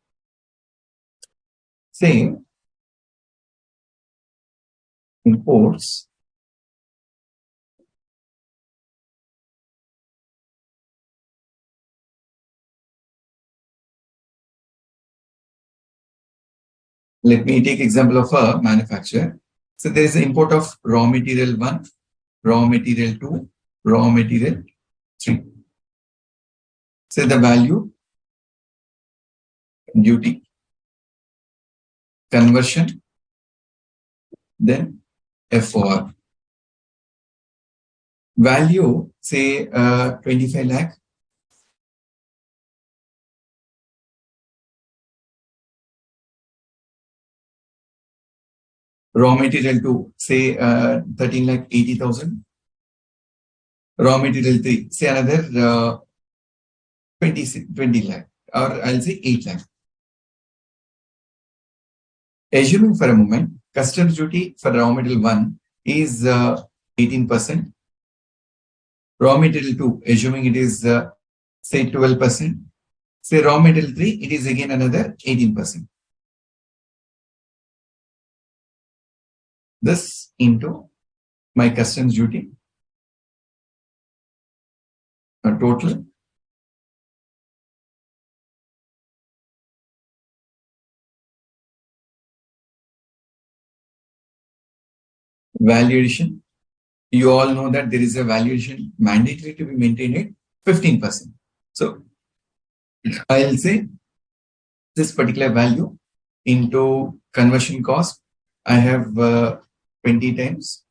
Say, imports let me take example of a manufacturer. So there is an import of raw material 1, raw material 2, raw material 3. So the value, duty, conversion, then FOR. Value, say 25 lakh. Raw material 2, say 13 lakh 80,000. Raw material 3, say another 20 lakh, or I'll say 8 lakh. Assuming for a moment, customs duty for raw material 1 is 18%. Raw material 2, assuming it is say 12%. Say raw material 3, it is again another 18%. This into my customs duty, a total valuation. You all know that there is a valuation mandatory to be maintained at 15%. So I'll say this particular value into conversion cost. I have 20 times.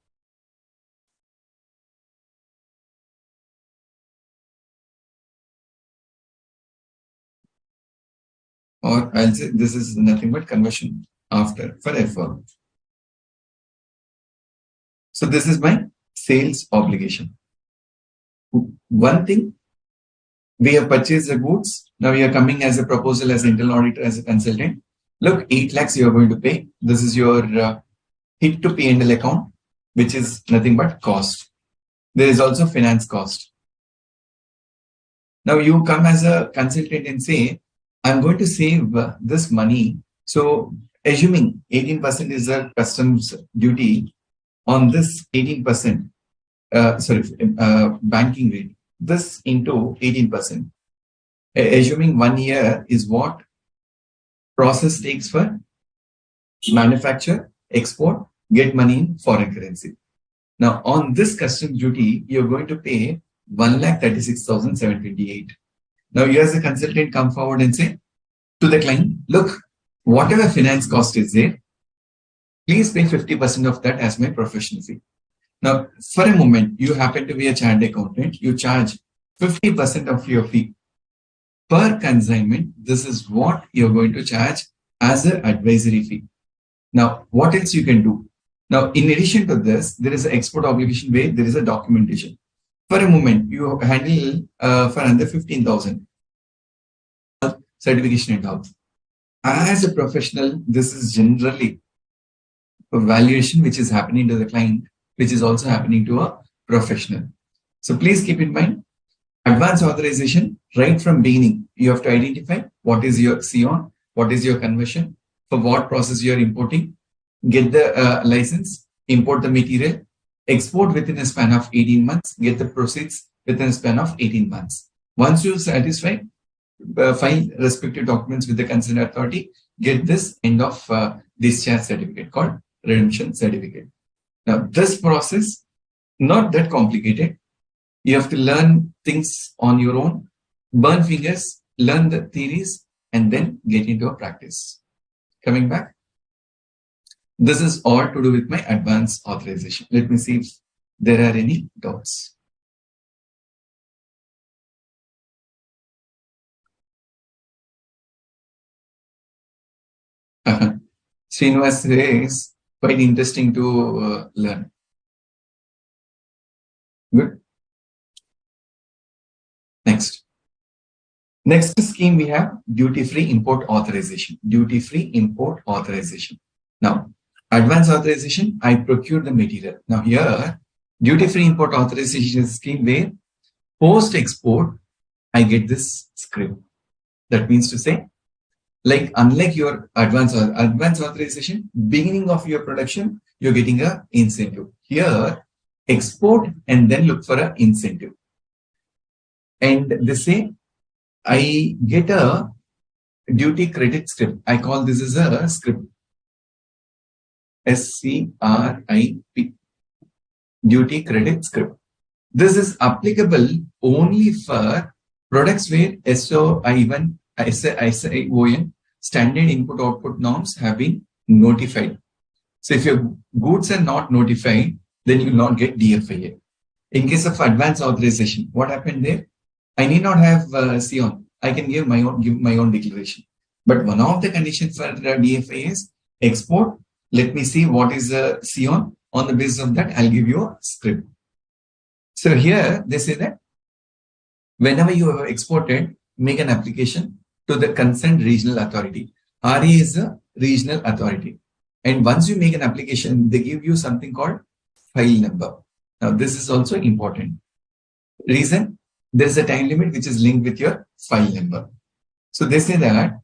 Or I'll say this is nothing but conversion after for FO. So this is my sales obligation. One thing, we have purchased the goods. Now we are coming as a proposal as internal auditor, as a consultant. Look, 8 lakhs you are going to pay. This is your hit to P&L account, which is nothing but cost. There is also finance cost. Now you come as a consultant and say, I'm going to save this money. So assuming 18% is the customs duty on this 18%, banking rate, this into 18%. Assuming 1 year is what process takes for manufacture, export, get money in foreign currency. Now on this customs duty, you're going to pay 1,36,728. Now you as a consultant come forward and say to the client, look, whatever finance cost is there, please pay 50% of that as my professional fee. Now, for a moment, you happen to be a chartered accountant, you charge 50% of your fee per consignment. This is what you're going to charge as an advisory fee. Now, what else you can do? Now, in addition to this, there is an export obligation where there is a documentation. For a moment, you handle for under 15,000 certification and all. As a professional, this is generally a valuation which is happening to the client, which is also happening to a professional. So please keep in mind, advance authorization right from beginning. You have to identify what is your CON, what is your conversion, for what process you are importing, get the license, import the material, export within a span of 18 months, get the proceeds within a span of 18 months. Once you satisfy, file respective documents with the concerned authority, get this end of discharge certificate called redemption certificate. Now, this process, not that complicated. You have to learn things on your own, burn fingers, learn the theories, and then get into a practice. Coming back. This is all to do with my advance authorization. Let me see if there are any doubts. Srinivas is quite interesting to learn. Good. Next. Next scheme we have duty-free import authorization. Duty-free import authorization. Now, advance authorization, I procure the material. Now here, duty-free import authorization scheme where post-export, I get this script. That means to say, like unlike your advance authorization, beginning of your production, you're getting a incentive. Here, export and then look for an incentive. And they say, I get a duty credit script. I call this as a script. SCRIP. Duty credit script. This is applicable only for products where SOI1, SION, standard input output norms have been notified. So if your goods are not notified, then you will not get DFIA. In case of advance authorization, what happened there? I need not have CON. I can give my own declaration. But one of the conditions for DFIA is export. Let me see what is the CON. On the basis of that, I'll give you a script. So here they say that whenever you have exported, make an application to the concerned regional authority. RA is a regional authority. And once you make an application, they give you something called file number. Now, this is also important. Reason, there is a time limit which is linked with your file number. So they say that,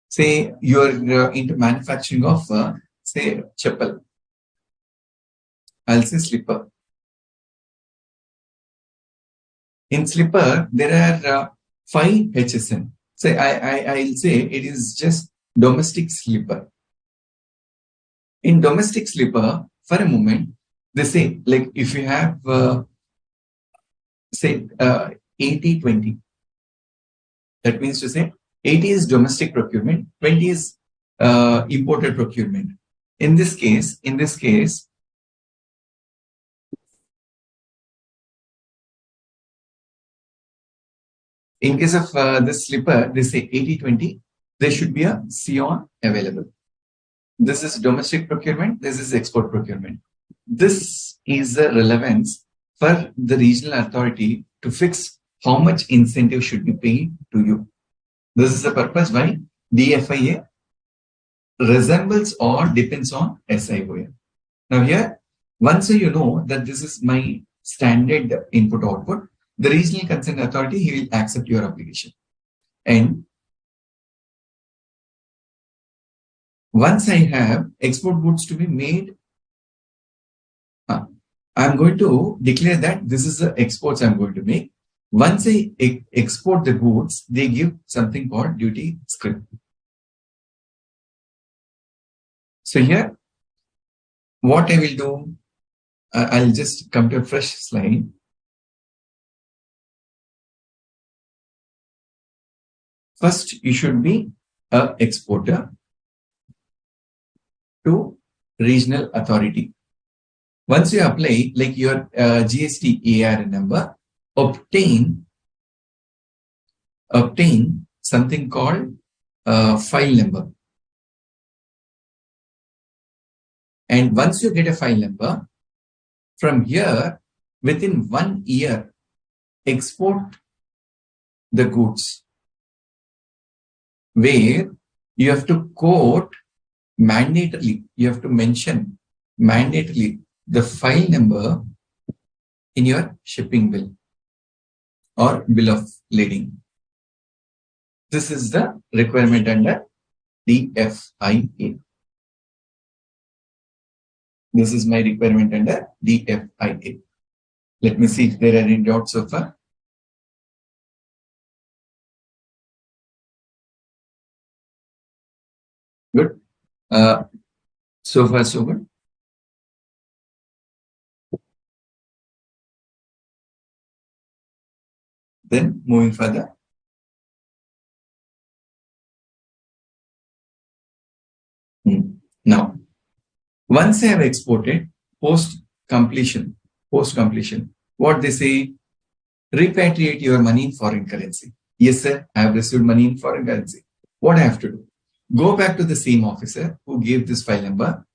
say you're into manufacturing of, say, chappal. I'll say slipper. In slipper, there are 5 HSN. So I'll say it is just domestic slipper. In domestic slipper, for a moment, they say, like if you have, say, 80-20. That means to say 80 is domestic procurement, 20 is imported procurement. In this case, in case of this slipper, they say 80-20, there should be a CON available. This is domestic procurement, this is export procurement. This is the relevance for the regional authority to fix how much incentive should be paid to you. This is the purpose why DFIA resembles or depends on SIOM. Now here, once you know that this is my standard input output, the regional concerned authority, he will accept your application. And once I have export goods to be made, I'm going to declare that this is the exports I'm going to make. Once I export the goods, they give something called duty script. So here, what I will do, I'll just come to a fresh slide. First, you should be an exporter to regional authority. Once you apply, like your GST AR number, obtain something called file number. And once you get a file number, from here, within 1 year, export the goods, where you have to quote mandatorily, you have to mention mandatorily the file number in your shipping bill or bill of lading. This is the requirement under DFIA. This is my requirement under DFIA. Let me see if there are any doubts so far. Good. So far, so good. Then moving further. Now, Once I have exported, post completion, what they say, repatriate your money in foreign currency. Yes, sir, I have received money in foreign currency. What I have to do? Go back to the same officer who gave this file number.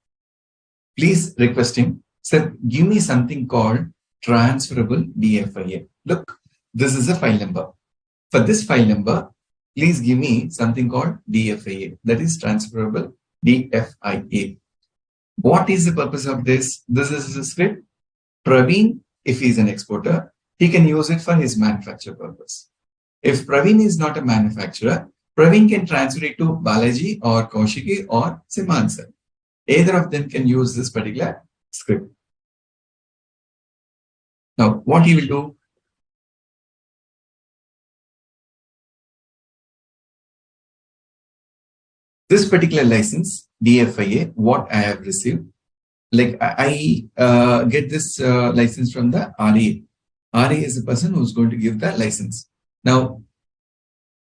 Please request him, sir, give me something called transferable DFIA. Look, this is a file number. For this file number, please give me something called DFIA, that is transferable DFIA. What is the purpose of this? This is a script. Praveen, if he is an exporter, he can use it for his manufacture purpose. If Praveen is not a manufacturer, Praveen can transfer it to Balaji or Kaushiki or Simansa. Either of them can use this particular script. Now, what he will do? This particular license, DFIA, what I have received, like I get this license from the RA. RA is the person who's going to give the license. Now,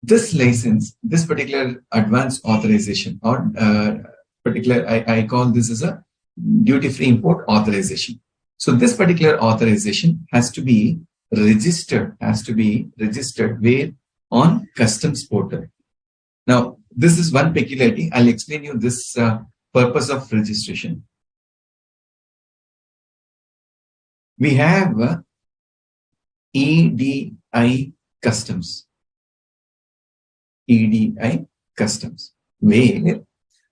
this license, this particular advanced authorization or I call this as a duty-free import authorization. So this particular authorization has to be registered, where? On customs portal. Now, this is one peculiarity. I'll explain you this purpose of registration. We have EDI customs. EDI customs. Where,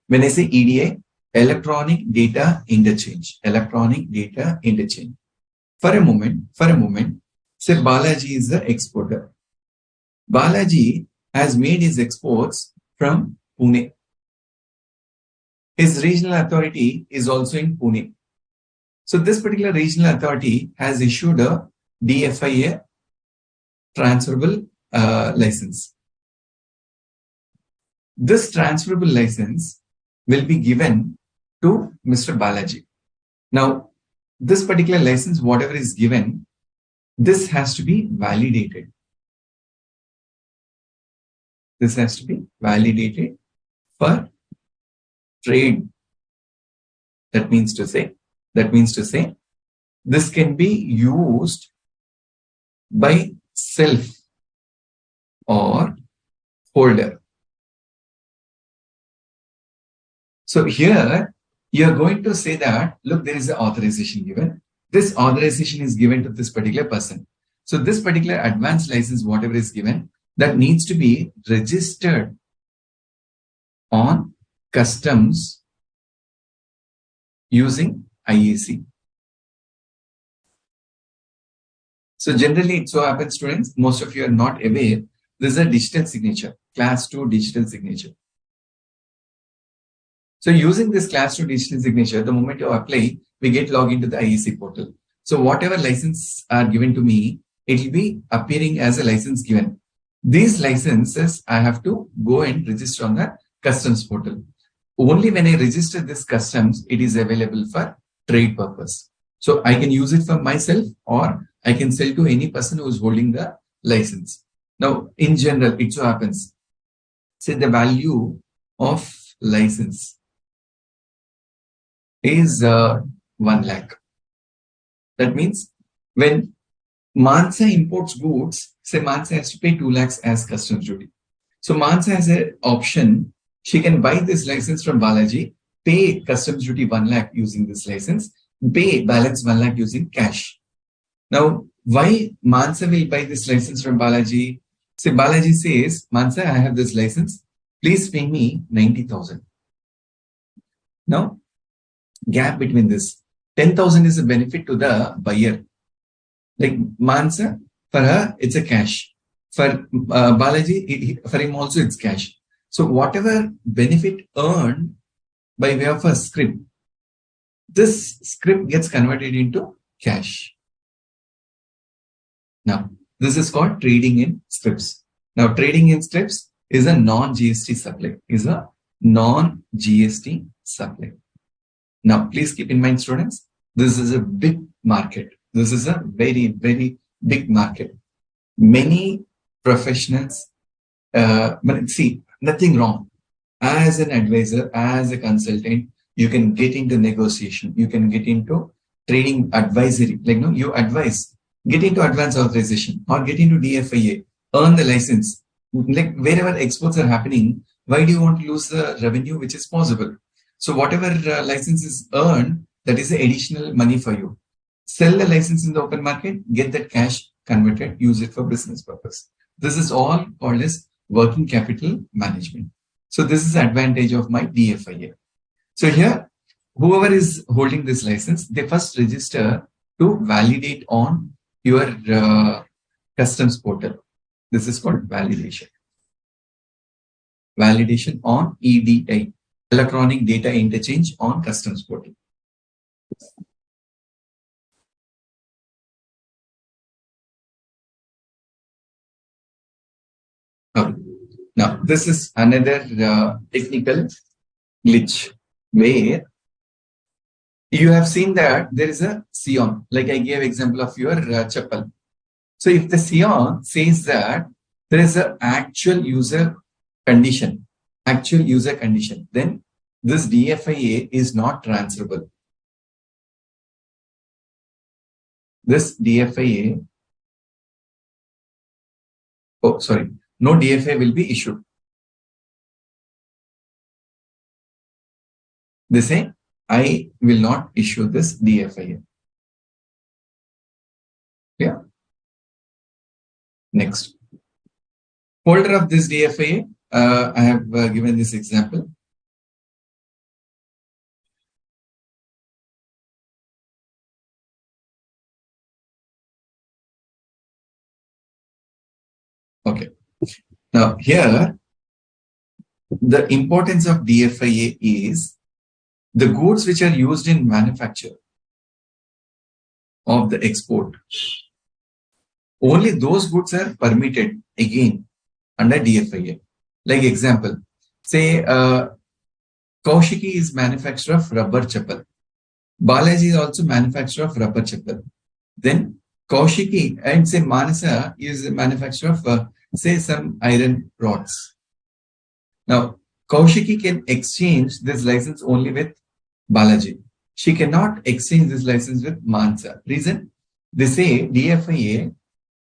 when I say EDI, electronic data interchange. Electronic data interchange. For a moment, say Balaji is the exporter. Balaji has made his exports from Pune. His regional authority is also in Pune. So this particular regional authority has issued a DFIA transferable license. This transferable license will be given to Mr. Balaji. Now, this particular license, whatever is given, this has to be validated. This has to be validated for trade. That means to say, this can be used by self or holder. So here you are going to say that, look, there is an authorization given. This authorization is given to this particular person. So this particular advanced license, whatever is given, that needs to be registered on customs using IAC. So generally it so happens, students, most of you are not aware, this is a digital signature, class 2 digital signature. So using this class 2 digital signature, the moment you apply, we get logged into the IAC portal. So whatever license are given to me, it will be appearing as a license given. These licenses, I have to go and register on the customs portal. Only when I register this customs, it is available for trade purpose. So I can use it for myself or I can sell to any person who is holding the license. Now, in general, it so happens, say the value of license is 1 lakh. That means when Mansa imports goods, say Mansa has to pay 2 lakhs as customs duty. So Mansa has an option. She can buy this license from Balaji, pay customs duty 1 lakh using this license, pay balance 1 lakh using cash. Now, why Mansa will buy this license from Balaji? Say Balaji says, Mansa, I have this license. Please pay me 90,000. Now, gap between this. 10,000 is a benefit to the buyer. Like Mansa, for her, it's a cash. For Balaji, for him also it's cash. So whatever benefit earned by way of a script, this script gets converted into cash. Now, this is called trading in scripts. Now, trading in scripts is a non-GST supply. Now, please keep in mind, students, this is a big market. This is a very, very big market. Many professionals, see, nothing wrong. As an advisor, as a consultant, you can get into negotiation, you can get into trading advisory, like no, you advise, get into advance authorization or get into DFIA, earn the license. Like wherever exports are happening, why do you want to lose the revenue which is possible? So whatever license is earned, that is the additional money for you. Sell the license in the open market, get that cash converted, use it for business purpose. This is all called as working capital management. So this is the advantage of my DFIA. So here, whoever is holding this license, they first register to validate on your customs portal. This is called validation. Validation on EDI, electronic data interchange on customs portal. Now, this is another technical glitch where you have seen that there is a Sion, like I gave example of your chapel. So if the Sion says that there is an actual user condition, then this DFIA is not transferable. This DFIA, no DFIA will be issued. They say, I will not issue this DFIA. Yeah. Next. Holder of this DFIA, I have given this example. Okay. Now here, the importance of DFIA is the goods which are used in manufacture of the export. Only those goods are permitted again under DFIA. Like example, say Kaushiki is manufacturer of rubber chappal. Balaji is also manufacturer of rubber chappal. Then Kaushiki and say Manasa is a manufacturer of say some iron rods. Now Kaushiki can exchange this license only with Balaji. She cannot exchange this license with Mansa. Reason? They say DFIA,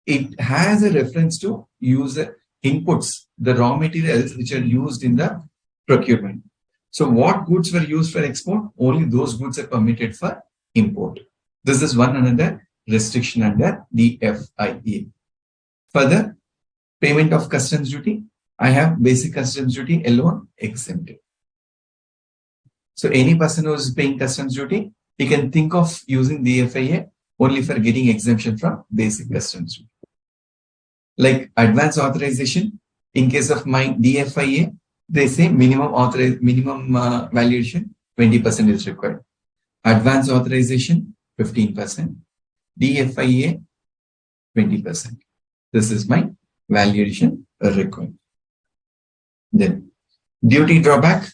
it has a reference to user inputs, the raw materials which are used in the procurement. So what goods were used for export? Only those goods are permitted for import. This is one another restriction under DFIA. Further, payment of customs duty. I have basic customs duty alone exempted. So any person who is paying customs duty, he can think of using DFIA only for getting exemption from basic customs duty. Like advance authorization, in case of my DFIA, they say minimum valuation 20% is required. Advance authorization 15%. DFIA 20%. This is my valuation required. Then duty drawback.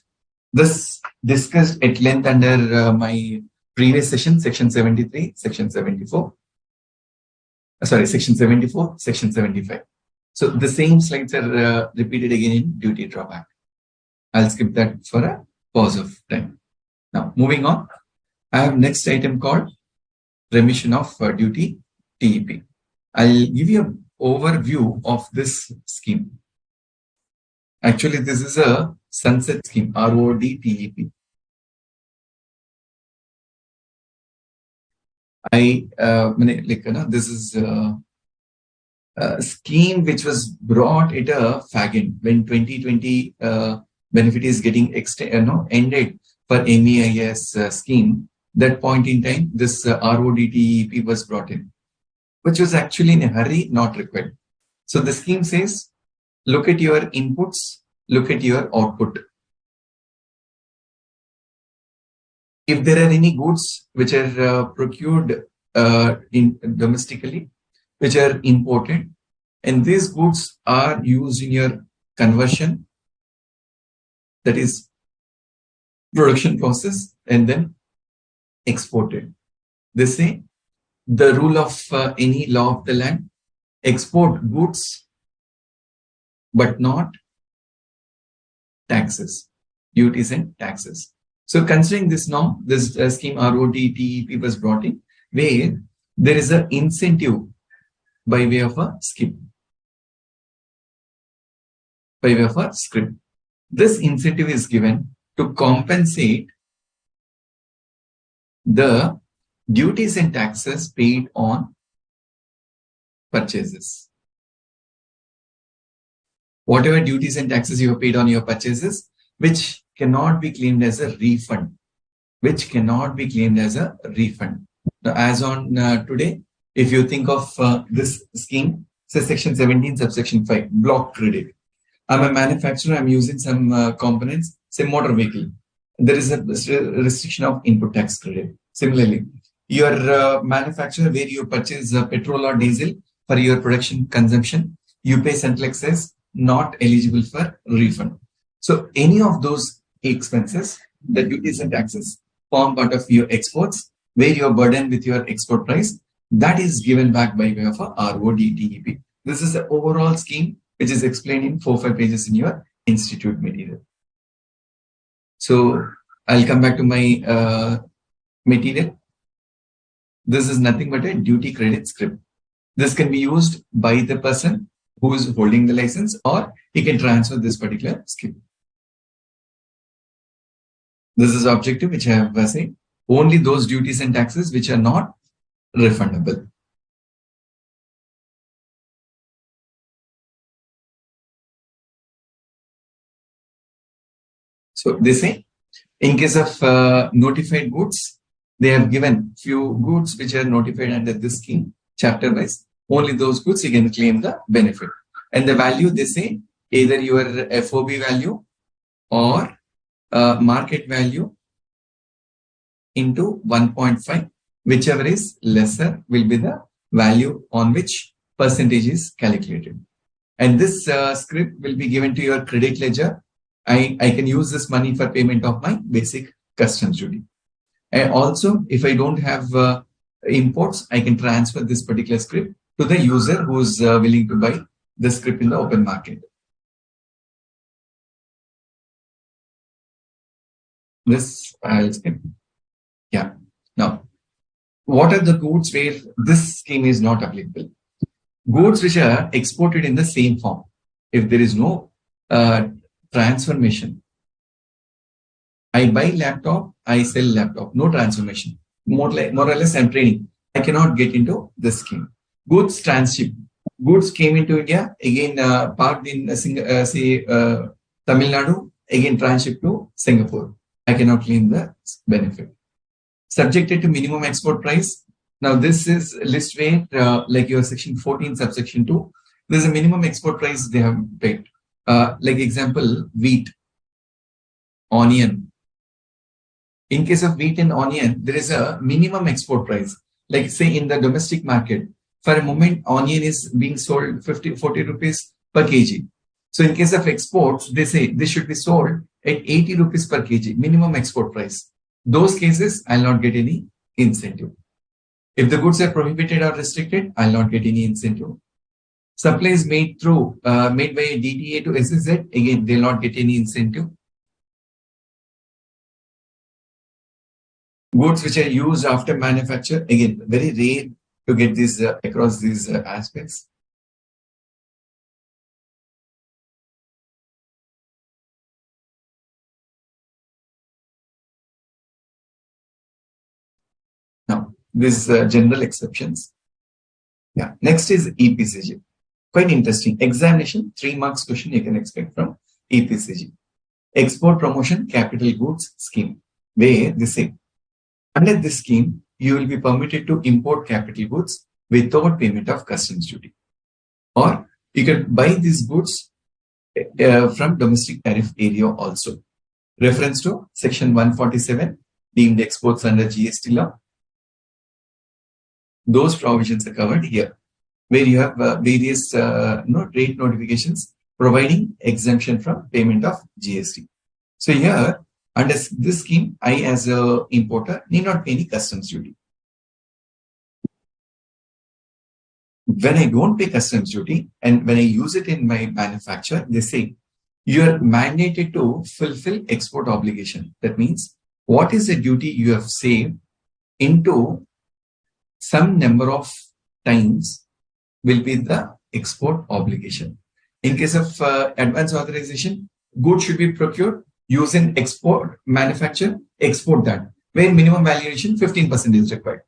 This discussed at length under my previous session, section 73, section 74. Section 74, section 75. So the same slides are repeated again in duty drawback. I'll skip that for a pause of time. Now, moving on, I have next item called remission of duty, TEP. I'll give you an overview of this scheme. Actually, this is a sunset scheme, RODTEP. This is a scheme which was brought at a faggot when 2020 benefit is getting ended for MEIS scheme. That point in time, this RODTEP was brought in, which was actually in a hurry, not required. So the scheme says, look at your inputs, look at your output. If there are any goods which are procured domestically, which are imported, and these goods are used in your conversion, that is production process, and then exported. They say the rule of any law of the land, export goods, but not taxes, duties and taxes. So considering this norm, this scheme RODTEP was brought in, where there is an incentive by way of a skip, by way of a script. This incentive is given to compensate the duties and taxes paid on purchases. Whatever duties and taxes you have paid on your purchases, which cannot be claimed as a refund, which cannot be claimed as a refund. Now, as on today, if you think of this scheme, say section 17, subsection 5, block credit. I'm a manufacturer, I'm using some components, say motor vehicle. There is a restriction of input tax credit. Similarly, your manufacturer where you purchase petrol or diesel for your production consumption, you pay central excise, not eligible for refund. So any of those expenses, the duties and taxes form part of your exports, where you are burdened with your export price, that is given back by way of a RODTEP. This is the overall scheme which is explained in 4-5 pages in your institute material. So I'll come back to my material. This is nothing but a duty credit script. This can be used by the person who is holding the license, or he can transfer this particular script. This is objective which I have said. Only those duties and taxes which are not refundable. So they say, in case of notified goods, they have given few goods which are notified under this scheme, chapter wise. Only those goods you can claim the benefit. And the value, they say, either your FOB value or market value into 1.5, whichever is lesser will be the value on which percentage is calculated. And this script will be given to your credit ledger. I can use this money for payment of my basic customs duty. And also, if I don't have imports, I can transfer this particular script to the user who is willing to buy the script in the open market. This I'll skip. Yeah. Now, what are the goods where this scheme is not applicable? Goods which are exported in the same form. If there is no transformation, I buy laptop, I sell laptop, no transformation. More or less, I'm trading. I cannot get into this scheme. Goods transship. Goods came into India, again parked in Tamil Nadu, again transshipped to Singapore. I cannot claim the benefit. Subjected to minimum export price. Now this is list where like your section 14 subsection 2, there's a minimum export price they have paid. Like example, wheat, onion. In case of wheat and onion, there is a minimum export price. Like say in the domestic market, for a moment, onion is being sold 40 rupees per kg. So in case of exports, they say this should be sold at 80 rupees per kg, minimum export price. Those cases, I'll not get any incentive. If the goods are prohibited or restricted, I'll not get any incentive. Supplies made through, made by DTA to SEZ, again, they'll not get any incentive. Goods which are used after manufacture, again, very rare to get this across these aspects. Now, these general exceptions. Yeah. Next is EPCG. Quite interesting. Examination, 3 marks question you can expect from EPCG. Export Promotion Capital Goods Scheme, where they say, under this scheme, you will be permitted to import capital goods without payment of customs duty. Or you can buy these goods from domestic tariff area also. Reference to section 147, deemed exports under GST law. Those provisions are covered here, where you have various rate notifications providing exemption from payment of GST. So here, under this scheme, I as an importer need not pay any customs duty. When I don't pay customs duty and when I use it in my manufacture, they say you are mandated to fulfill export obligation. That means what is the duty you have saved into some number of times will be the export obligation. In case of advance authorization, goods should be procured, use in export, manufacture, export that, where minimum valuation 15% is required.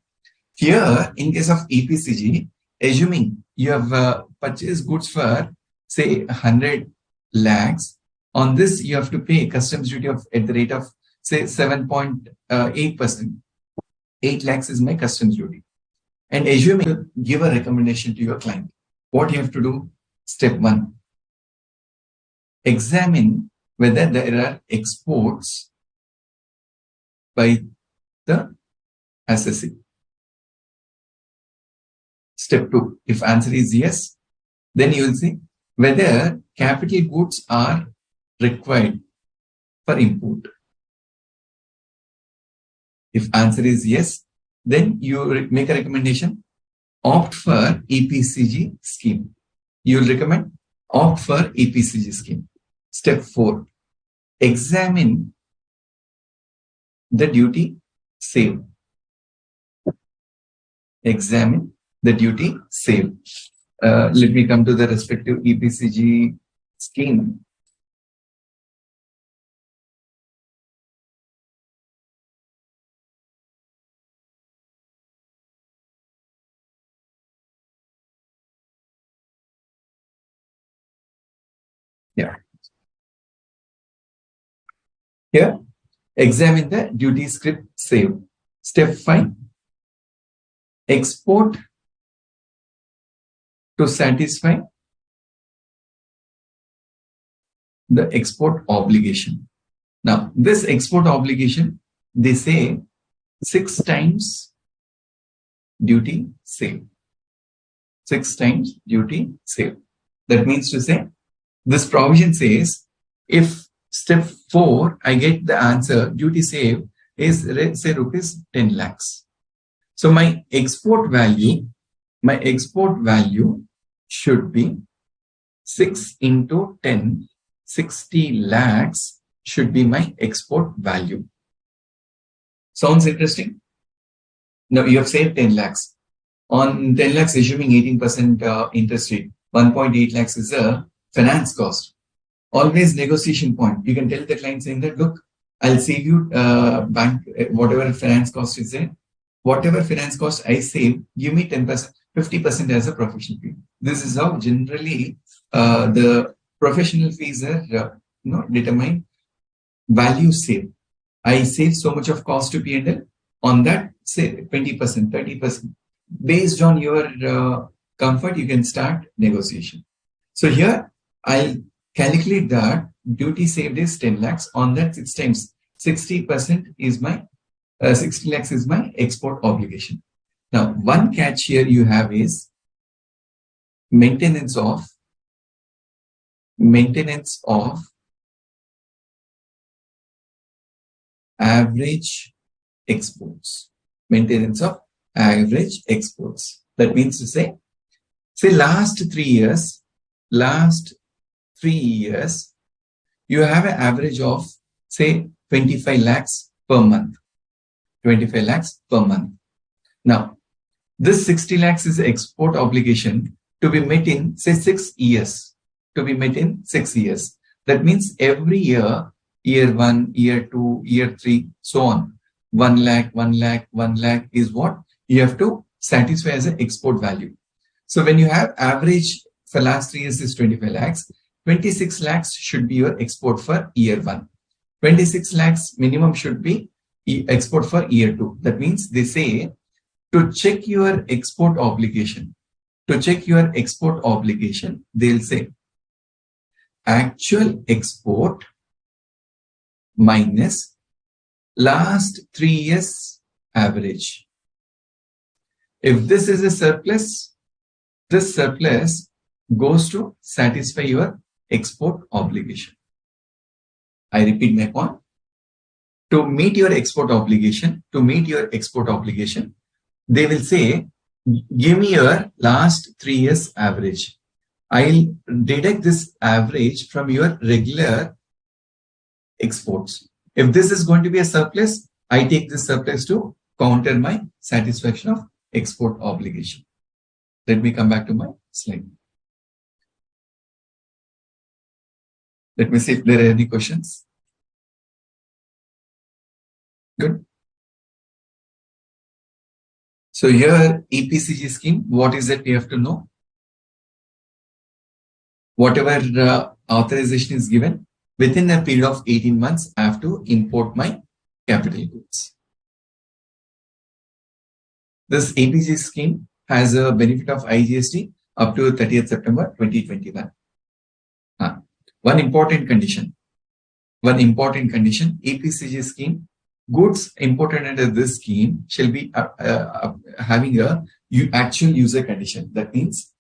Here, in case of EPCG, assuming you have purchased goods for say 100 lakhs, on this you have to pay customs duty of at the rate of say 7.8%. 8 lakhs is my customs duty. And assuming you give a recommendation to your client, what you have to do? Step 1. Examine whether there are exports by the assessee. Step 2. If answer is yes, then you will see whether capital goods are required for import. If answer is yes, then you make a recommendation, opt for EPCG scheme. You will recommend opt for EPCG scheme. Step 4, examine the duty saved. Examine the duty saved. Let me come to the respective EPCG scheme. Yeah. Here, examine the duty script saved. Step 5, export to satisfy the export obligation. Now, this export obligation, they say 6 times duty saved. 6 times duty saved. That means to say, this provision says, if step 4, I get the answer, duty saved is, let's say, rupees 10 lakhs. So my export value should be 6 into 10, 60 lakhs should be my export value. Sounds interesting? Now you have saved 10 lakhs. On 10 lakhs, assuming 18% interest rate, 1.8 lakhs is a finance cost. Always negotiation point. You can tell the client saying that, look, I'll save you bank, whatever finance cost is there. Whatever finance cost I save, give me 10%, 50% as a professional fee. This is how generally the professional fees are determined. Value saved. I save so much of cost to P&L. On that, say 20%, 30%. Based on your comfort, you can start negotiation. So here, I'll calculate that duty saved is 10 lakhs. On that 6 times 60% is my 60 lakhs is my export obligation. Now, one catch here you have is maintenance of average exports. Maintenance of average exports. That means to say last 3 years, you have an average of say 25 lakhs per month. 25 lakhs per month. Now, this 60 lakhs is export obligation to be met in say 6 years. To be met in 6 years. That means every year, year 1, year 2, year 3, so on. 1 lakh, 1 lakh, 1 lakh is what you have to satisfy as an export value. So when you have average for last 3 years is 25 lakhs, 26 lakhs should be your export for year 1. 26 lakhs minimum should be export for year 2. That means they say to check your export obligation, they'll say actual export minus last 3 years average. If this is a surplus, this surplus goes to satisfy your export obligation. I repeat my point. To meet your export obligation, they will say, give me your last 3 years average. I'll deduct this average from your regular exports. If this is going to be a surplus, I take this surplus to counter my satisfaction of export obligation. Let me come back to my slide. Let me see if there are any questions. Good. So here EPCG scheme, what is it we have to know? Whatever authorization is given, within a period of 18 months, I have to import my capital goods. This EPCG scheme has a benefit of IGST up to 30th September 2021. One important condition, EPCG scheme, goods imported under this scheme shall be having a actual user condition. That means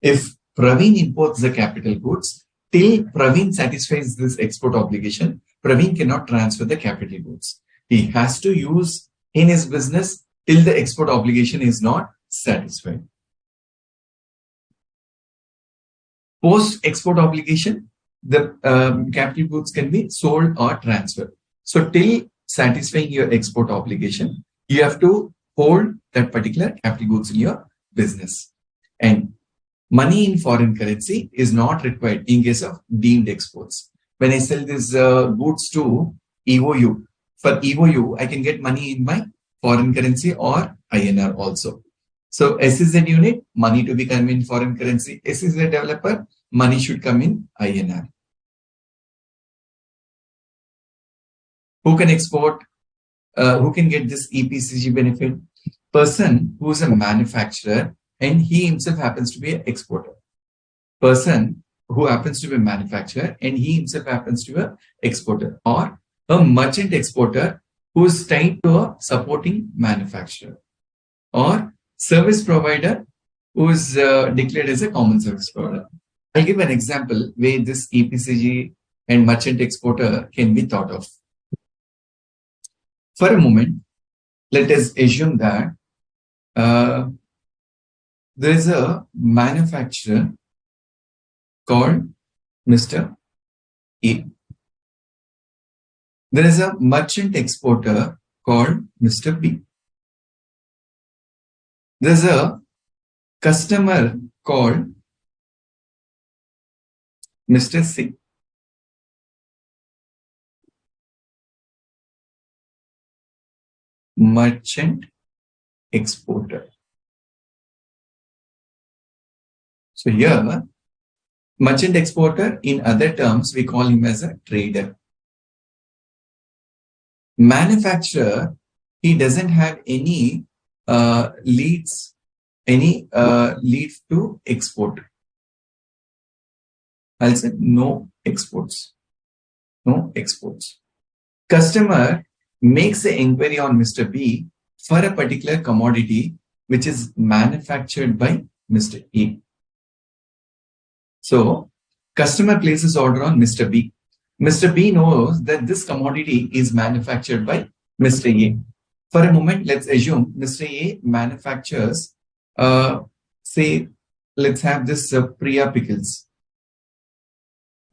if Praveen imports the capital goods, till Praveen satisfies this export obligation, Praveen cannot transfer the capital goods. He has to use in his business till the export obligation is not satisfied. Post export obligation, the capital goods can be sold or transferred. So till satisfying your export obligation, you have to hold that particular capital goods in your business. And money in foreign currency is not required in case of deemed exports. When I sell these goods to EOU, for EOU, I can get money in my foreign currency or INR also. So SEZ unit, money to be come in foreign currency. SEZ developer, money should come in INR. Who can export? Who can get this EPCG benefit? Person who is a manufacturer and he himself happens to be an exporter. Person who happens to be a manufacturer and he himself happens to be an exporter, or a merchant exporter who is tied to a supporting manufacturer, or service provider who is declared as a common service provider. I'll give an example where this EPCG and merchant exporter can be thought of. For a moment, let us assume that there is a manufacturer called Mr. A. There is a merchant exporter called Mr. B. There is a customer called Mr. C. Merchant exporter. So here, merchant exporter, in other terms, we call him as a trader. Manufacturer, he doesn't have any leads to export. I'll say no exports. No exports. Customer makes an inquiry on Mr. B for a particular commodity which is manufactured by Mr. A. So, customer places order on Mr. B. Mr. B knows that this commodity is manufactured by Mr. A. For a moment, let's assume Mr. A manufactures, say, let's have this Priya pickles.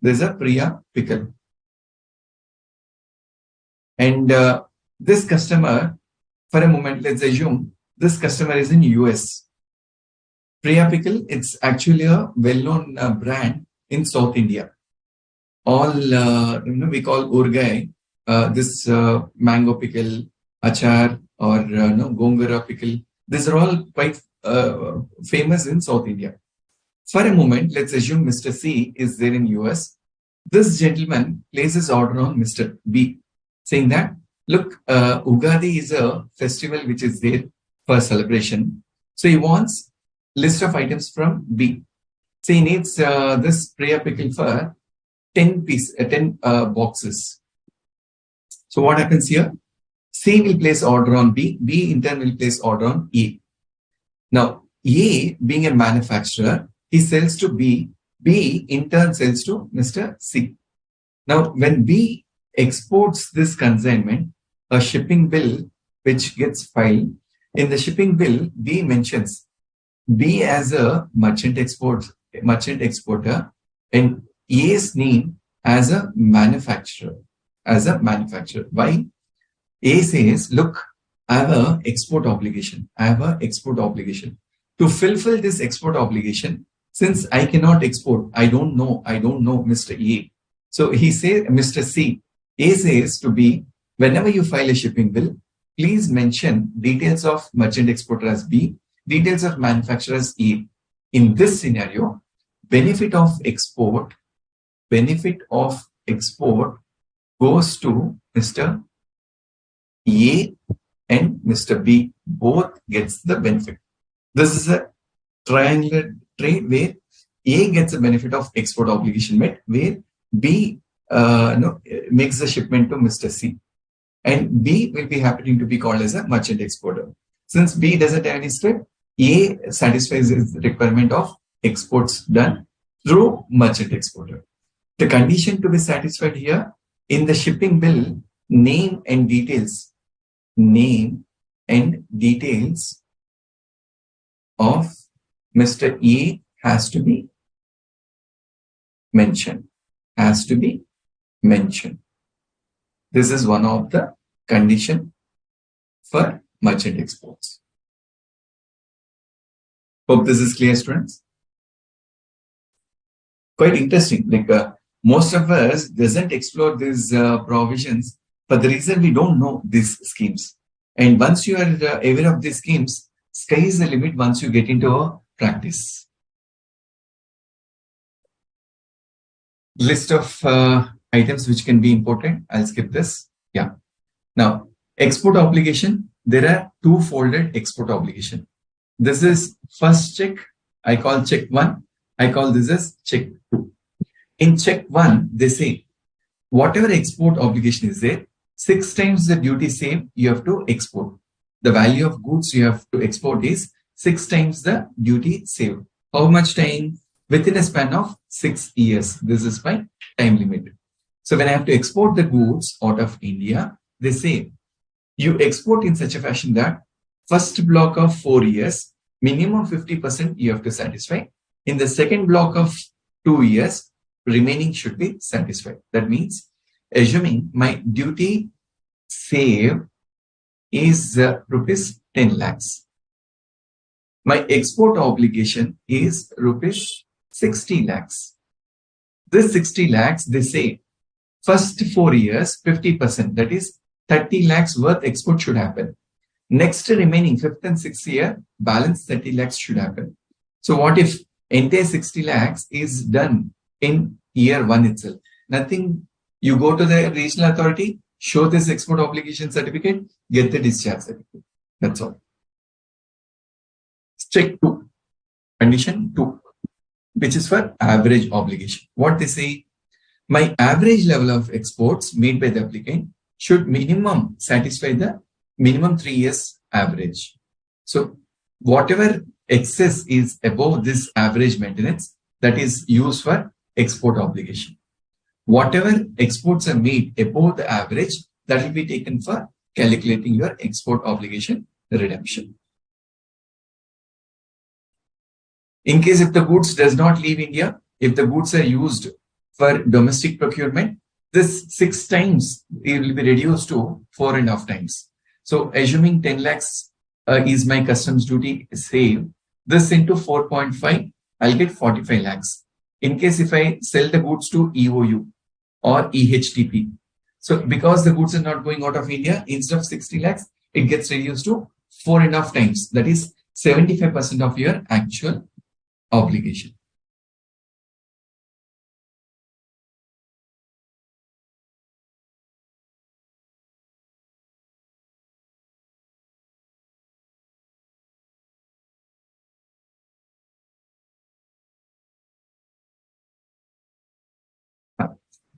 There's a Priya pickle. And this customer, for a moment, let's assume this customer is in US. Priya Pickle, it's actually a well-known brand in South India. All, we call Urgai, this mango pickle, achar, or gongura pickle. These are all quite famous in South India. For a moment, let's assume Mr. C is there in US. This gentleman places order on Mr. B, saying that, look, Ugadi is a festival which is there for celebration. So he wants list of items from B. So he needs this Priya pickle for 10 boxes. So what happens here? C will place order on B. B in turn will place order on A. Now, A being a manufacturer, he sells to B. B in turn sells to Mr. C. Now, when B exports this consignment, a shipping bill which gets filed, in the shipping bill, B mentions B as a merchant exporter and A's name as a manufacturer. Why? A says, look, I have a export obligation. I have a export obligation. To fulfill this export obligation, since I cannot export, I don't know Mr. A. So he says, Mr. C. A says to B, whenever you file a shipping bill, please mention details of merchant exporter as B, details of manufacturer as A. In this scenario, benefit of export goes to Mr. A and Mr. B. Both gets the benefit. This is a triangular trade where A gets the benefit of export obligation met, where B makes the shipment to Mr. C. And B will be happening to be called as a merchant exporter. Since B doesn't have any step, A satisfies the requirement of exports done through merchant exporter. The condition to be satisfied here in the shipping bill, name and details of Mr. A has to be mentioned. This is one of the condition for merchant exports. Hope this is clear, students. Quite interesting. Most of us doesn't explore these provisions for the reason we don't know these schemes. And once you are aware of these schemes, sky is the limit once you get into a practice. List of items which can be important. I'll skip this. Yeah. Now, export obligation. There are two folded export obligation. This is first check. I call check 1. I call this as check 2. In check 1, they say, whatever export obligation is there, 6 times the duty saved you have to export. The value of goods you have to export is 6 times the duty saved. How much time? Within a span of 6 years. This is my time limit. So when I have to export the goods out of India, they say you export in such a fashion that first block of 4 years, minimum 50% you have to satisfy. In the second block of 2 years, remaining should be satisfied. That means, assuming my duty save is rupees 10 lakhs. My export obligation is rupees 60 lakhs. This 60 lakhs, they say, first 4 years, 50%, that is 30 lakhs worth export should happen. Next remaining 5th and 6th year, balance 30 lakhs should happen. So what if entire 60 lakhs is done in year 1 itself? Nothing. You go to the regional authority, show this export obligation certificate, get the discharge certificate. That's all. Check 2. Condition 2, which is for average obligation. What they say, my average level of exports made by the applicant should minimum satisfy the minimum 3 years average. So whatever excess is above this average maintenance, that is used for export obligation. Whatever exports are made above the average, that will be taken for calculating your export obligation redemption. In case if the goods does not leave India, if the goods are used for domestic procurement, this 6 times it will be reduced to 4.5 times. So assuming 10 lakhs is my customs duty save, this into 4.5, I'll get 45 lakhs. In case if I sell the goods to EOU or EHTP, so because the goods are not going out of India, instead of 60 lakhs, it gets reduced to 4.5 times. That is 75% of your actual obligation.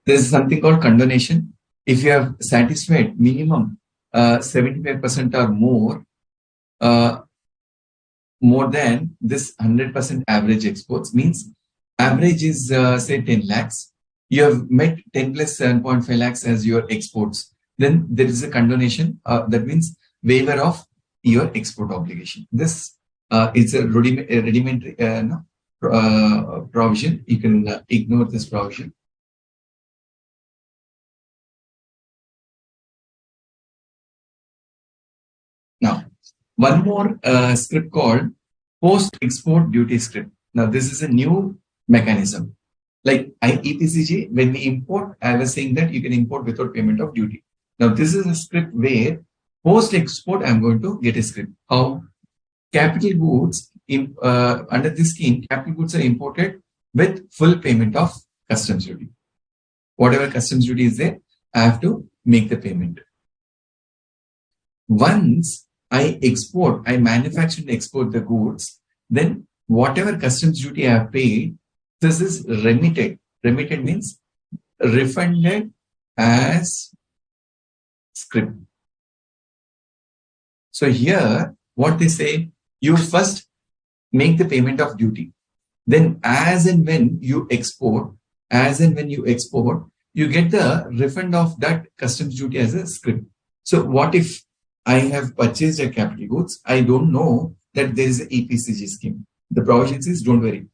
There is something called condonation. If you have satisfied minimum 75% or more than this 100% average exports, means average is say 10 lakhs. You have met 10 plus 7.5 lakhs as your exports. Then there is a condonation. That means waiver of your export obligation. This is a rudimentary provision. You can ignore this provision. One more script called post-export duty script. Now, this is a new mechanism. Like EPCG, when we import, I was saying that you can import without payment of duty. Now, this is a script where post-export, I'm going to get a script. How capital goods, under this scheme, capital goods are imported with full payment of customs duty. Whatever customs duty is there, I have to make the payment. Once I manufacture and export the goods, then whatever customs duty I have paid, this is remitted. Remitted means refunded as script. So here, what they say, you first make the payment of duty. Then as and when you export, you get the refund of that customs duty as a script. So what if I have purchased a capital goods? I don't know that there is an EPCG scheme. The provision says, don't worry.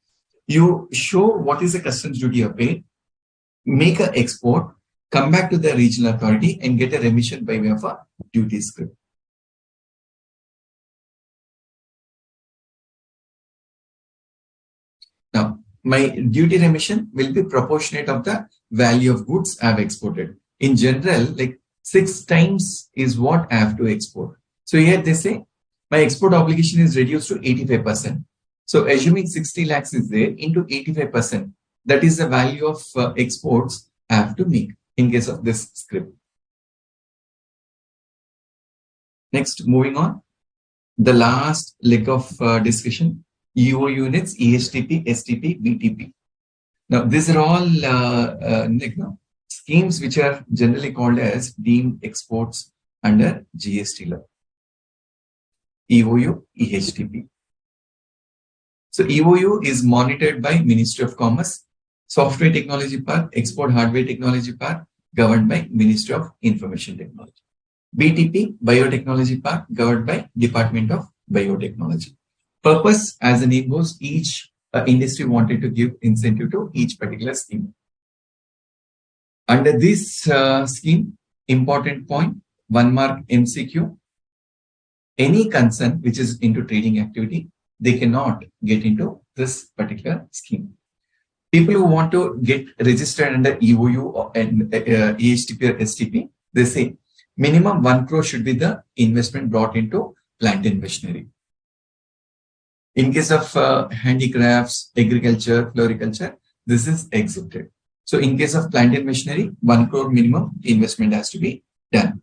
You show what is the customs duty you paid, make an export, come back to the regional authority and get a remission by way of a duty script. Now, my duty remission will be proportionate of the value of goods I have exported. In general, like 6 times is what I have to export. So here they say my export obligation is reduced to 85%. So assuming 60 lakhs is there into 85%, that is the value of exports I have to make in case of this script. Next, moving on, the last leg of discussion, EO units, EHTP, STP, BTP. Now, these are all schemes which are generally called as deemed exports under GST law. EOU, EHTP. So EOU is monitored by Ministry of Commerce, Software Technology Park, Export Hardware Technology Park, governed by Ministry of Information Technology. BTP, Biotechnology Park, governed by Department of Biotechnology. Purpose, as the name goes, each industry wanted to give incentive to each particular scheme. Under this scheme, important point, 1 mark MCQ, any concern which is into trading activity, they cannot get into this particular scheme. People who want to get registered under EOU or EHTP or STP, they say minimum 1 crore should be the investment brought into plant and machinery. In case of handicrafts, agriculture, floriculture, this is exempted. So in case of plant and machinery, 1 crore minimum investment has to be done.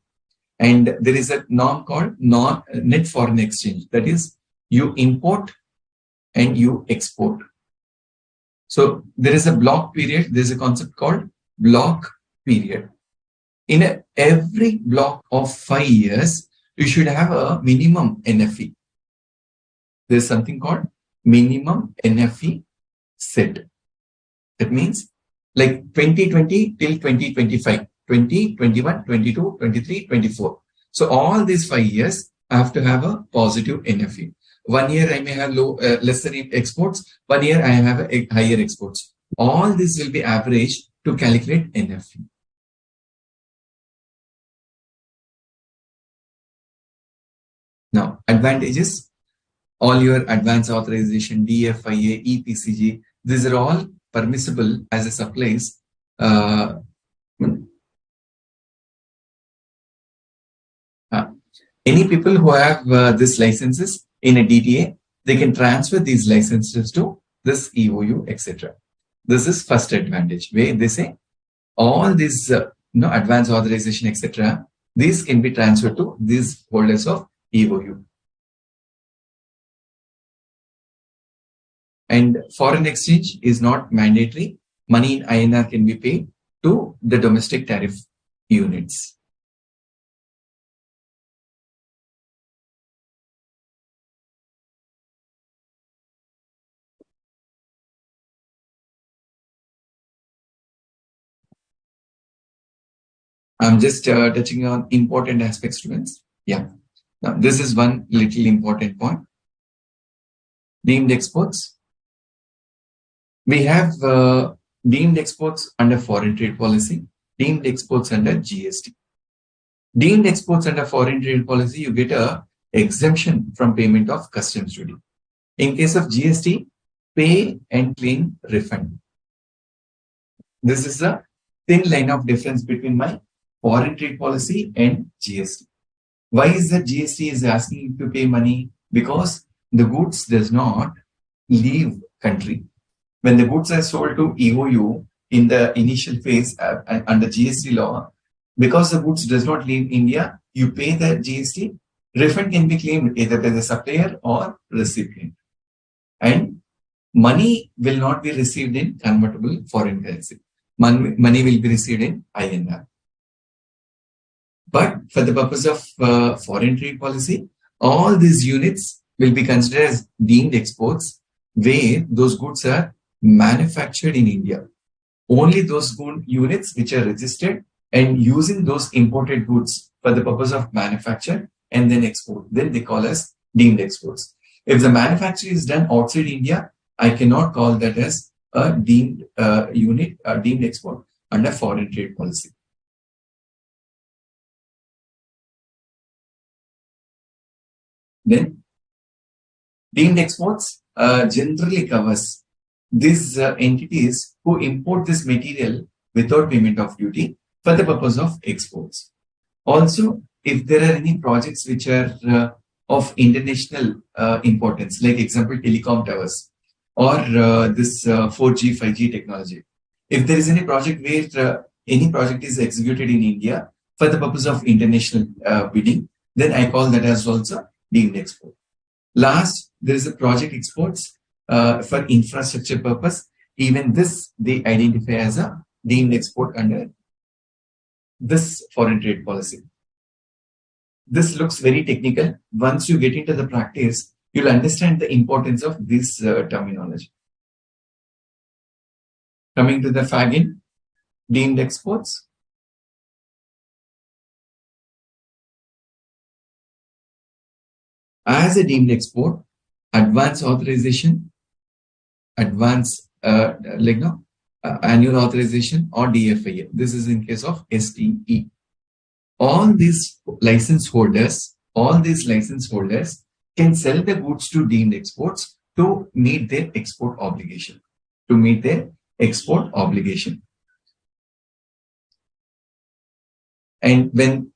And there is a norm called net foreign exchange. That is, you import and you export. So there is a block period. There is a concept called block period. In every block of 5 years, you should have a minimum NFE. There is something called minimum NFE set. That means like 2020 till 2025, 20, 21, 22, 23, 24. So all these 5 years, I have to have a positive NFE. 1 year I may have lesser exports. 1 year I have a higher exports. All this will be averaged to calculate NFE. Now, advantages, all your advance authorization, DFIA, EPCG, these are all permissible as a supplies. Any people who have these licenses in a DTA, they can transfer these licenses to this EOU, etc. This is first advantage, where they say all these advance authorization, etc. These can be transferred to these holders of EOU. And foreign exchange is not mandatory. Money in INR can be paid to the domestic tariff units. I'm just touching on important aspects, students. Yeah. Now, this is one little important point. Deemed exports. We have deemed exports under foreign trade policy, deemed exports under GST. Deemed exports under foreign trade policy, you get a exemption from payment of customs duty. In case of GST, pay and claim refund. This is a thin line of difference between my foreign trade policy and GST. Why is that GST is asking you to pay money? Because the goods does not leave country. When the goods are sold to EOU in the initial phase under GST law, because the goods does not leave India, you pay the GST. Refund can be claimed either by the supplier or recipient. And money will not be received in convertible foreign currency. Money will be received in INR. But for the purpose of foreign trade policy, all these units will be considered as deemed exports where those goods are manufactured in India. Only those units which are registered and using those imported goods for the purpose of manufacture and then export, then they call as deemed exports. If the manufacture is done outside India, I cannot call that as a deemed unit, a deemed export under foreign trade policy. Then deemed exports generally covers these entities who import this material without payment of duty for the purpose of exports. Also, if there are any projects which are of international importance, like example telecom towers or this 4G, 5G technology. If there is any project where any project is executed in India for the purpose of international bidding, then I call that as also deemed export. Last, there is a project exports for infrastructure purpose. Even this they identify as a deemed export under this foreign trade policy. This looks very technical. Once you get into the practice, you'll understand the importance of this terminology. Coming to the FAGIN, deemed exports. As a deemed export, advance authorization, advance annual authorization or DFIA. This is in case of STE. All these license holders can sell the goods to deemed exports to meet their export obligation. And when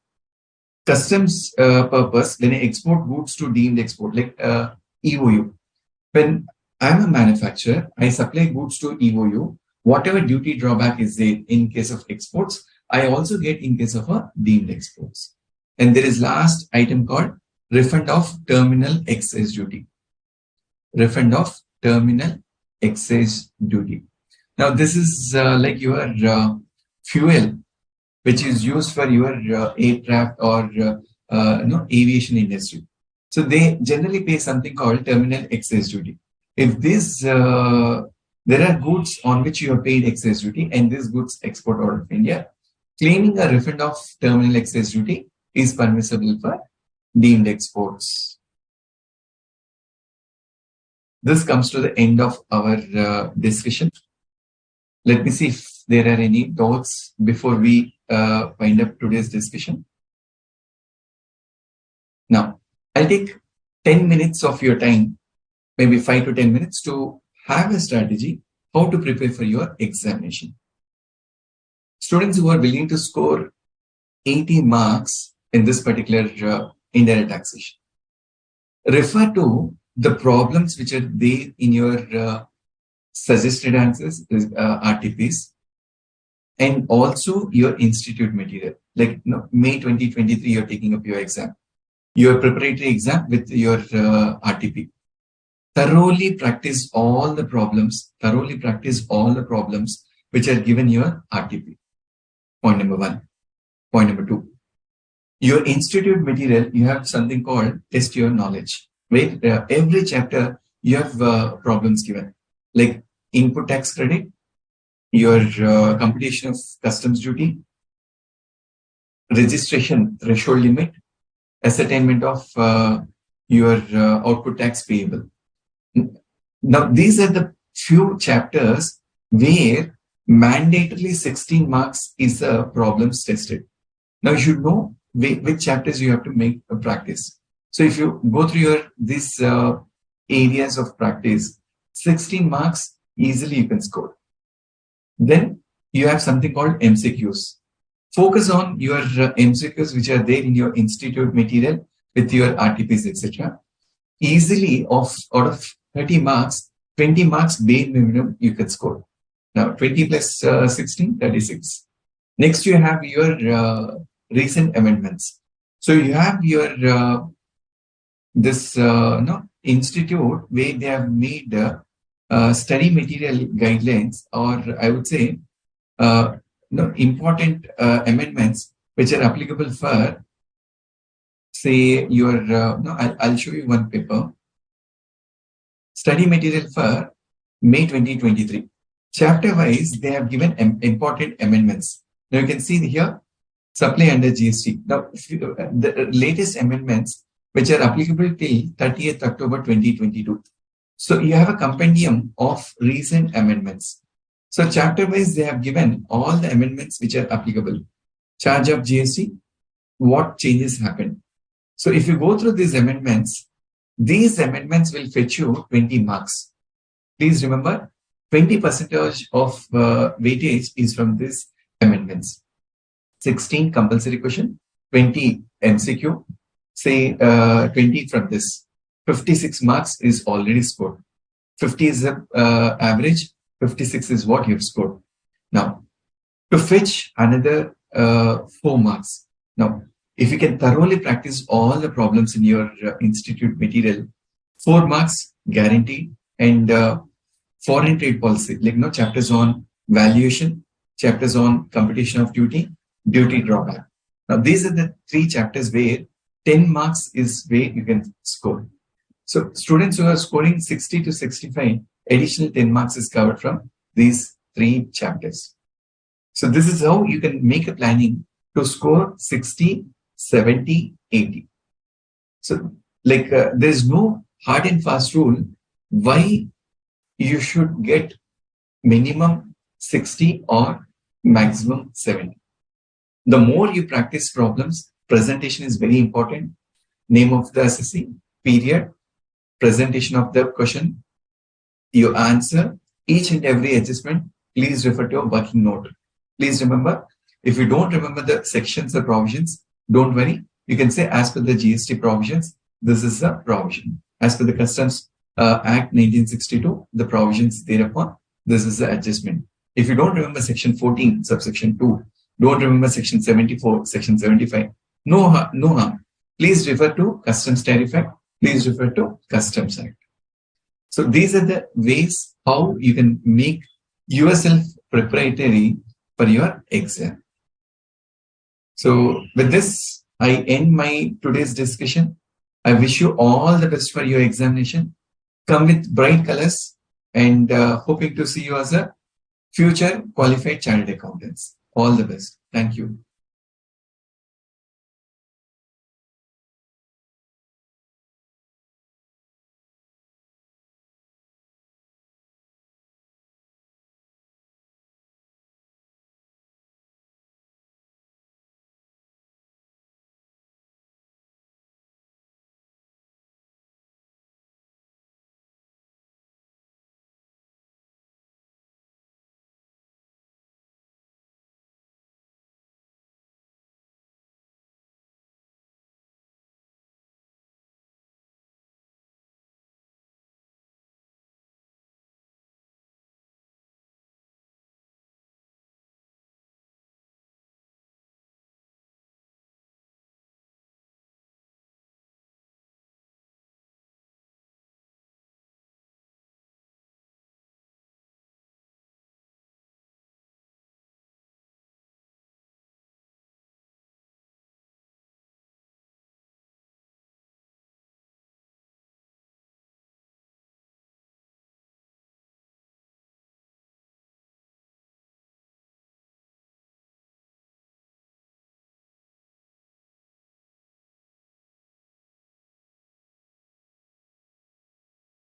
customs purpose, when I export goods to deemed export, like EOU, when I'm a manufacturer, I supply goods to EOU, whatever duty drawback is there in case of exports, I also get in case of a deemed exports. And there is last item called refund of terminal excise duty. Refund of terminal excise duty. Now this is like your fuel, which is used for your aircraft or aviation industry. So they generally pay something called terminal excise duty. If this there are goods on which you have paid excise duty and these goods export out of India, claiming a refund of terminal excise duty is permissible for deemed exports. This comes to the end of our discussion. Let me see if there are any doubts before we wind up today's discussion. Now, I'll take 10 minutes of your time, maybe 5 to 10 minutes to have a strategy how to prepare for your examination. Students who are willing to score 80 marks in this particular indirect taxation, refer to the problems which are there in your suggested answers, RTPs, and also your institute material. Like May 2023, you're taking up your exam, your preparatory exam with your RTP. Thoroughly practice all the problems. Which are given your RTP. Point number 1. Point number 2. Your institute material, you have something called test your knowledge. Where every chapter you have problems given, like input tax credit, your computation of customs duty, registration threshold limit, ascertainment of your output tax payable. Now, these are the few chapters where mandatorily 16 marks is the problems tested. Now, you should know which chapters you have to make a practice. So if you go through your these areas of practice, 16 marks easily you can score. Then you have something called MCQs. Focus on your MCQs which are there in your institute material with your RTPs, etc. Easily out of 30 marks, 20 marks bare minimum you can score. Now 20 plus 16, 36. Next you have your recent amendments. So you have your this institute where they have made study material guidelines, or I would say important amendments which are applicable for, say, your I'll show you one paper, study material for May 2023. Chapter wise they have given important amendments. Now you can see here supply under GST. Now the latest amendments which are applicable till 30th October 2022. So you have a compendium of recent amendments. So chapter wise they have given all the amendments which are applicable. Charge of GST, what changes happened. So if you go through these amendments will fetch you 20 marks. Please remember, 20% of weightage is from these amendments. 16 compulsory question, 20 MCQ, say 20 from this. 56 marks is already scored. 50 is the average, 56 is what you've scored. Now, to fetch another 4 marks. Now, if you can thoroughly practice all the problems in your institute material, 4 marks guaranteed. And foreign trade policy, like chapters on valuation, chapters on competition of duty, duty drawback. Now, these are the 3 chapters where 10 marks is where you can score. So students who are scoring 60 to 65, additional 10 marks is covered from these 3 chapters. So this is how you can make a planning to score 60, 70, 80. So like there's no hard and fast rule why you should get minimum 60 or maximum 70. The more you practice problems, presentation is very important. Name of the assessee, period, presentation of the question, your answer, each and every adjustment, please refer to a working note. Please remember, if you don't remember the sections or provisions, don't worry. You can say as per the GST provisions, this is a provision. As per the Customs Act 1962, the provisions thereupon, this is the adjustment. If you don't remember section 14, subsection 2, don't remember section 74, section 75, no harm. Please refer to Customs Tariff Act. Please refer to Customs Act. So these are the ways how you can make yourself preparatory for your exam. So with this, I end my today's discussion. I wish you all the best for your examination. Come with bright colors and hoping to see you as a future qualified chartered accountants. All the best. Thank you.